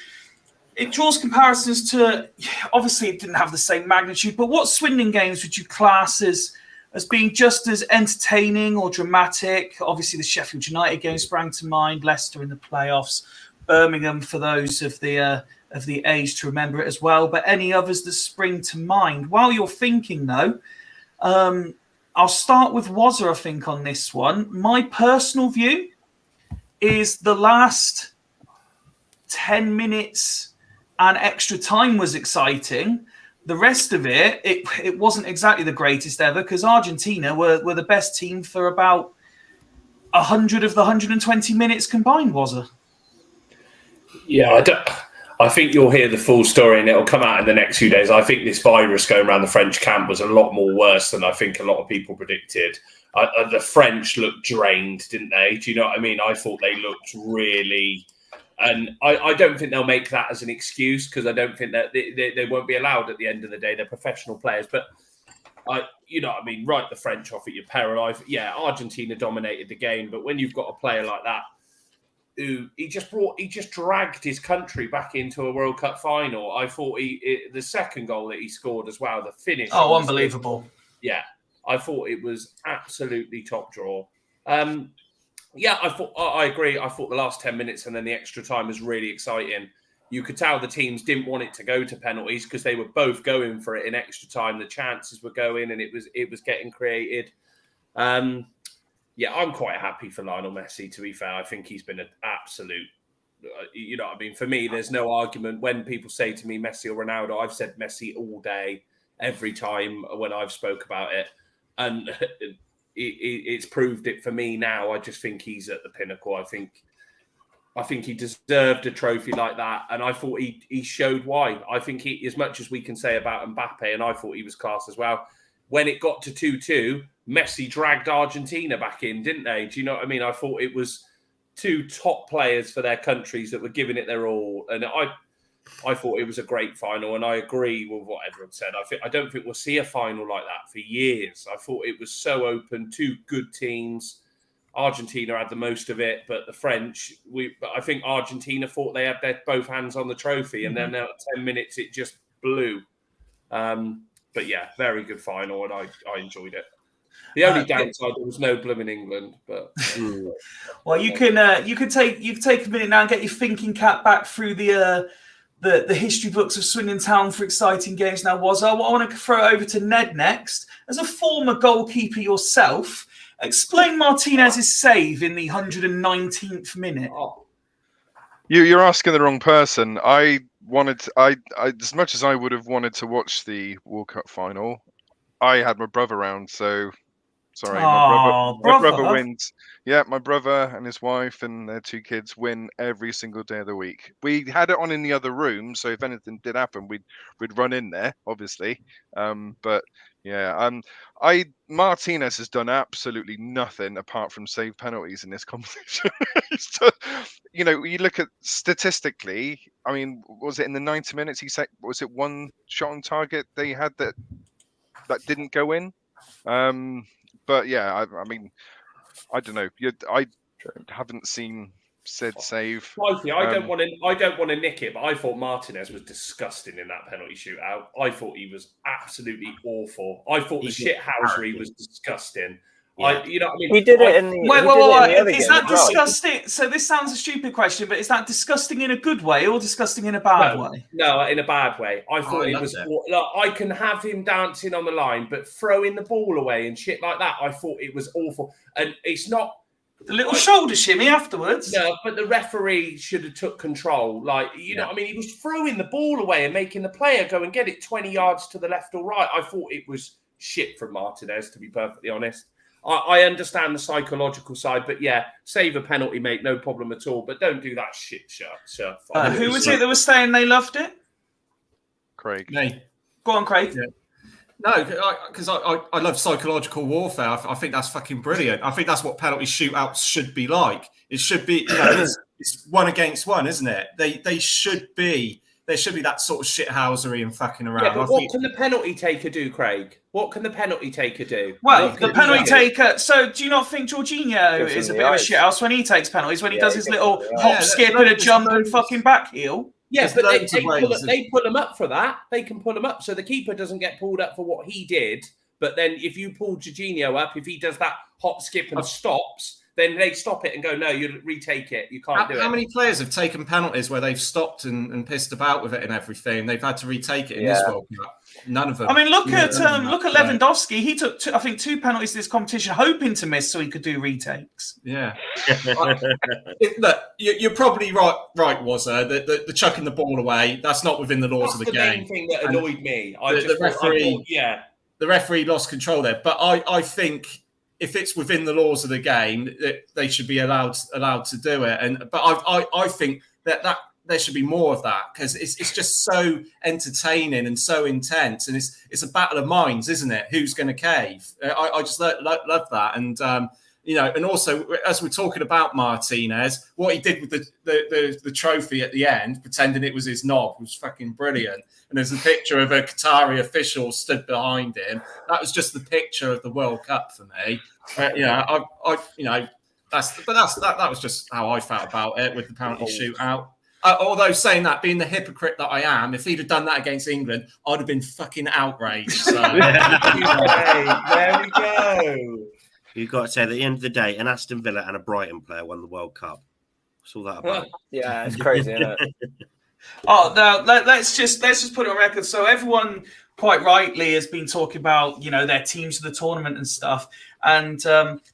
Speaker 1: it draws comparisons to, obviously it didn't have the same magnitude, but what Swindon games would you class as being just as entertaining or dramatic? Obviously, the Sheffield United game sprang to mind, Leicester in the playoffs, Birmingham for those of the age to remember it as well. But any others that spring to mind? While you're thinking, though, I'll start with Wazza, I think, on this one. My personal view is the last 10 minutes and extra time was exciting. The rest of it wasn't exactly the greatest ever because Argentina were the best team for about 100 of the 120 minutes combined, was it?
Speaker 9: Yeah, I think you'll hear the full story and it'll come out in the next few days. I think this virus going around the French camp was a lot more worse than I think a lot of people predicted. The French looked drained, didn't they? Do you know what I mean? I thought they looked really... And I don't think they'll make that as an excuse because I don't think that they won't be allowed at the end of the day. They're professional players. But you know what I mean, write the French off at your peril. Yeah, Argentina dominated the game, but when you've got a player like that who he just dragged his country back into a World Cup final. I thought the second goal that he scored as well, the finish.
Speaker 1: Oh, unbelievable.
Speaker 9: Yeah, I thought it was absolutely top draw. Yeah, I agree. I thought the last 10 minutes and then the extra time was really exciting. You could tell the teams didn't want it to go to penalties because they were both going for it in extra time. The chances were going and it was getting created. Yeah, I'm quite happy for Lionel Messi, to be fair. I think he's been an absolute, you know what I mean? For me, there's no argument. When people say to me Messi or Ronaldo, I've said Messi all day, every time when I've spoke about it. And it's proved it for me now. I just think he's at the pinnacle. I think he deserved a trophy like that. And I thought he showed why. I think as much as we can say about Mbappe, and I thought he was class as well, when it got to 2-2, Messi dragged Argentina back in, didn't they? Do you know what I mean? I thought it was two top players for their countries that were giving it their all. And I thought it was a great final, and I agree with what everyone said. I don't think we'll see a final like that for years. I thought it was so open, two good teams. Argentina had the most of it, but the French, but I think Argentina thought they had both hands on the trophy, and then at 10 minutes it just blew. But yeah, very good final, and I enjoyed it. The only downside, there was no blooming England, but
Speaker 1: well, you can take a minute now and get your thinking cap back through the history books of Swindon Town for exciting games. Now, I want to throw it over to Ned next. As a former goalkeeper yourself, explain Martinez's save in the 119th minute.
Speaker 7: You're asking the wrong person. I as much as I would have wanted to watch the World Cup final, I had my brother around, so sorry. My brother wins. Yeah, my brother and his wife and their two kids win every single day of the week. We had it on in the other room, so if anything did happen, we'd run in there, obviously. But yeah, Martinez has done absolutely nothing apart from save penalties in this competition. So, you know, you look at statistically. I mean, was it in the 90 minutes? Was it one shot on target they had that didn't go in? But yeah, I mean, I don't know. I haven't seen said save.
Speaker 9: Fyfie, I don't want to nick it, but I thought Martinez was disgusting in that penalty shootout. I thought he was absolutely awful. I thought the shithousery was disgusting.
Speaker 4: Yeah.
Speaker 9: You know what I mean?
Speaker 4: He did it in the.
Speaker 1: Wait. Is that disgusting? So this sounds a stupid question, but is that disgusting in a good way or disgusting in a bad way?
Speaker 9: No, in a bad way. I thought it was. Look, I can have him dancing on the line, but throwing the ball away and shit like that, I thought it was awful. And it's not
Speaker 1: the little shoulder shimmy afterwards.
Speaker 9: No, but the referee should have took control. Like, you know what I mean? He was throwing the ball away and making the player go and get it 20 yards to the left or right. I thought it was shit from Martinez, to be perfectly honest. I understand the psychological side, but yeah, save a penalty, mate, no problem at all. But don't do that shit, sir.
Speaker 1: Who was it that was saying they loved it?
Speaker 7: Craig.
Speaker 5: Me.
Speaker 1: Go on, Craig.
Speaker 5: Yeah. No, because I love psychological warfare. I think that's fucking brilliant. I think that's what penalty shootouts should be like. It should be, you know, it's one against one, isn't it? They should be. There should be that sort of shithousery and fucking around.
Speaker 9: Yeah, but what can the penalty taker do, Craig? What can the penalty taker do?
Speaker 1: Well, the penalty taker. So, do you not think Jorginho is a bit of a shithouse when he takes penalties? When he does his little hop, skip, and a jump and fucking back heel?
Speaker 9: Yes, but they pull him up for that. They can pull him up, so the keeper doesn't get pulled up for what he did. But then, if you pull Jorginho up, if he does that hop, skip, and stops, then they stop it and go, no, you retake it. You can't do it.
Speaker 5: How many players have taken penalties where they've stopped and pissed about with it and everything? They've had to retake it in this World Cup. None of them.
Speaker 1: I mean, look at Lewandowski. He took, I think, 2 penalties in this competition, hoping to miss so he could do retakes.
Speaker 5: Yeah. Look, you're probably right, Wazza. The chucking the ball away, that's not within the laws of the game.
Speaker 9: That's the main thing that annoyed me.
Speaker 5: The referee lost control there. But I think if it's within the laws of the game, they should be allowed to do it. But I think that there should be more of that because it's just so entertaining and so intense, and it's a battle of minds, isn't it? Who's going to cave? I just love that, and and also as we're talking about Martinez, what he did with the trophy at the end, pretending it was his knob, was fucking brilliant. And there's a picture of a Qatari official stood behind him. That was just the picture of the World Cup for me. That was just how I felt about it with the penalty shootout. Although saying that, being the hypocrite that I am, if he'd have done that against England, I'd have been fucking outraged. So.
Speaker 9: There we go.
Speaker 3: You've got to say, at the end of the day, an Aston Villa and a Brighton player won the World Cup. What's all that about?
Speaker 4: Yeah, it's crazy, isn't it?
Speaker 1: Now let's just put it on record. So everyone quite rightly has been talking about their teams of the tournament and stuff. And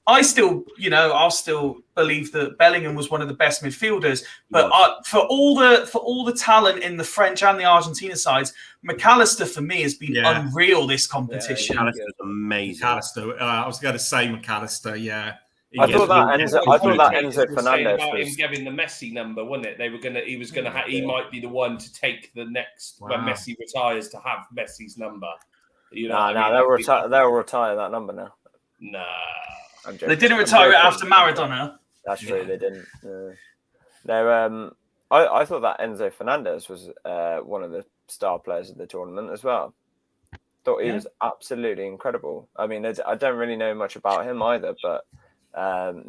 Speaker 1: I'll still believe that Bellingham was one of the best midfielders. But for all the talent in the French and the Argentina sides, McAllister for me has been unreal this competition.
Speaker 3: Yeah, McAllister's amazing.
Speaker 5: McAllister, I was going to say McAllister. Yeah.
Speaker 4: I thought that Enzo Fernandez
Speaker 10: about
Speaker 4: was
Speaker 10: him getting the Messi number, wasn't it? He might be the one to take the next when Messi retires to have Messi's number.
Speaker 4: They'll retire that number now.
Speaker 10: Nah,
Speaker 1: they didn't retire it after Maradona.
Speaker 4: That's true, they didn't. No, I thought that Enzo Fernandez was one of the star players of the tournament as well. Thought he was absolutely incredible. I mean, I don't really know much about him either, but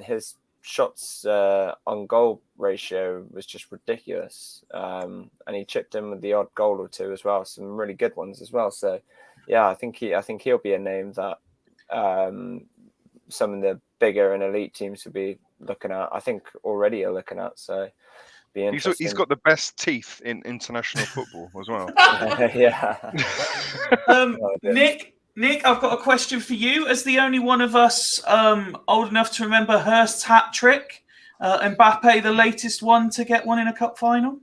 Speaker 4: his shots on goal ratio was just ridiculous, and he chipped in with the odd goal or two as well, some really good ones as well. So, yeah, I think he'll be a name that some of the bigger and elite teams will be looking at. I think already are looking at. So, be interesting.
Speaker 7: He's got the best teeth in international football as well.
Speaker 4: Yeah.
Speaker 1: Nick, I've got a question for you. As the only one of us old enough to remember Hurst's hat trick, Mbappe, the latest one to get one in a cup final.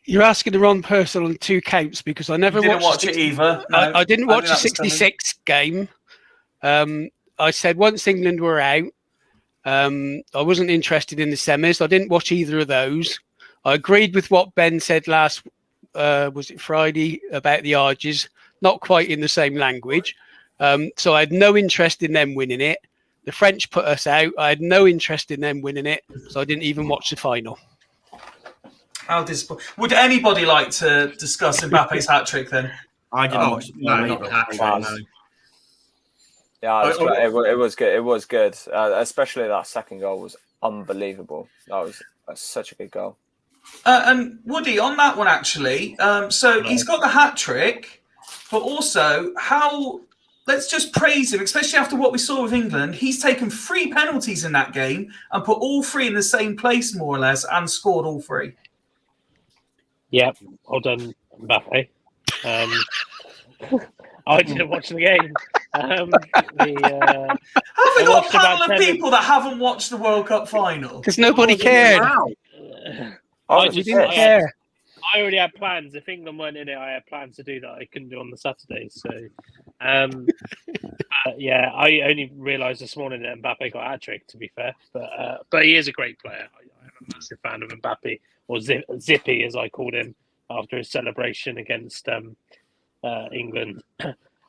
Speaker 6: You're asking the wrong person on two counts because I never
Speaker 1: watched it either. No,
Speaker 6: I didn't watch the 66 game. I said once England were out, I wasn't interested in the semis. I didn't watch either of those. I agreed with what Ben said last, was it Friday, about the Arges. Not quite in the same language. So I had no interest in them winning it. The French put us out. I had no interest in them winning it. So I didn't even watch the final.
Speaker 1: How disappointing. Would anybody like to discuss Mbappe's hat trick then?
Speaker 3: I didn't watch
Speaker 5: not the hat trick. No.
Speaker 4: Yeah, it was good. It was good. Especially that second goal was unbelievable. That's such a good goal.
Speaker 1: And Woody, on that one actually, he's got the hat trick, but also let's just praise him, especially after what we saw with England. He's taken 3 penalties in that game and put all 3 in the same place, more or less, and scored all 3.
Speaker 8: Yeah, well done, Mbappe. I didn't watch the game.
Speaker 1: Have we got a panel of people that haven't watched the World Cup final?
Speaker 6: Because nobody cared.
Speaker 8: I
Speaker 6: didn't care.
Speaker 8: I already had plans. If England weren't in it, I had plans to do that. I couldn't do on the Saturday. So, yeah, I only realised this morning that Mbappe got a hat-trick, to be fair. But he is a great player. I am a massive fan of Mbappe, or Zippy, as I called him, after his celebration against England.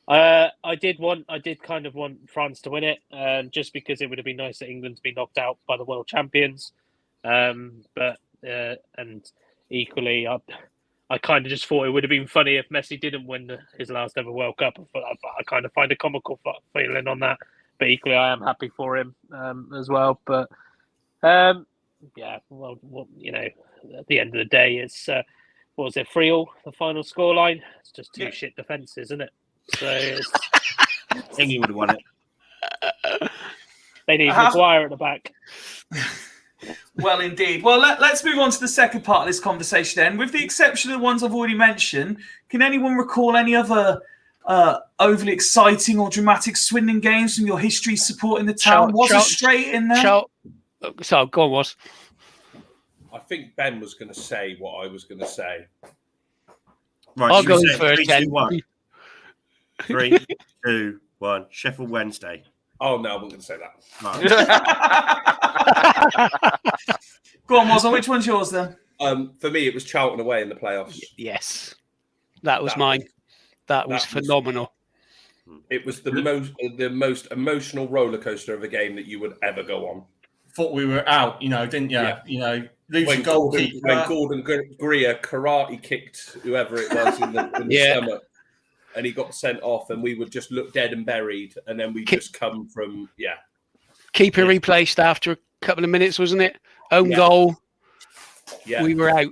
Speaker 8: I did kind of want France to win it, just because it would have been nice that England to be knocked out by the world champions. But equally, I kind of just thought it would have been funny if Messi didn't win his last ever World Cup. I kind of find a comical feeling on that. But equally, I am happy for him as well. But yeah, well, you know, at the end of the day, it's what was it, 3-3, the final scoreline? It's just two shit defences, isn't it? So
Speaker 3: England would have won it.
Speaker 8: They need Maguire at the back.
Speaker 1: Well, indeed. Well, let's move on to the second part of this conversation then. With the exception of the ones I've already mentioned, can anyone recall any other overly exciting or dramatic Swindon games from your history supporting the town? Was it straight in there?
Speaker 6: So, go on, Was.
Speaker 9: I think Ben was going to say what I was going to say.
Speaker 3: Right,
Speaker 6: I'll go
Speaker 3: say
Speaker 6: first.
Speaker 3: 3, 2, 1. 3, 2, 1. Sheffield Wednesday.
Speaker 9: Oh, no, I wasn't going to say that.
Speaker 3: Right.
Speaker 1: Go on, Wazza, which one's yours then?
Speaker 9: For me, it was Charlton away in the playoffs.
Speaker 6: Yes. That was mine. That was phenomenal.
Speaker 9: It was the most emotional roller coaster of a game that you would ever go on.
Speaker 5: Thought we were out, didn't you?
Speaker 9: Yeah.
Speaker 5: Lose your goalkeeper.
Speaker 9: When Gordon Greer karate kicked whoever it was in the stomach, and he got sent off, and we would just look dead and buried, and then we just come from
Speaker 6: Keeper replaced after a couple of minutes, wasn't it? Own goal.
Speaker 9: Yeah,
Speaker 6: we were out.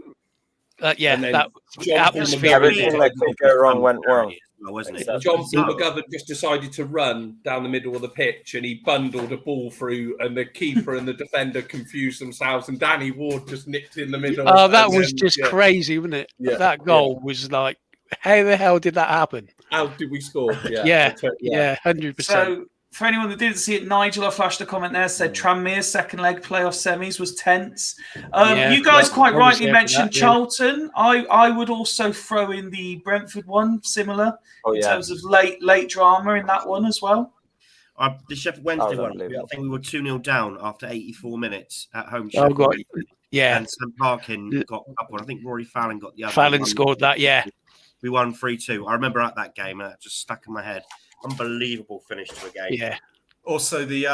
Speaker 9: And then
Speaker 6: that atmosphere.
Speaker 4: Everything that could go wrong went wrong.
Speaker 3: Wasn't it?
Speaker 9: John Paul McGovern just decided to run down the middle of the pitch, and he bundled a ball through, and the keeper and the defender confused themselves, and Danny Ward just nicked in the middle.
Speaker 6: Oh, that was just crazy, wasn't it?
Speaker 9: Yeah.
Speaker 6: That goal was like, how the hell did that happen?
Speaker 9: How did we score?
Speaker 6: Yeah, 100%.
Speaker 1: So, for anyone that didn't see it, Nigel, I flashed a comment there, said Tranmere's second leg playoff semis was tense. You guys quite rightly mentioned Charlton. I would also throw in the Brentford one, similar, in terms of late drama in that one as well.
Speaker 3: The Sheffield Wednesday one, I think we were 2-0 down after 84 minutes at home.
Speaker 6: Oh, God. Yeah.
Speaker 3: And Sam Parkin got up one. I think Rory Fallon got the other.
Speaker 6: Fallon scored that, yeah.
Speaker 3: We won 3-2. I remember at that game, and that just stuck in my head. Unbelievable finish to a game.
Speaker 6: Yeah.
Speaker 5: Also, the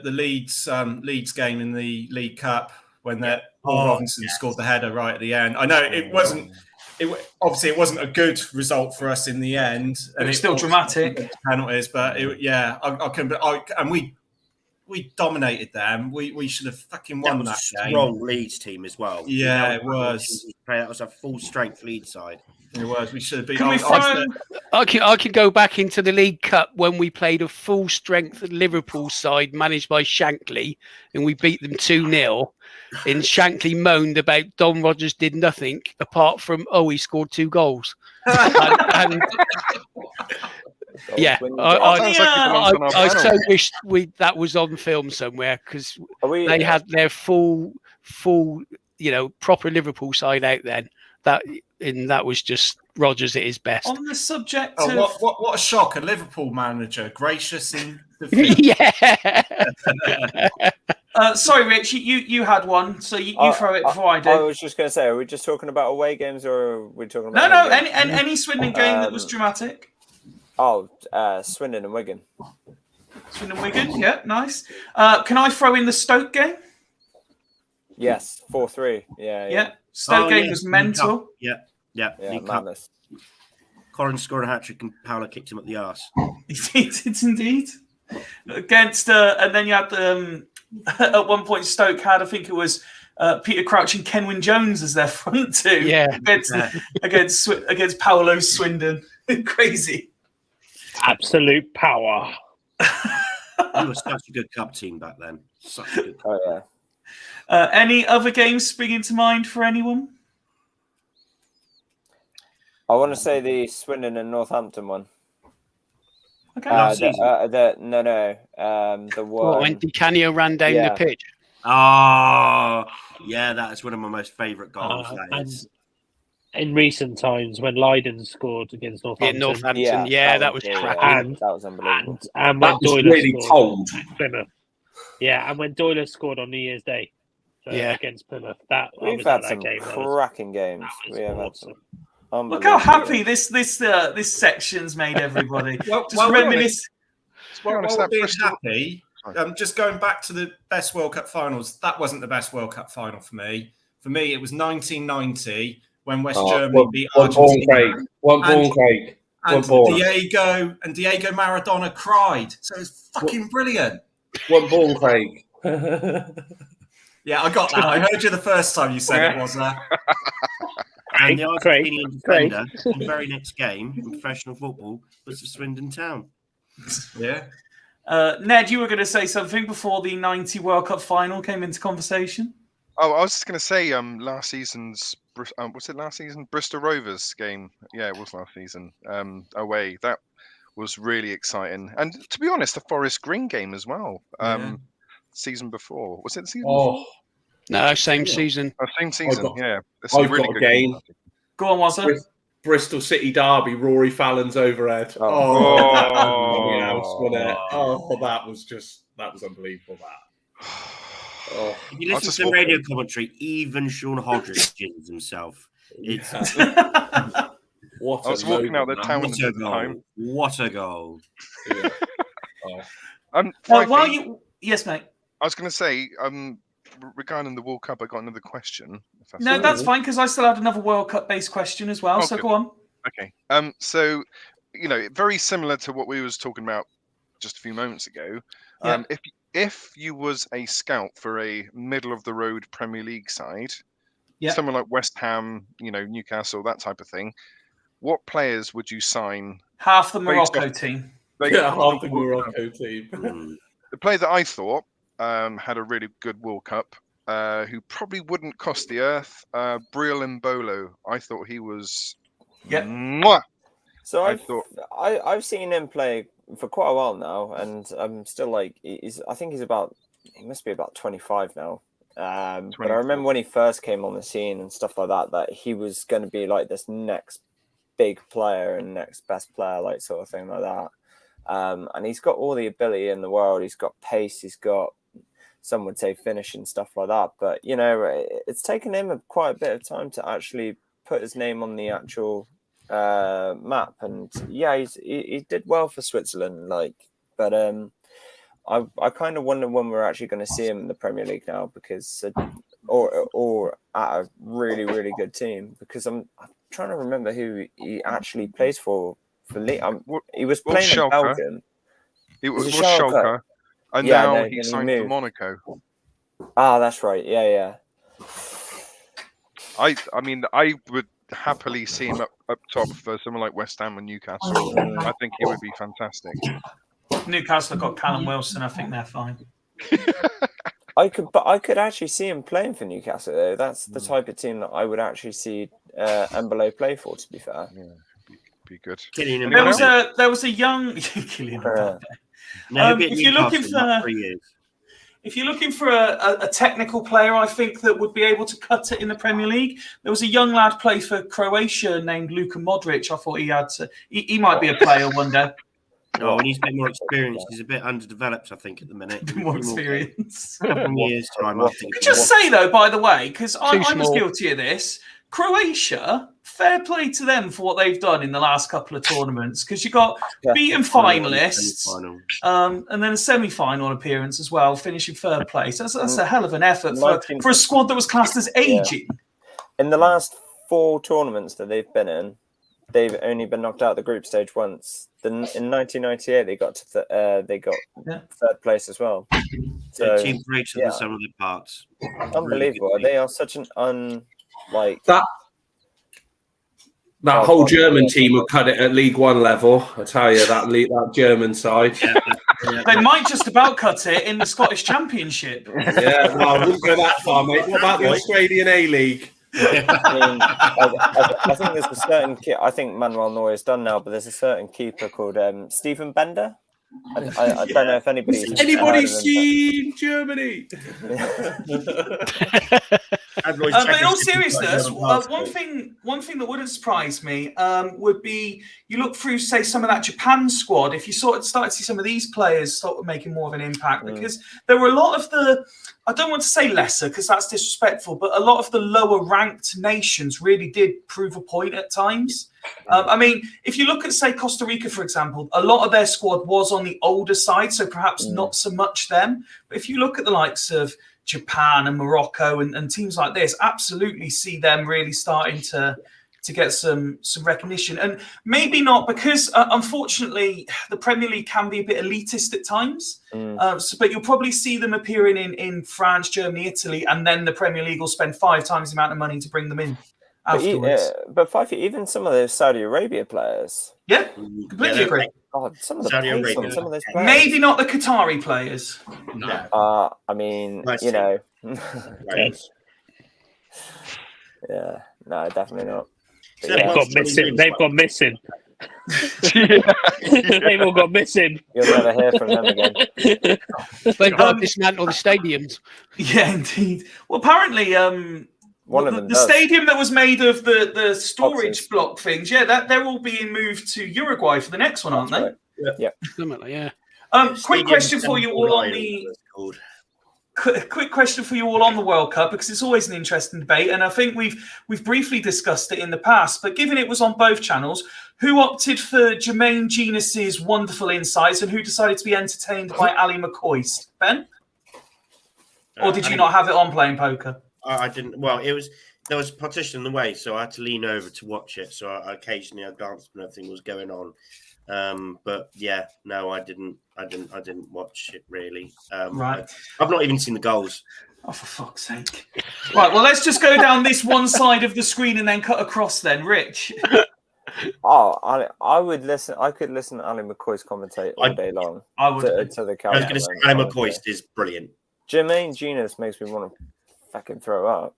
Speaker 5: Leeds game in the League Cup when Paul Robinson scored the header right at the end. I know it wasn't. Obviously, it wasn't a good result for us in the end, and
Speaker 1: it was still dramatic.
Speaker 5: Penalties, but we dominated them. We should have fucking won that game.
Speaker 3: Strong Leeds team as well.
Speaker 5: Yeah, it was.
Speaker 3: That was a full strength Leeds side.
Speaker 5: It was. We should have been.
Speaker 6: I can go back into the League Cup when we played a full strength Liverpool side managed by Shankly, and we beat them 2-0. And Shankly moaned about Don Rodgers did nothing apart from he scored 2 goals. and yeah, I so wish that was on film somewhere because they had their full proper Liverpool side out then. That was just Rodgers at his best.
Speaker 1: On the subject of
Speaker 5: what a shock! A Liverpool manager gracious in defeat.
Speaker 6: Yeah.
Speaker 1: Sorry, Rich, you had one, so you throw it before I do.
Speaker 4: I was just going to say, are we just talking about away games, or are we talking about?
Speaker 1: No, any Swindon game that was dramatic.
Speaker 4: Swindon and Wigan.
Speaker 1: Swindon Wigan, yeah, nice. Can I throw in the Stoke game?
Speaker 4: Yes, 4-3. Yeah.
Speaker 1: Stoke game was mental.
Speaker 3: Yeah.
Speaker 4: Madness.
Speaker 3: Corin scored a hat-trick and Paolo kicked him up the arse.
Speaker 1: He did indeed. Against, and then you had at one point Stoke had, I think it was Peter Crouch and Kenwyn Jones as their front two.
Speaker 6: Yeah.
Speaker 1: Against Paolo Swindon. Crazy.
Speaker 8: Absolute power.
Speaker 3: We were such a good cup team back then. Such a good cup.
Speaker 4: Oh, yeah.
Speaker 1: Any other games springing to mind for anyone?
Speaker 4: I want to say the Swindon and Northampton one.
Speaker 1: Okay.
Speaker 4: The one
Speaker 6: when Di Canio ran down the pitch.
Speaker 3: Oh, yeah, that is one of my most favourite goals.
Speaker 8: In recent times, when Leiden scored against Northampton,
Speaker 6: that was cracking.
Speaker 4: That was unbelievable.
Speaker 8: And when Doyle
Speaker 9: really cold.
Speaker 8: Plymouth. Yeah, and when Doyle scored on New Year's Day against Plymouth,
Speaker 4: we've had some cracking games. We have had some.
Speaker 1: Look how happy this section's made everybody. Just reminisce.
Speaker 5: While being happy, just going back to the best World Cup finals, that wasn't the best World Cup final for me. For me, it was 1990 when West Germany beat Argentina.
Speaker 9: One ball, Craig.
Speaker 5: And Diego Maradona cried. So it was fucking brilliant.
Speaker 9: One ball, Craig.
Speaker 5: Yeah, I got that. I heard you the first time you said it was there.
Speaker 3: And the Argentinian defender in the very next game in professional football was the Swindon Town.
Speaker 5: Yeah.
Speaker 1: Ned, you were going to say something before the 90 World Cup final came into conversation?
Speaker 7: Oh, I was just going to say last season's, was it last season? Bristol Rovers game. Yeah, it was last season. Away. That was really exciting. And to be honest, the Forest Green game as well. Season before. Was it the season before?
Speaker 6: No, same season.
Speaker 7: Same season, yeah.
Speaker 9: I've got a game.
Speaker 1: Go on, what's it?
Speaker 9: Bristol City Derby, Rory Fallon's overhead. That was unbelievable, that.
Speaker 3: If you listen to radio commentary, even Sean Hodges jingles himself.
Speaker 9: What
Speaker 7: I was walking out the town at
Speaker 3: What a
Speaker 7: the time.
Speaker 3: goal! What a goal!
Speaker 9: Yeah. Oh.
Speaker 7: Fyfie,
Speaker 1: Yes, mate.
Speaker 7: I was going to say, regarding the World Cup, I got another question. If that's
Speaker 1: No,
Speaker 7: okay.
Speaker 1: that's fine because I still had another World Cup based question as well.
Speaker 7: Oh,
Speaker 1: So
Speaker 7: good.
Speaker 1: go on.
Speaker 7: Okay. So, very similar to what we was talking about just a few moments ago.
Speaker 1: Yeah.
Speaker 7: If you was a scout for a middle of the road Premier League side,
Speaker 1: Yeah.
Speaker 7: someone like West Ham, Newcastle, that type of thing, what players would you sign?
Speaker 1: Half the
Speaker 7: Based
Speaker 1: Morocco
Speaker 7: off-
Speaker 1: team.
Speaker 9: Yeah, half the Morocco team.
Speaker 7: The player that I thought had a really good World Cup, who probably wouldn't cost the earth, Brill Mbolo. I thought he was.
Speaker 1: Yep.
Speaker 7: Mwah!
Speaker 4: So
Speaker 7: I thought-
Speaker 4: I've seen him play for quite a while now, and I'm still like he must be about 25 now. But I
Speaker 7: 24.
Speaker 4: remember when he first came on the scene and stuff like that he was going to be like this next big player and next best player, like sort of thing like that. And he's got all the ability in the world. He's got pace. He's got, some would say, finish and stuff like that. But it's taken him quite a bit of time to actually put his name on the actual map. And yeah, he did well for Switzerland. But I kind of wonder when we're actually going to see him in the Premier League now, because or at a really, really good team. Because I'm trying to remember who he actually plays for League. He was playing in Belgium.
Speaker 7: It was
Speaker 4: Schalke?
Speaker 7: Schalke, and now he signed for Monaco.
Speaker 4: Ah, that's right. Yeah.
Speaker 7: I mean, I would happily see him up top for someone like West Ham and Newcastle. I think he would be fantastic.
Speaker 1: Newcastle have got Callum Wilson. I think they're fine.
Speaker 4: I could actually see him playing for Newcastle though. That's the type of team that I would actually see Mbolo play for. To be fair,
Speaker 7: yeah, be good.
Speaker 1: There was a young Kylian Mbappe. If you're looking for a technical player, I think that would be able to cut it in the Premier League. There was a young lad play for Croatia named Luka Modric. I thought he might be a player one day.
Speaker 3: Oh, when he's a bit more experienced, he's a bit underdeveloped, I think, at the minute.
Speaker 1: More experience.
Speaker 3: A couple of years' time, I think.
Speaker 1: Could just say, though, by the way, because I was guilty of this, Croatia, fair play to them for what they've done in the last couple of tournaments, because you got beaten finalists and then a semi-final appearance as well, finishing third place. That's a hell of an effort for a squad that was classed as aging.
Speaker 4: In the last 4 tournaments that they've been in, they've only been knocked out of the group stage once. In 1998, they got third place as well. So
Speaker 3: team greater than some of the parts.
Speaker 4: Unbelievable. Really, they are such an
Speaker 9: that whole German team would cut it at League One level. I tell you, that German side.
Speaker 1: They might just about cut it in the Scottish Championship.
Speaker 9: Yeah, well, I wouldn't go that far, mate. What about the Australian A-League?
Speaker 4: I think there's a certain I think Manuel Neuer's done now, but there's a certain keeper called Stephen Bender. I don't know if anybody's
Speaker 9: seen Germany.
Speaker 1: But in all seriousness, one thing that wouldn't surprise me would be you look through, say, some of that Japan squad. If you started to see some of these players start making more of an impact, because there were a lot of the, I don't want to say lesser because that's disrespectful, but a lot of the lower ranked nations really did prove a point at times. I mean, if you look at, say, Costa Rica, for example, a lot of their squad was on the older side, so perhaps not so much them. But if you look at the likes of Japan and Morocco and teams like this, absolutely see them really starting to get some recognition. And maybe not because, unfortunately, the Premier League can be a bit elitist at times. But you'll probably see them appearing in France, Germany, Italy, and then the Premier League will spend 5 times the amount of money to bring them in.
Speaker 4: But Fyfie, even some of those Saudi Arabia players.
Speaker 1: Yeah, completely agree.
Speaker 4: God, some of the pace on some of those players.
Speaker 1: Maybe not the Qatari players.
Speaker 3: No.
Speaker 4: I mean, you know. Yeah, no, definitely not.
Speaker 8: They've got missing. They've all got missing.
Speaker 4: You'll never hear from them again.
Speaker 6: They've got to dismantle the stadiums.
Speaker 1: Yeah, indeed. Well, apparently,
Speaker 4: one of them
Speaker 1: the stadium that was made of the storage block things, they're all being moved to Uruguay for the next one, aren't they?
Speaker 4: Right. Yeah.
Speaker 6: Definitely, yeah.
Speaker 1: Quick question for you all on the. quick question for you all on the World Cup, because it's always an interesting debate, and I think we've briefly discussed it in the past. But given it was on both channels, who opted for Jermaine Genus's wonderful insights, and who decided to be entertained by Ali McCoist? Ben, or did you not have it on playing poker?
Speaker 3: I didn't. Well, there was a partition in the way, so I had to lean over to watch it. So occasionally I glanced when everything was going on. But yeah, no, I didn't watch it really.
Speaker 1: Right.
Speaker 3: I've not even seen the goals.
Speaker 1: Oh, for fuck's sake! Right. Well, let's just go down this one side of the screen and then cut across. Then, Rich.
Speaker 4: I would listen. I could listen to Ali McCoy's commentate all day long.
Speaker 1: I would.
Speaker 4: To the
Speaker 3: I was going to say Ali McCoist is brilliant.
Speaker 4: Jermaine Genus makes me want to fucking throw up.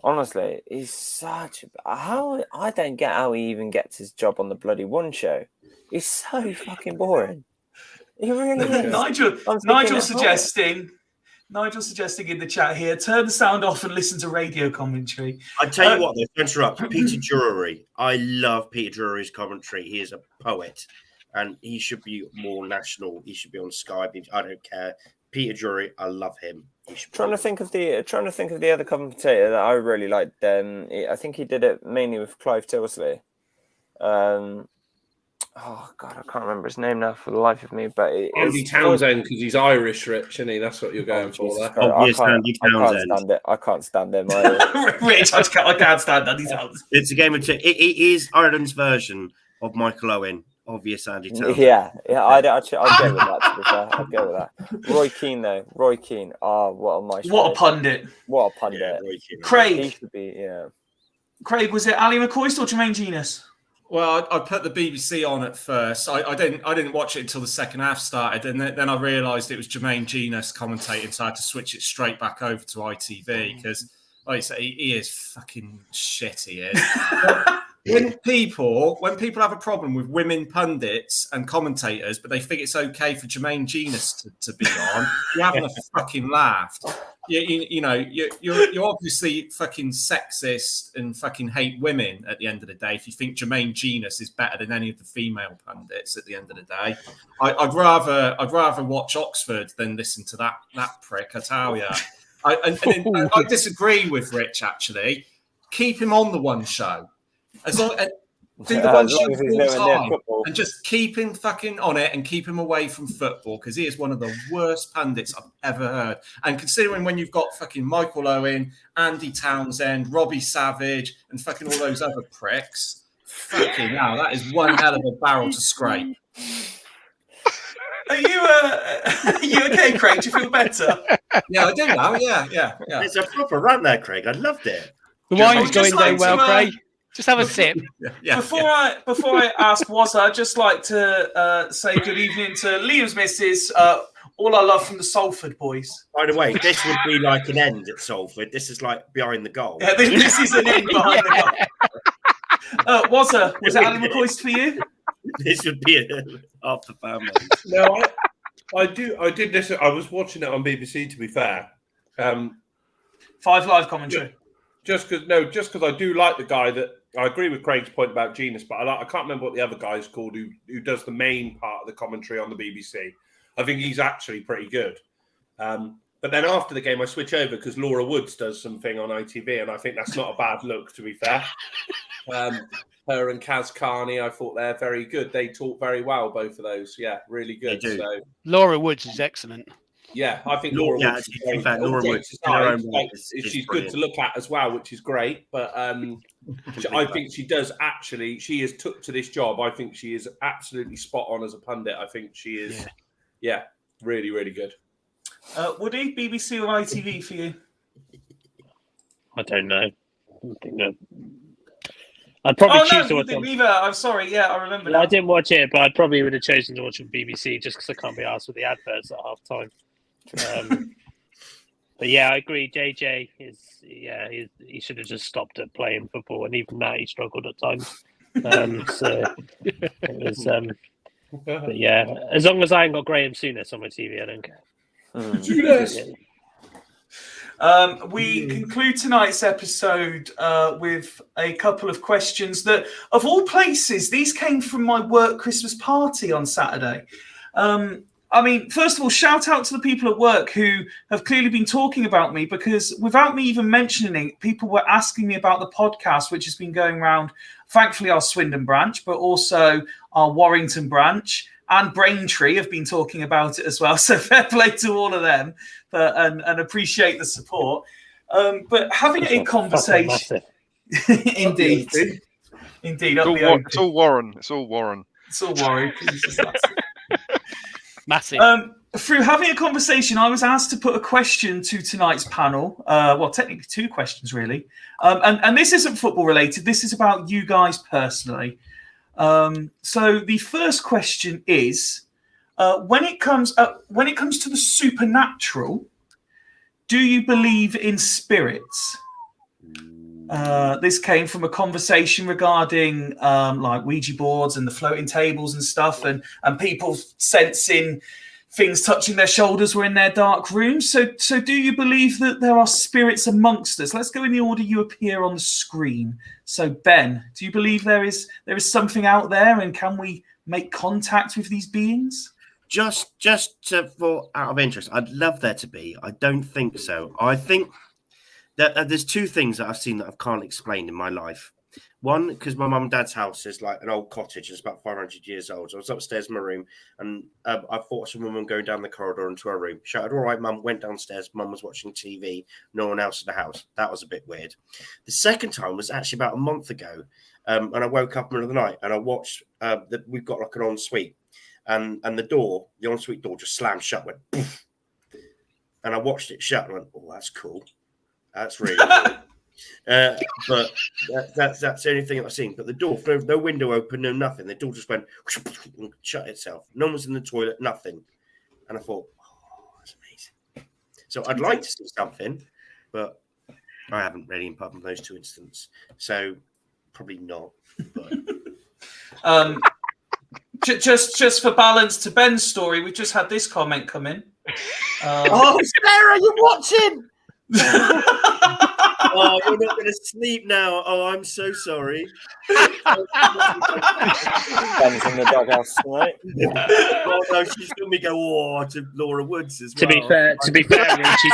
Speaker 4: Honestly, he's such how I don't get how he even gets his job on the bloody One Show. He's so fucking boring. He really is.
Speaker 1: Nigel suggesting in the chat here, turn the sound off and listen to radio commentary.
Speaker 3: I tell you what, though, to interrupt, Peter Drury. I love Peter Drury's commentary. He is a poet, and he should be more national. He should be on Sky. I don't care. Peter Drury, I love him. Trying to think of the other commentator that I really liked. I think he did it mainly with Clive Tilsley. Oh God, I can't remember his name now for the life of me. But
Speaker 9: Andy Townsend, because he's Irish, Rich, isn't he? That's what you're going for there.
Speaker 3: Yes, Andy Townsend.
Speaker 4: I can't stand him.
Speaker 1: Rich, I can't stand Andy Townsend.
Speaker 3: It's a game of two. It is Ireland's version of Michael Owen. Obvious Andy Townsend.
Speaker 4: Yeah, I'd go with that. To be fair, I'd go with that. Roy Keane, though. Roy Keane. Oh, what a nice.
Speaker 1: What a pundit.
Speaker 4: What a pundit.
Speaker 3: Yeah, Roy Keane.
Speaker 1: Craig.
Speaker 4: He should be, yeah.
Speaker 1: Craig, was it Ali McCoist or Jermaine Genus?
Speaker 5: Well, I put the BBC on at first. I didn't watch it until the second half started, and then I realised it was Jermaine Genus commentating, so I had to switch it straight back over to ITV because, like you say, he is fucking shit. He is. When people have a problem with women pundits and commentators, but they think it's okay for Jermaine Genus to be on, you're having a fucking laugh. You're obviously fucking sexist and fucking hate women at the end of the day if you think Jermaine Genus is better than any of the female pundits at the end of the day. I'd rather watch Oxford than listen to that prick, I tell you. I disagree with Rich, actually. Keep him on the One Show. As long do the One Show full time and just keep him fucking on it and keep him away from football because he is one of the worst pundits I've ever heard. And considering when you've got fucking Michael Owen, Andy Townsend, Robbie Savage, and fucking all those other pricks, fucking hell, that is one hell of a barrel to scrape.
Speaker 1: Are you okay, Craig? Do you feel better?
Speaker 5: Yeah, I do now. Yeah.
Speaker 3: It's a proper run there, Craig. I loved it.
Speaker 6: The wine's going down well, Craig. Just have a sip.
Speaker 5: Yeah.
Speaker 1: Before I ask Wazza, I'd just like to say good evening to Liam's missus. All our love from the Salford boys.
Speaker 3: By the way, this would be like an end at Salford. This is like behind the goal.
Speaker 1: Yeah, this is an end behind the goal. Wazza, was it Ali McCoist for you?
Speaker 3: This would be half the family.
Speaker 9: No, I did listen. I was watching it on BBC. To be fair,
Speaker 1: 5 Live commentary.
Speaker 9: Just because I do like the guy that I agree with Craig's point about Genus, but I can't remember what the other guy's called who does the main part of the commentary on the BBC. I think he's actually pretty good. But then after the game, I switch over because Laura Woods does something on ITV, and I think that's not a bad look, to be fair. Her and Kaz Carney, I thought they're very good. They talk very well, both of those. Yeah, really good. So
Speaker 6: Laura Woods is excellent.
Speaker 9: Yeah, I think Laura Woods.
Speaker 3: In fact, Laura Woods
Speaker 9: she's good to look at as well, which is great. But I think she does actually. She is took to this job. I think she is absolutely spot on as a pundit. I think she is. Yeah, really, really good.
Speaker 1: Woody, BBC or ITV for you?
Speaker 8: I don't know. I'd probably choose to watch it.
Speaker 1: Neither. I'm sorry. Yeah, I remember.
Speaker 8: I didn't watch it, but I probably would have chosen to watch on BBC just because I can't be asked with the adverts at half time. But yeah, I agree. JJ he should have just stopped at playing football, and even that he struggled at times. So it was. But yeah, as long as I ain't got Graham Souness on my TV, I don't care.
Speaker 1: We conclude tonight's episode with a couple of questions that, of all places, these came from my work Christmas party on Saturday. I mean, first of all, shout out to the people at work who have clearly been talking about me, because without me even mentioning it, people were asking me about the podcast, which has been going around, thankfully, our Swindon branch, but also our Warrington branch and Braintree have been talking about it as well. So fair play to all of them, and appreciate the support. But having a conversation, indeed.
Speaker 7: It's all Warren. It's all Warren.
Speaker 1: It's all Warren.
Speaker 6: Massive.
Speaker 1: Through having a conversation, I was asked to put a question to tonight's panel. Well, technically 2 questions, really. And this isn't football related. This is about you guys personally. So the first question is, when it comes to the supernatural, do you believe in spirits? This came from a conversation regarding like Ouija boards and the floating tables and stuff, and people sensing things touching their shoulders were in their dark rooms. So do you believe that there are spirits amongst us? Let's go in the order you appear on the screen. So Ben, do you believe there is something out there, and can we make contact with these beings?
Speaker 3: Just for out of interest, I'd love there to be. I don't think so. I think that there's 2 things that I've seen that I can't explain in my life. One, because my mum and dad's house is like an old cottage. It's about 500 years old. So I was upstairs in my room, and I thought some woman going down the corridor into her room. Shouted, "All right, Mum." Went downstairs. Mum was watching TV. No one else in the house. That was a bit weird. The second time was actually about a month ago, and I woke up in the middle of the night and I watched that we've got like an ensuite, and the ensuite door just slammed shut. Went poof, and I watched it shut and went, "Oh, that's cool. That's really cool." But that's the only thing I've seen. But the door, no window open, no nothing. The door just went and shut itself. No one was in the toilet, nothing. And I thought, oh, that's amazing. So I'd like to see something, but I haven't really, apart from those 2 instances. So probably not. But
Speaker 1: just for balance to Ben's story, we just had this comment come in.
Speaker 3: Oh, Sarah, you're watching. Oh, you're not going to sleep now. Oh, I'm so sorry.
Speaker 4: Ben's in the doghouse tonight.
Speaker 3: Oh no, she's going me go to Laura Woods as well.
Speaker 8: To be fair, Richie,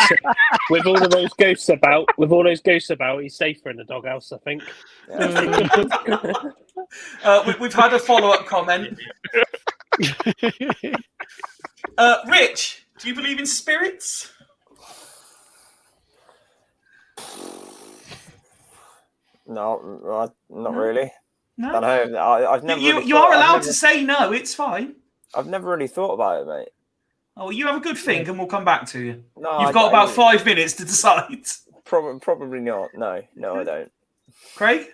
Speaker 8: with all of those ghosts about, he's safer in the doghouse, I think.
Speaker 1: We've had a follow-up comment. Rich, do you believe in spirits?
Speaker 4: No, not really.
Speaker 1: No.
Speaker 4: I don't know. I've never.
Speaker 1: You are allowed to say no. It's fine.
Speaker 4: I've never really thought about it, mate.
Speaker 1: Oh, you have a good think, and we'll come back to you.
Speaker 4: No,
Speaker 1: You've got about 5 minutes to decide.
Speaker 4: Probably not. No, I don't.
Speaker 1: Craig?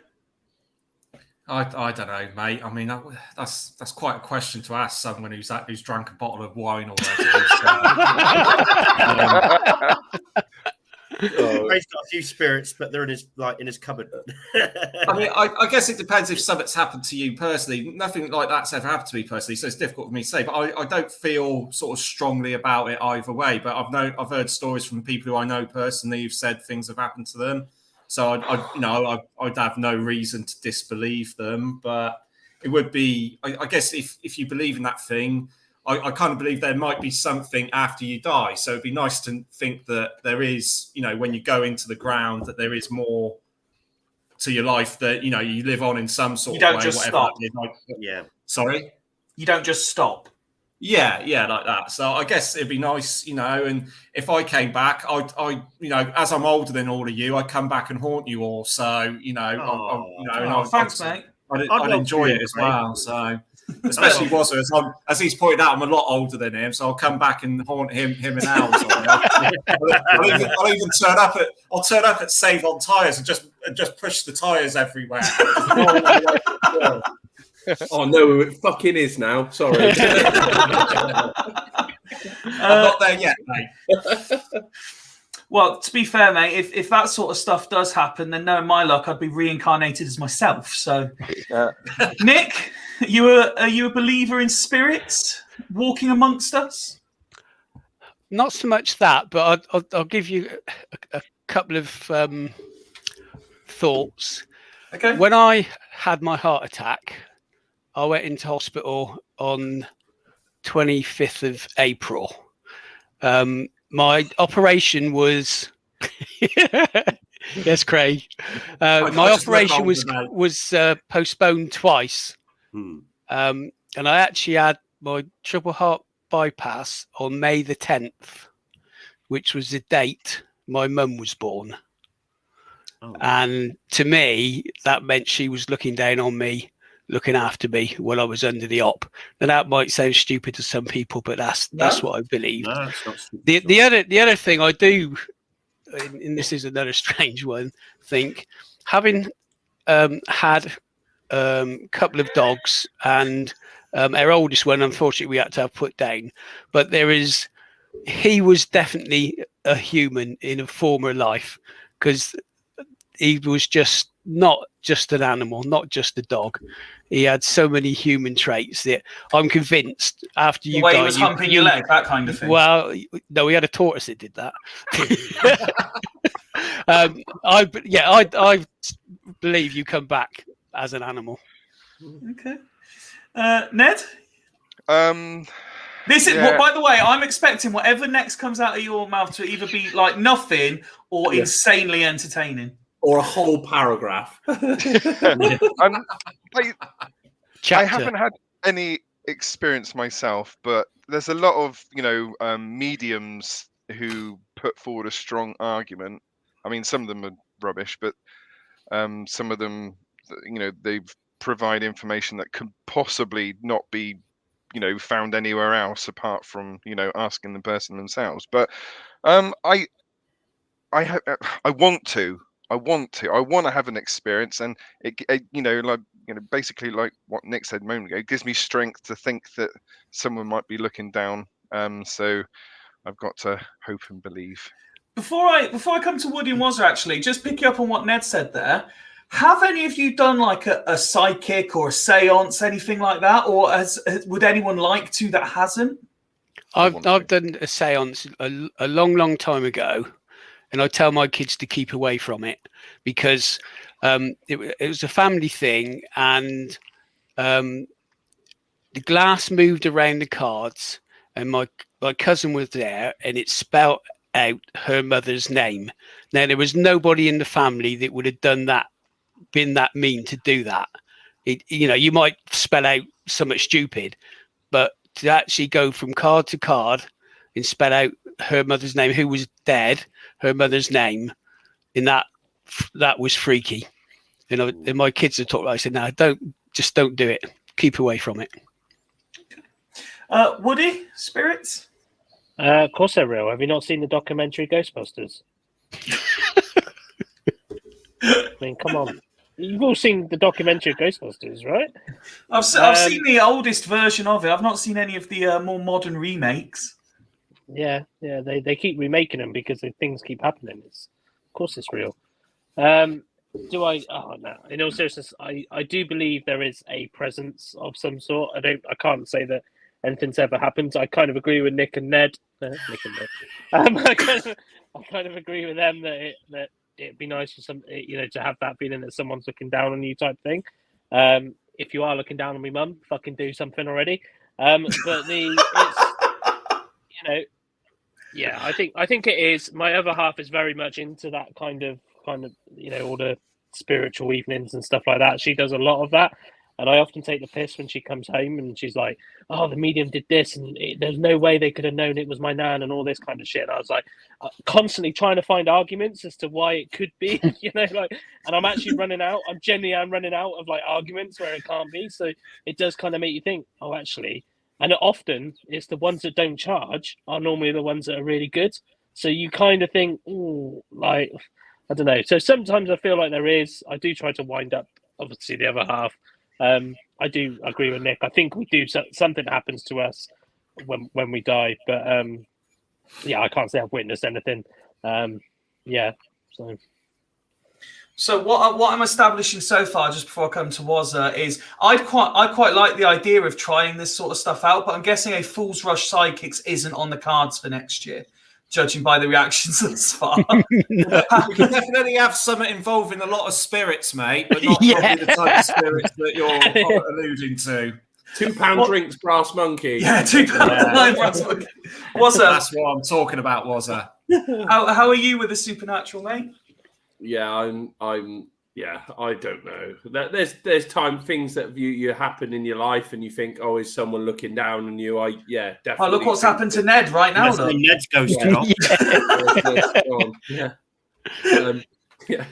Speaker 5: I don't know, mate. I mean, that's quite a question to ask someone who's drank a bottle of wine already.
Speaker 3: He's got a few spirits, but they're in his cupboard.
Speaker 5: I mean, I guess it depends if something's happened to you personally. Nothing like that's ever happened to me personally, so it's difficult for me to say. But I don't feel sort of strongly about it either way. But I've heard stories from people who I know personally who've said things have happened to them. So I'd have no reason to disbelieve them. But it would be, I guess, if you believe in that thing. I kind of believe there might be something after you die. So it'd be nice to think that there is, when you go into the ground, that there is more to your life, that, you live on in some sort of way. You don't just stop.
Speaker 3: Yeah.
Speaker 5: Sorry?
Speaker 1: You don't just stop.
Speaker 5: Yeah, like that. So I guess it'd be nice, and if I came back, I as I'm older than all of you, I'd come back and haunt you all. So,
Speaker 1: thanks, mate.
Speaker 5: I'd enjoy it as well. So... Especially Wazza, as he's pointed out, I'm a lot older than him, so I'll come back and haunt him and Al. I'll even turn up at Save on Tyres and just push the tyres everywhere.
Speaker 9: Oh no, it fucking is now. Sorry.
Speaker 5: I'm not there yet, mate.
Speaker 1: Well, to be fair, mate, if that sort of stuff does happen, then knowing my luck, I'd be reincarnated as myself. So, Nick, are you a believer in spirits walking amongst us?
Speaker 6: Not so much that, but I'll give you a couple of thoughts.
Speaker 1: Okay.
Speaker 6: When I had my heart attack, I went into hospital on 25th of April. My operation was yes, Craig. My operation was postponed twice, and I actually had my triple heart bypass on May the 10th, which was the date my mum was born. And to me, that meant she was looking down on me, looking after me while I was under the op. And that might sound stupid to some people, but that's what I believed.
Speaker 3: No, it's not stupid.
Speaker 6: The other thing I do, and this is another strange one, think having had a couple of dogs, and our oldest one, unfortunately, we had to have put down. But he was definitely a human in a former life, because he was just not just an animal, not just a dog. He had so many human traits that I'm convinced after you
Speaker 1: he was humping your leg, that kind of thing.
Speaker 6: Well, no, we had a tortoise that did that. I believe you come back as an animal.
Speaker 1: Okay, Ned. This is by the way, I'm expecting whatever next comes out of your mouth to either be like nothing or insanely entertaining.
Speaker 9: Or a whole paragraph.
Speaker 7: I haven't had any experience myself, but there's a lot of mediums who put forward a strong argument. I mean, some of them are rubbish, but some of them, they provide information that could possibly not be found anywhere else apart from asking the person themselves. But I want to have an experience, and basically like what Nick said a moment ago, it gives me strength to think that someone might be looking down. So I've got to hope and believe.
Speaker 1: Before I come to Woody and Wazza, actually, just picking up on what Ned said there, have any of you done like a psychic or a seance, anything like that? Or would anyone like to that hasn't?
Speaker 6: I've done a seance a long time ago, and I tell my kids to keep away from it because it was a family thing, and the glass moved around the cards, and my cousin was there, and it spelled out her mother's name. Now, there was nobody in the family that would have done that, been that mean to do that. You might spell out something stupid, but to actually go from card to card and spell out her mother's name, who was dead, her mother's name, and that was freaky. And my kids had talked about it. I said, no, don't do it. Keep away from it.
Speaker 1: Woody, spirits?
Speaker 8: Of course they're real. Have you not seen the documentary Ghostbusters? I mean, come on. You've all seen the documentary Ghostbusters, right?
Speaker 1: I've seen the oldest version of it. I've not seen any of the more modern remakes.
Speaker 8: Yeah. They keep remaking them because things keep happening. Of course it's real. Do I? Oh no! In all seriousness, I do believe there is a presence of some sort. I can't say that anything's ever happened. I kind of agree with Nick and Ned. I kind of agree with them that it'd be nice for some, to have that feeling that someone's looking down on you type thing. If you are looking down on me, mum, fucking do something already. But yeah, I think it is. My other half is very much into that kind of all the spiritual evenings and stuff like that. She does a lot of that, and I often take the piss when she comes home and she's like, "Oh, the medium did this, and there's no way they could have known it was my nan," and all this kind of shit. And I was like, constantly trying to find arguments as to why it could be, and I'm actually running out. I'm running out of arguments where it can't be. So it does kind of make you think, oh, actually. And often it's the ones that don't charge are normally the ones that are really good. So you kind of think, I don't know. So sometimes I feel like there is. I do try to wind up, obviously, the other half. I do agree with Nick. I think we do. Something happens to us when we die. But I can't say I've witnessed anything.
Speaker 1: So what I'm establishing so far, just before I come to Wazza, is I quite like the idea of trying this sort of stuff out, but I'm guessing a Fool's Rush Sidekicks isn't on the cards for next year, judging by the reactions thus far.
Speaker 5: You definitely have something involving a lot of spirits, mate, but not probably the type of spirits that you're alluding to.
Speaker 9: £2
Speaker 1: What-
Speaker 9: drinks, brass monkey.
Speaker 1: Yeah, £2. What's up?
Speaker 5: That's what I'm talking about, was I?
Speaker 1: How are you with the supernatural, mate?
Speaker 9: Yeah, I'm. Yeah, I don't know. There's things that you happen in your life, and you think, oh, is someone looking down on you?
Speaker 1: Oh,
Speaker 9: Definitely.
Speaker 1: look what's happened to Ned right now,
Speaker 3: That's
Speaker 1: though.
Speaker 3: when Ned's ghosted off.
Speaker 9: Yeah. Yeah.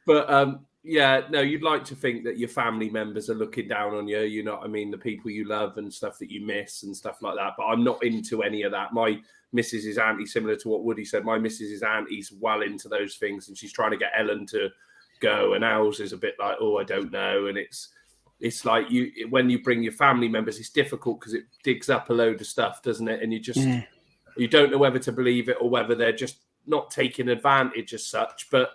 Speaker 9: But yeah, no, you'd like to think that your family members are looking down on you. You know what I mean? The people you love and stuff that you miss and stuff like that. But I'm not into any of that. My missus is anti, similar to what Woody said. My missus is anti's well into those things, and she's trying to get Ellen to go. And ours is a bit like, oh, I don't know. And it's like when you bring your family members, it's difficult because it digs up a load of stuff, doesn't it? And you don't know whether to believe it or whether they're just not taking advantage as such. But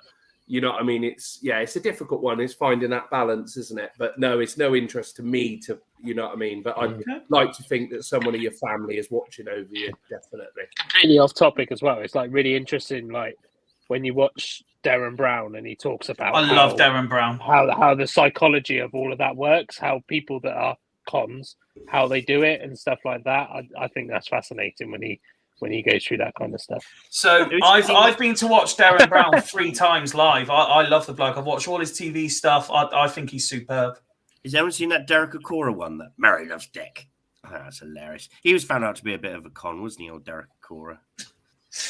Speaker 9: you know what I mean? It's a difficult one. It's finding that balance, isn't it? But no, it's no interest to me to, you know what I mean? But I'd like to think that someone of your family is watching over you, definitely.
Speaker 8: Completely off topic as well. It's like really interesting, like when you watch Darren Brown and he talks about
Speaker 1: I love Darren Brown.
Speaker 8: How the psychology of all of that works, how people that are cons, how they do it and stuff like that. I think that's fascinating when he goes through that kind of stuff.
Speaker 1: So I've been to watch Darren Brown 3 times live. I love the bloke. I've watched all his TV stuff. I think he's superb.
Speaker 3: Has anyone seen that Derek Okora one that Mary loves Dick? Oh, that's hilarious. He was found out to be a bit of a con, wasn't he, old Derek Okora?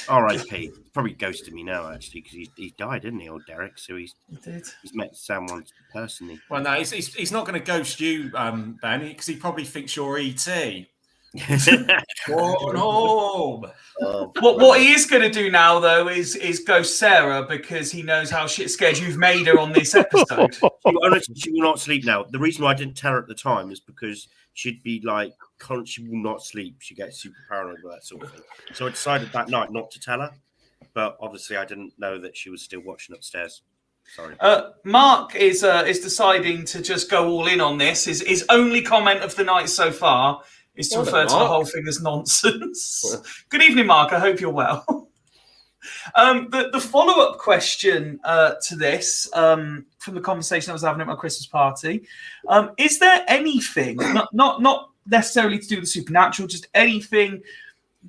Speaker 3: R.I.P. Probably ghosted me now, actually, because he died, didn't he, old Derek? So he's met someone personally.
Speaker 5: Well, no, he's not going to ghost you, Ben, because he probably thinks you're E.T. Home.
Speaker 1: What he is going to do now, though, is ghost Sarah because he knows how shit scared you've made her on this episode.
Speaker 3: She will not sleep now. The reason why I didn't tell her at the time is because she'd be like, she will not sleep. She gets super paranoid with that sort of thing. So I decided that night not to tell her. But obviously, I didn't know that she was still watching upstairs. Sorry.
Speaker 1: Mark is deciding to just go all in on this. His only comment of the night so far is to refer to the whole thing as nonsense. Good evening, Mark. I hope you're well. The follow-up question to this, from the conversation I was having at my Christmas party, is there anything, not necessarily to do with the supernatural, just anything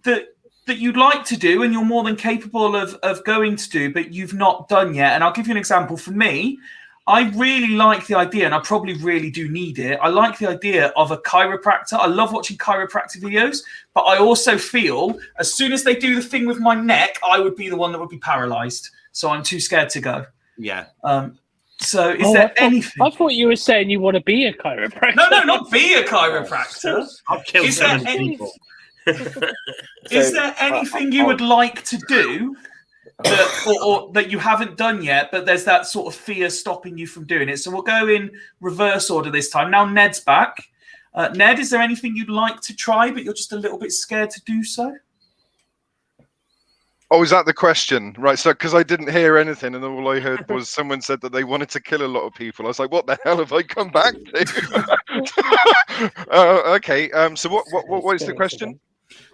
Speaker 1: that you'd like to do and you're more than capable of going to do, but you've not done yet? And I'll give you an example. For me, I really like the idea, and I probably really do need it. I like the idea of a chiropractor. I love watching chiropractic videos, but I also feel as soon as they do the thing with my neck, I would be the one that would be paralyzed. So I'm too scared to go.
Speaker 3: Yeah.
Speaker 1: So is there anything?
Speaker 8: I thought you were saying you want to be a chiropractor.
Speaker 1: No, not be a chiropractor.
Speaker 3: I've killed 7 people.
Speaker 1: Is there anything you would like to do or that you haven't done yet, but there's that sort of fear stopping you from doing it? So we'll go in reverse order this time. Now Ned's back. Ned, is there anything you'd like to try, but you're just a little bit scared to do so?
Speaker 7: Oh, is that the question? Right, so because I didn't hear anything and all I heard was someone said that they wanted to kill a lot of people. I was like, what the hell have I come back to? Okay, so what is the question?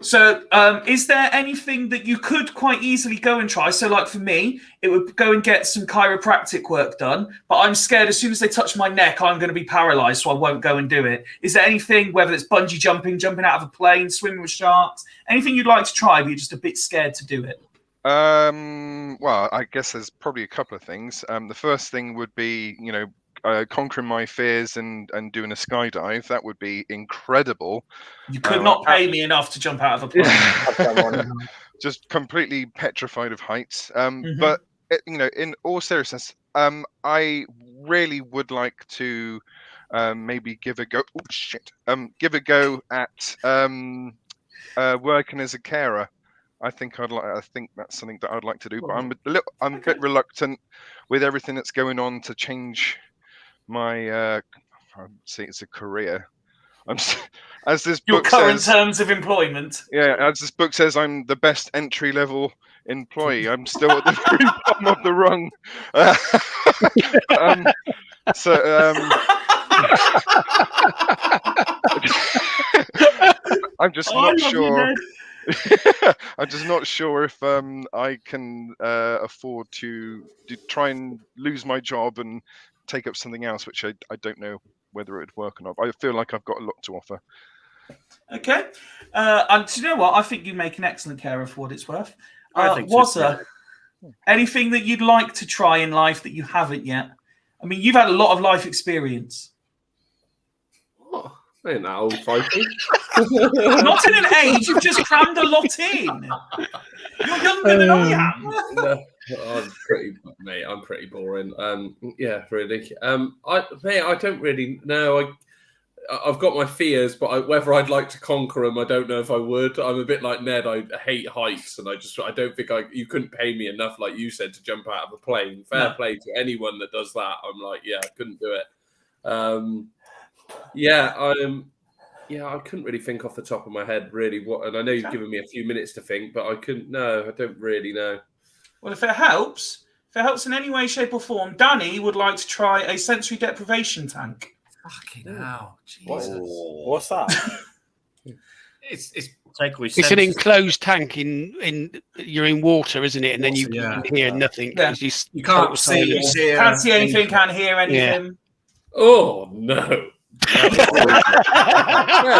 Speaker 1: So is there anything that you could quite easily go and try? So like for me, it would go and get some chiropractic work done, but I'm scared as soon as they touch my neck, I'm going to be paralyzed, so I won't go and do it. Is there anything, whether it's bungee jumping, jumping out of a plane, swimming with sharks, anything you'd like to try, but you're just a bit scared to do it?
Speaker 7: Well, I guess there's probably a couple of things. The first thing would be, conquering my fears and doing a skydive. That would be incredible.
Speaker 1: You could not pay me enough to jump out of a plane.
Speaker 7: Just completely petrified of heights. But in all seriousness, I really would like to maybe give a go. Oh shit! Give a go at working as a carer. I think that's something that I'd like to do, but I'm a bit reluctant with everything that's going on to change my I'd say it's a career. As this
Speaker 1: your
Speaker 7: book
Speaker 1: current
Speaker 7: says,
Speaker 1: terms of employment.
Speaker 7: Yeah, as this book says, I'm the best entry level employee. I'm still at the very bottom of the rung. I'm just not sure. I'm just not sure if I can afford to try and lose my job and take up something else, which I don't know whether it would work or not. But I feel like I've got a lot to offer.
Speaker 1: Okay. And do you know what? I think you make an excellent carer for what it's worth.
Speaker 3: I think so,
Speaker 1: Was there anything that you'd like to try in life that you haven't yet? I mean, you've had a lot of life experience.
Speaker 9: Oh, I ain't that old, Fyfie.
Speaker 1: Not in an age, you've just crammed a lot in. You're younger than I am.
Speaker 9: No, I'm pretty boring. Yeah, really. I don't really know. I've got my fears, but whether I'd like to conquer them, I don't know if I would. I'm a bit like Ned. I hate heights, and I don't think you couldn't pay me enough, like you said, to jump out of a plane. Fair play to anyone that does that. I'm like, yeah, I couldn't do it. I couldn't really think off the top of my head, really. And I know you've given me a few minutes to think, but I couldn't. No, I don't really know.
Speaker 1: Well, if it helps in any way, shape, or form, Danny would like to try a sensory deprivation tank.
Speaker 5: Fucking hell, Jesus!
Speaker 4: What's that?
Speaker 6: It's an enclosed tank you're in water, isn't it? And then you can hear nothing.
Speaker 1: Yeah.
Speaker 6: You
Speaker 1: can't see anything, can't hear anything.
Speaker 6: Yeah.
Speaker 9: Oh no! Fair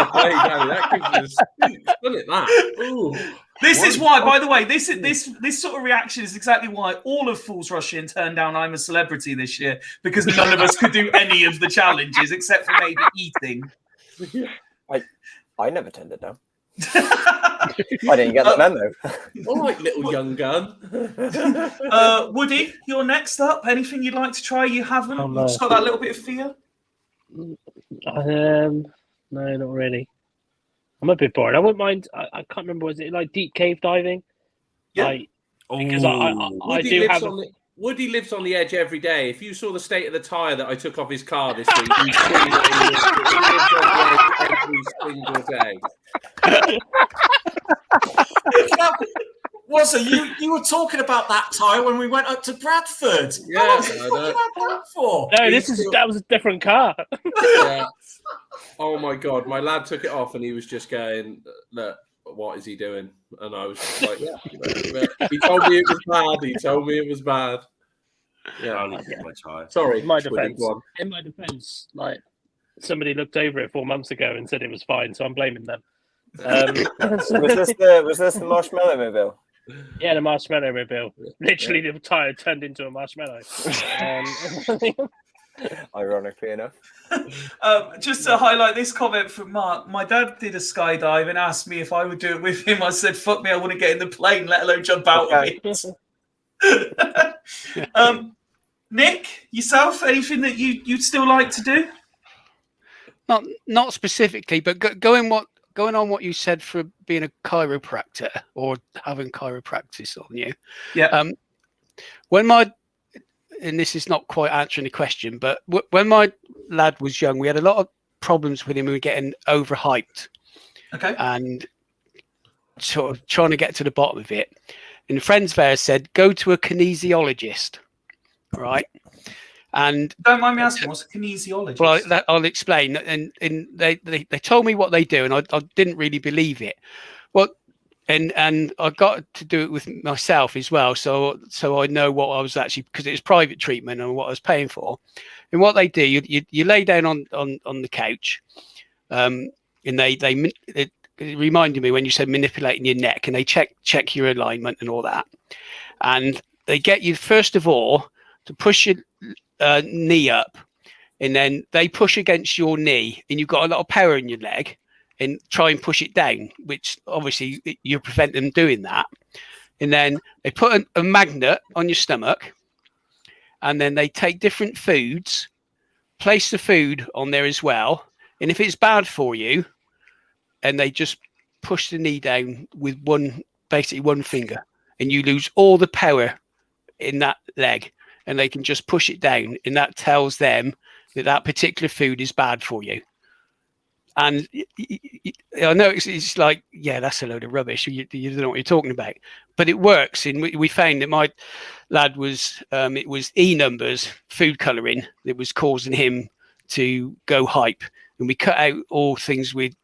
Speaker 9: play, Danny. That gives you doesn't it? That. Ooh.
Speaker 1: This is why, by the way, this sort of reaction is exactly why all of Fools Rush In turned down I'm a Celebrity this year, because none of us could do any of the challenges except for maybe eating.
Speaker 4: I never turned it down. I didn't get the memo.
Speaker 9: All right, little young gun.
Speaker 1: Woody, you're next up. Anything you'd like to try you haven't?
Speaker 8: Oh, no.
Speaker 1: You've just got that little bit of fear?
Speaker 8: No, not really. I'm a bit bored. I wouldn't mind. I can't remember. Was it like deep cave diving?
Speaker 1: Yeah.
Speaker 8: Because I do have.
Speaker 9: Woody lives on the edge every day. If you saw the state of the tyre that I took off his car this week, you'd see that he lives on the edge every single day.
Speaker 5: So you were talking about that tyre when we went up to Bradford.
Speaker 9: Yeah,
Speaker 5: How long did you talking about that for?
Speaker 8: No, that was a different car.
Speaker 9: Yeah. Oh my God, my lad took it off and he was just going, look, what is he doing? And I was just like, yeah. He told me it was bad. Yeah.
Speaker 3: I need to get my tyre.
Speaker 9: Sorry.
Speaker 8: In my defense, like somebody looked over it 4 months ago and said it was fine, so I'm blaming them.
Speaker 4: Was this the marshmallow mobile?
Speaker 8: Yeah, the marshmallow mobile. Literally, the tyre turned into a marshmallow.
Speaker 4: Ironically enough.
Speaker 1: Just to highlight this comment from Mark, my dad did a skydive and asked me if I would do it with him. I said, fuck me, I wouldn't get in the plane, let alone jump out of it. Nick, yourself, anything that you'd still like to do?
Speaker 6: Not specifically, but going on what you said for being a chiropractor or having chiropractic on you.
Speaker 1: Yeah.
Speaker 6: And this is not quite answering the question, but when my lad was young, we had a lot of problems with him. We were getting overhyped.
Speaker 1: Okay.
Speaker 6: And sort of trying to get to the bottom of it. And friends there said, go to a kinesiologist, right? And
Speaker 1: don't mind me asking, what's a kinesiologist?
Speaker 6: Well, I'll explain. And they told me what they do, and I didn't really believe it. Well, and I got to do it with myself as well, so I know what I was actually, because it was private treatment and what I was paying for. And what they do, you lay down on the couch, and it reminded me when you said manipulating your neck, and they check your alignment and all that, and they get you first of all to push your knee up, and then they push against your knee, and you've got a lot of power in your leg, and try and push it down, which obviously you prevent them doing that. And then they put a magnet on your stomach, and then they take different foods, place the food on there as well, and if it's bad for you, and they just push the knee down with basically one finger, and you lose all the power in that leg, and they can just push it down, and that tells them that particular food is bad for you. And I know it's like, yeah, that's a load of rubbish. You don't know what you're talking about, but it works. And we found that my lad was, it was E numbers, food colouring, that was causing him to go hype. And we cut out all things with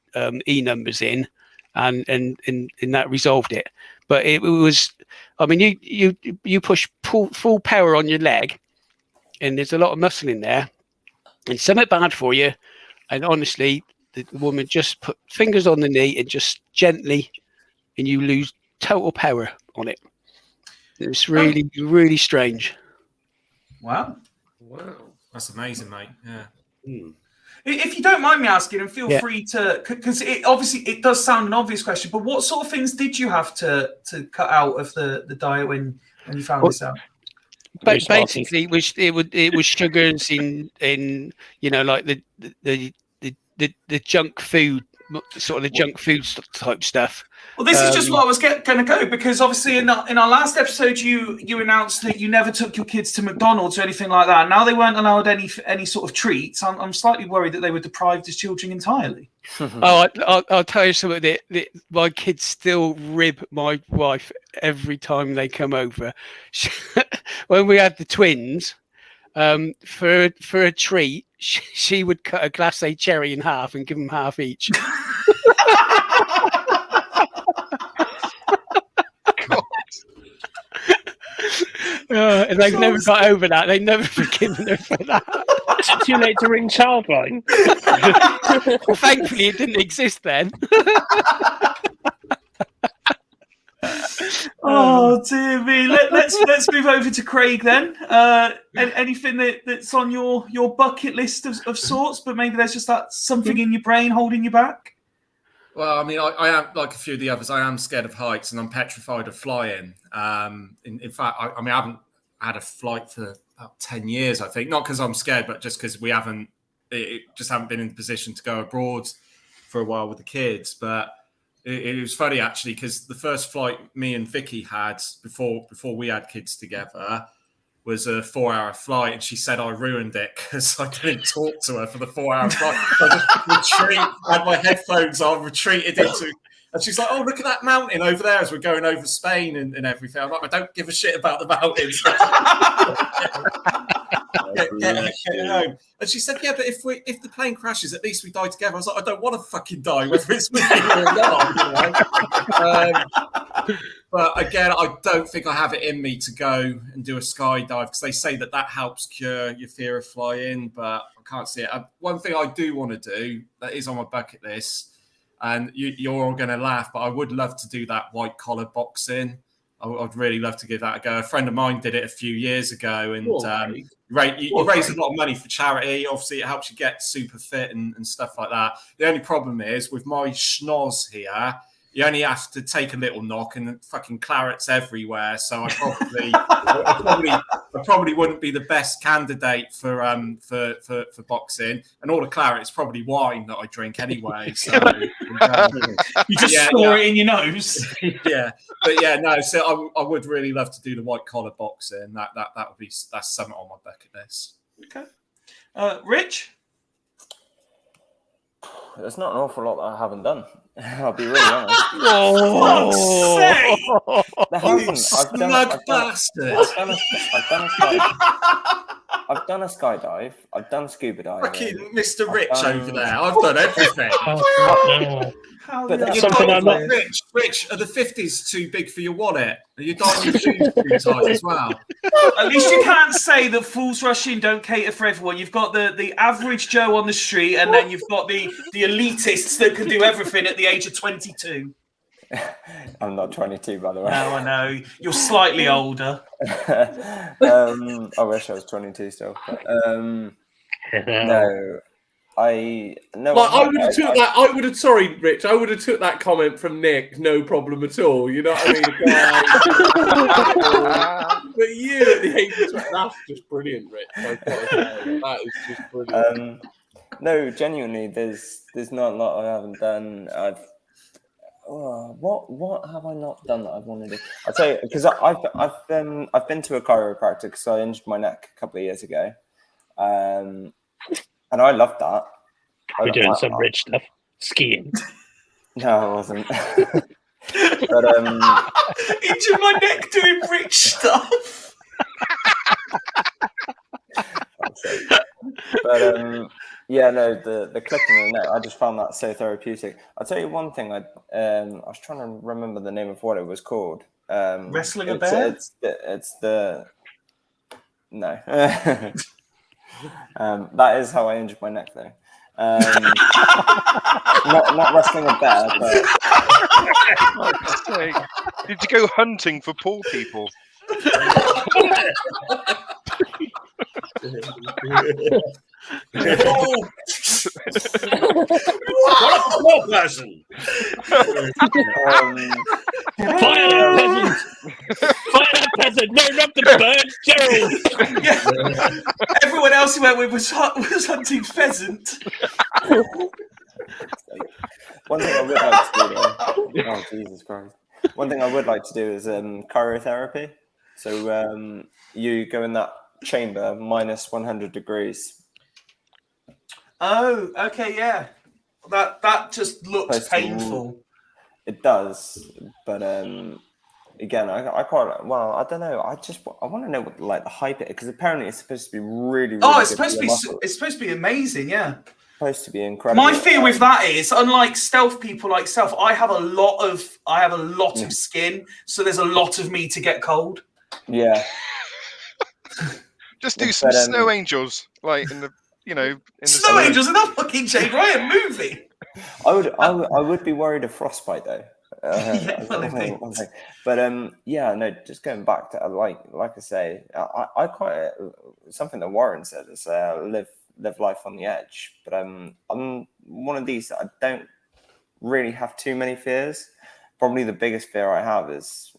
Speaker 6: E numbers in, and that resolved it. But it was, I mean, you push full power on your leg, and there's a lot of muscle in there. It's something bad for you. And honestly, the woman just put fingers on the knee and just gently, and you lose total power on it. It's really, really strange.
Speaker 1: Wow.
Speaker 5: Wow. That's amazing, mate. Yeah.
Speaker 1: If you don't mind me asking, and feel
Speaker 6: Yeah.
Speaker 1: free to, because it does sound an obvious question, but what sort of things did you have to cut out of the diet when you found this out?
Speaker 6: But basically, it was sugars in like the junk food, sort of the junk food type stuff.
Speaker 1: Well, this is just what I was going to go, because obviously in our last episode you announced that you never took your kids to McDonald's or anything like that. Now they weren't allowed any sort of treats. I'm slightly worried that they were deprived as children entirely.
Speaker 6: I'll tell you something. That my kids still rib my wife every time they come over. When we had the twins, for a treat, she would cut a glacé cherry in half and give them half each. And they've never got over that. They've never forgiven her for that.
Speaker 8: Is it too late to ring Childline?
Speaker 6: Well, thankfully, it didn't exist then.
Speaker 1: Oh dear me! Let's move over to Craig then. Anything that's on your bucket list of sorts, but maybe there's just that something in your brain holding you back.
Speaker 5: Well, I mean, I am like a few of the others. I am scared of heights, and I'm petrified of flying. In fact, I haven't had a flight for about 10 years. I think not because I'm scared, but just because we haven't been in the position to go abroad for a while with the kids. But it was funny actually, because the first flight me and Vicky had before we had kids together was a 4-hour flight, and she said I ruined it because I didn't talk to her for the 4-hour flight. I just had my headphones on, retreated into, and she's like, "Oh, look at that mountain over there," as we're going over Spain and everything. I'm like, I don't give a shit about the mountains. Get home. And she said, "Yeah, but if the plane crashes, at least we die together." I was like, "I don't want to fucking die, whether it's with you or not." But again, I don't think I have it in me to go and do a skydive, because they say that helps cure your fear of flying, but I can't see it. One thing I do want to do that is on my bucket list, and you're all going to laugh, but I would love to do that white collar boxing. I'd really love to give that a go. A friend of mine did it a few years ago, and you raise a lot of money for charity. Obviously, it helps you get super fit and stuff like that. The only problem is with my schnoz here, you only have to take a little knock and fucking claret's everywhere. So I probably wouldn't be the best candidate for boxing. And all the claret is probably wine that I drink anyway. So
Speaker 1: you just store it in your nose.
Speaker 5: Yeah, but yeah, no. So I would really love to do the white collar boxing. That's something on my bucket list.
Speaker 1: Okay, Rich.
Speaker 4: There's not an awful lot that I haven't done. I'll be really honest.
Speaker 5: Bastard!
Speaker 4: I've done a skydive. I've done scuba diving.
Speaker 5: Fucking Mr. Rich over there. I've done everything.
Speaker 4: But that's
Speaker 8: something I'm not.
Speaker 5: Rich, are the 50s too big for your wallet? Are your diamond shoes too tight as well?
Speaker 1: At least you can't say that Fools Rush In don't cater for everyone. You've got the average Joe on the street, and then you've got the elitists that can do everything at the age of 22.
Speaker 4: I'm not 22, by the way.
Speaker 1: No, I know. You're slightly older.
Speaker 4: I wish I was 22 still. But, no. I would have took that.
Speaker 9: I would have took that comment from Nick, no problem at all. You know what I mean? But you at the age of 20, that's just brilliant, Rich. That is just brilliant.
Speaker 4: No, genuinely, there's not a lot I haven't done. What have I not done that I've wanted to do? I'll tell you, because I've been to a chiropractor because I injured my neck a couple of years ago. And I loved that.
Speaker 8: We're doing some rich stuff. Skiing.
Speaker 4: No, I wasn't. But
Speaker 1: into my neck doing rich stuff.
Speaker 4: But yeah, no, the clicking in the neck, I just found that so therapeutic. I'll tell you one thing. I was trying to remember the name of what it was called.
Speaker 1: Wrestling a bear?
Speaker 4: It's the no. That is how I injured my neck, though. Not wrestling a bear, but
Speaker 7: Did you go hunting for poor people?
Speaker 3: Poor person.
Speaker 8: Fire that peasant! Fire that peasant! No, not the bird, Gerald!
Speaker 1: Yeah. Everyone else he went with was hunting pheasant.
Speaker 4: one thing I would like to do, though, oh Jesus Christ! One thing I would like to do is cryotherapy. So you go in that chamber minus 100 degrees.
Speaker 1: Oh, okay, yeah. That just looks painful.
Speaker 4: It does, but again, I quite well. I don't know. I want to know what like the hype it because apparently it's supposed to be really.
Speaker 1: It's supposed to be amazing. Yeah.
Speaker 4: Supposed to be incredible.
Speaker 1: My fear with that is, unlike stealth people like self, I have a lot of skin, so there's a lot of me to get cold.
Speaker 4: Yeah.
Speaker 7: Just do some snow angels, like in the
Speaker 1: Snow Angels in that fucking Jay Ryan movie.
Speaker 4: I would be worried of frostbite though. But yeah, no. Just going back to like I say, I quite something that Warren said is live life on the edge. But I'm one of these that I don't really have too many fears. Probably the biggest fear I have is,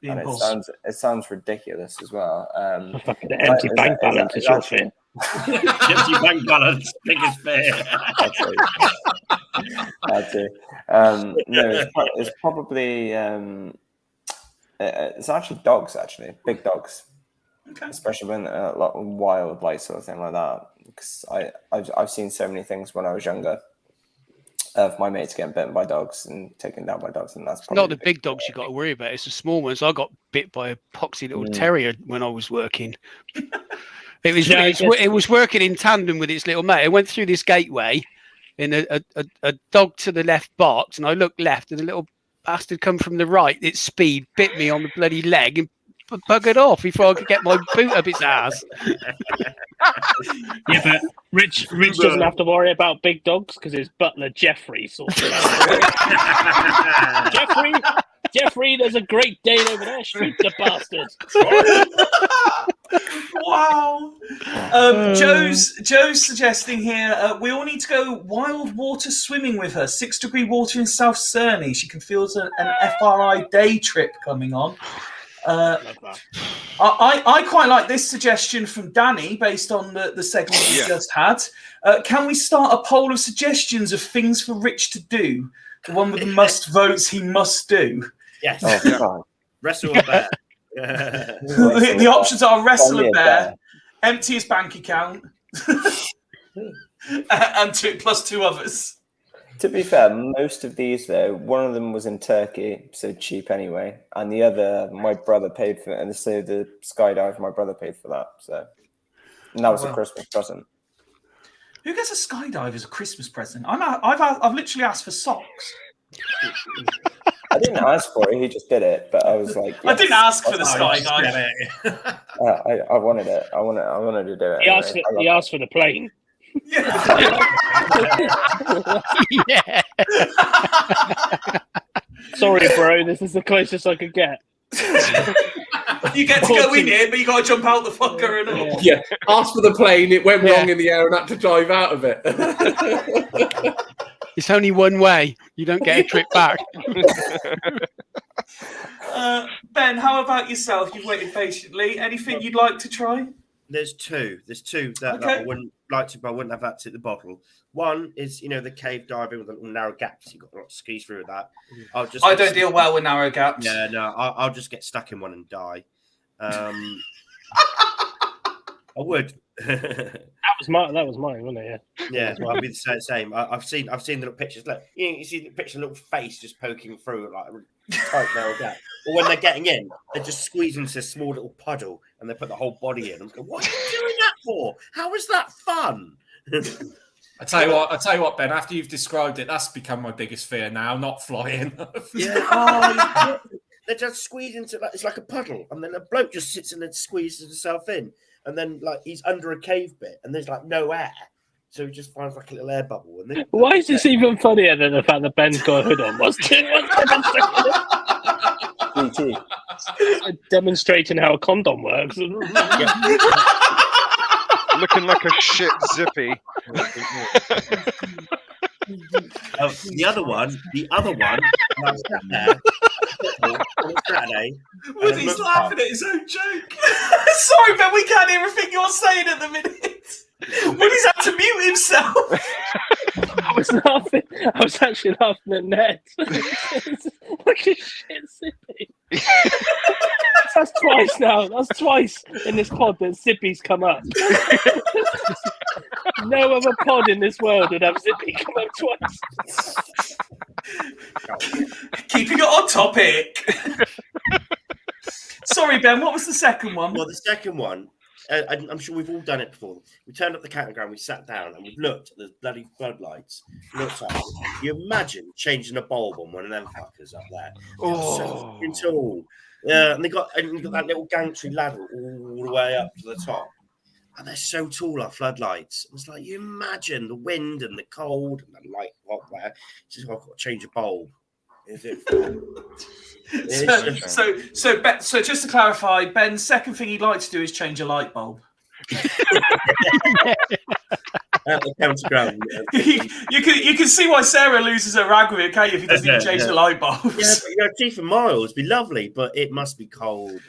Speaker 4: and it sounds ridiculous as well.
Speaker 8: The empty bank balance is your fear.
Speaker 3: Empty bank balance, biggest fear.
Speaker 4: That's it. No, it's probably it's actually dogs. Actually, big dogs, especially when a lot of wildlife sort of thing like that. Because I've seen so many things when I was younger of my mates getting bitten by dogs and taken down by dogs, and that's probably
Speaker 6: not the big dogs you got to worry about. It's the small ones. I got bit by a poxy little terrier when I was working. It was working in tandem with its little mate. It went through this gateway, and a dog to the left barked, and I looked left, and a little bastard come from the right. Its speed bit me on the bloody leg and buggered off before I could get my boot up its ass.
Speaker 8: Yeah, but Rich doesn't have to worry about big dogs because his butler Jeffrey sorts it out. Jeffrey, there's a Great Dane over there. Shoot the bastard.
Speaker 1: Wow. Joe's suggesting here we all need to go wild water swimming with her. 6-degree water in South Cerney. She can feel an FRI day trip coming on. I quite like this suggestion from Danny based on the segment we just had. Can we start a poll of suggestions of things for Rich to do? The one with the most votes he must do.
Speaker 3: Yes.
Speaker 4: Oh,
Speaker 3: Wrestle a bear.
Speaker 1: The options are wrestle a bear, empty his bank account, and plus two others.
Speaker 4: To be fair, most of these though, one of them was in Turkey, so cheap anyway, and the other my brother paid for it, and so the skydive my brother paid for that. So and that was a Christmas present.
Speaker 1: Who gets a skydive as a Christmas present? I've literally asked for socks.
Speaker 4: I didn't ask for it; he just did it. But I was like, yes,
Speaker 1: I didn't ask for the skydive.
Speaker 4: I wanted it. I wanted to do it.
Speaker 8: He asked for the plane.
Speaker 1: Yeah.
Speaker 6: Yeah.
Speaker 8: Sorry, bro. This is the closest I could get.
Speaker 1: You get to go in it, but you got to jump out the fucker and all.
Speaker 9: Yeah, asked for the plane. It went wrong in the air and had to drive out of it.
Speaker 6: It's only one way. You don't get a trip back.
Speaker 1: Ben, how about yourself? You've waited patiently. Anything you'd like to try?
Speaker 3: There's two that I wouldn't like to, but I wouldn't have had to hit the bottle. One is, the cave diving with the little narrow gaps. You've got a lot of skis through that. I
Speaker 1: don't deal well with narrow gaps.
Speaker 3: Yeah, no, I'll just get stuck in one and die. I would.
Speaker 8: That was mine, wasn't it?
Speaker 3: Yeah, well, I'd be the same. I've seen the little pictures. Look, you see the picture, little face just poking through like a tight narrow gap. Or when they're getting in, they just squeeze into a small little puddle and they put the whole body in. I'm going, what are you doing that for? How is that fun?
Speaker 5: I tell you what, Ben. After you've described it, that's become my biggest fear now. Not flying.
Speaker 3: They just squeeze into it's like a puddle, and then a bloke just sits in and squeezes himself in. and then like he's under a cave bit, and there's like no air, so he just finds like a little air bubble. And then,
Speaker 8: Why is this even funnier than the fact that Ben's got a hood on? What's demonstrating how a condom works?
Speaker 7: Looking like a shit zippy.
Speaker 3: The other one, I was sat there on Saturday.
Speaker 1: Woody's laughing at his own joke. Sorry, Ben, we can't hear everything you're saying at the minute. Woody's had to mute himself.
Speaker 8: I was laughing. I was actually laughing at Ned. Like a shit zippy. That's twice now. That's twice in this pod that Zippy's come up. No other pod in this world would have Zippy come up twice.
Speaker 1: Keeping it on topic. Sorry, Ben, what was the second one?
Speaker 3: Well, the second one, I'm sure we've all done it before. We turned up the campground, we sat down, and we've looked at the bloody floodlights. Looked up. You imagine changing a bulb on one of them fuckers up there? Oh, so fucking tall. Yeah, and they got that little gantry ladder all the way up to the top. And they're so tall, our floodlights. It's like, you imagine the wind and the cold and the light up there. It's just, I've got to change a bulb. Is it?
Speaker 1: So just to clarify, Ben's second thing he'd like to do is change a light bulb. You can see why Sarah loses her rag with it, can't you, if he doesn't even change the light bulbs?
Speaker 3: Yeah, but your teeth and miles would be lovely, but it must be cold.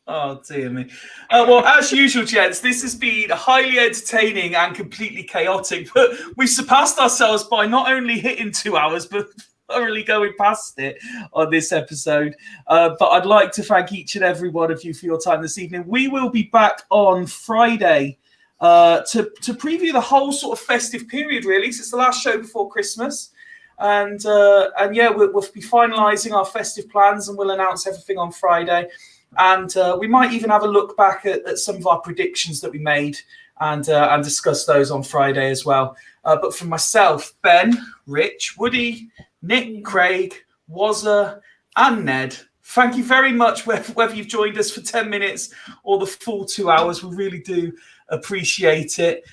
Speaker 1: Oh, dear me. Well, as usual, gents, this has been highly entertaining and completely chaotic, but we've surpassed ourselves by not only hitting 2 hours, but thoroughly going past it on this episode. But I'd like to thank each and every one of you for your time this evening. We will be back on Friday to preview the whole sort of festive period, really, since it's the last show before Christmas. And yeah, we'll be finalising our festive plans, and we'll announce everything on Friday. And we might even have a look back at some of our predictions that we made and discuss those on Friday as well. But for myself, Ben, Rich, Woody, Nick, Craig, Wazza, and Ned, thank you very much, whether you've joined us for 10 minutes or the full 2 hours. We really do appreciate it.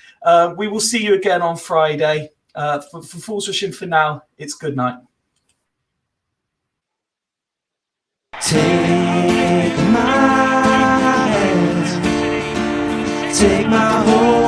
Speaker 1: We will see you again on Friday. For Fools Rushing for now, it's good night.
Speaker 2: Take my hand, take my whole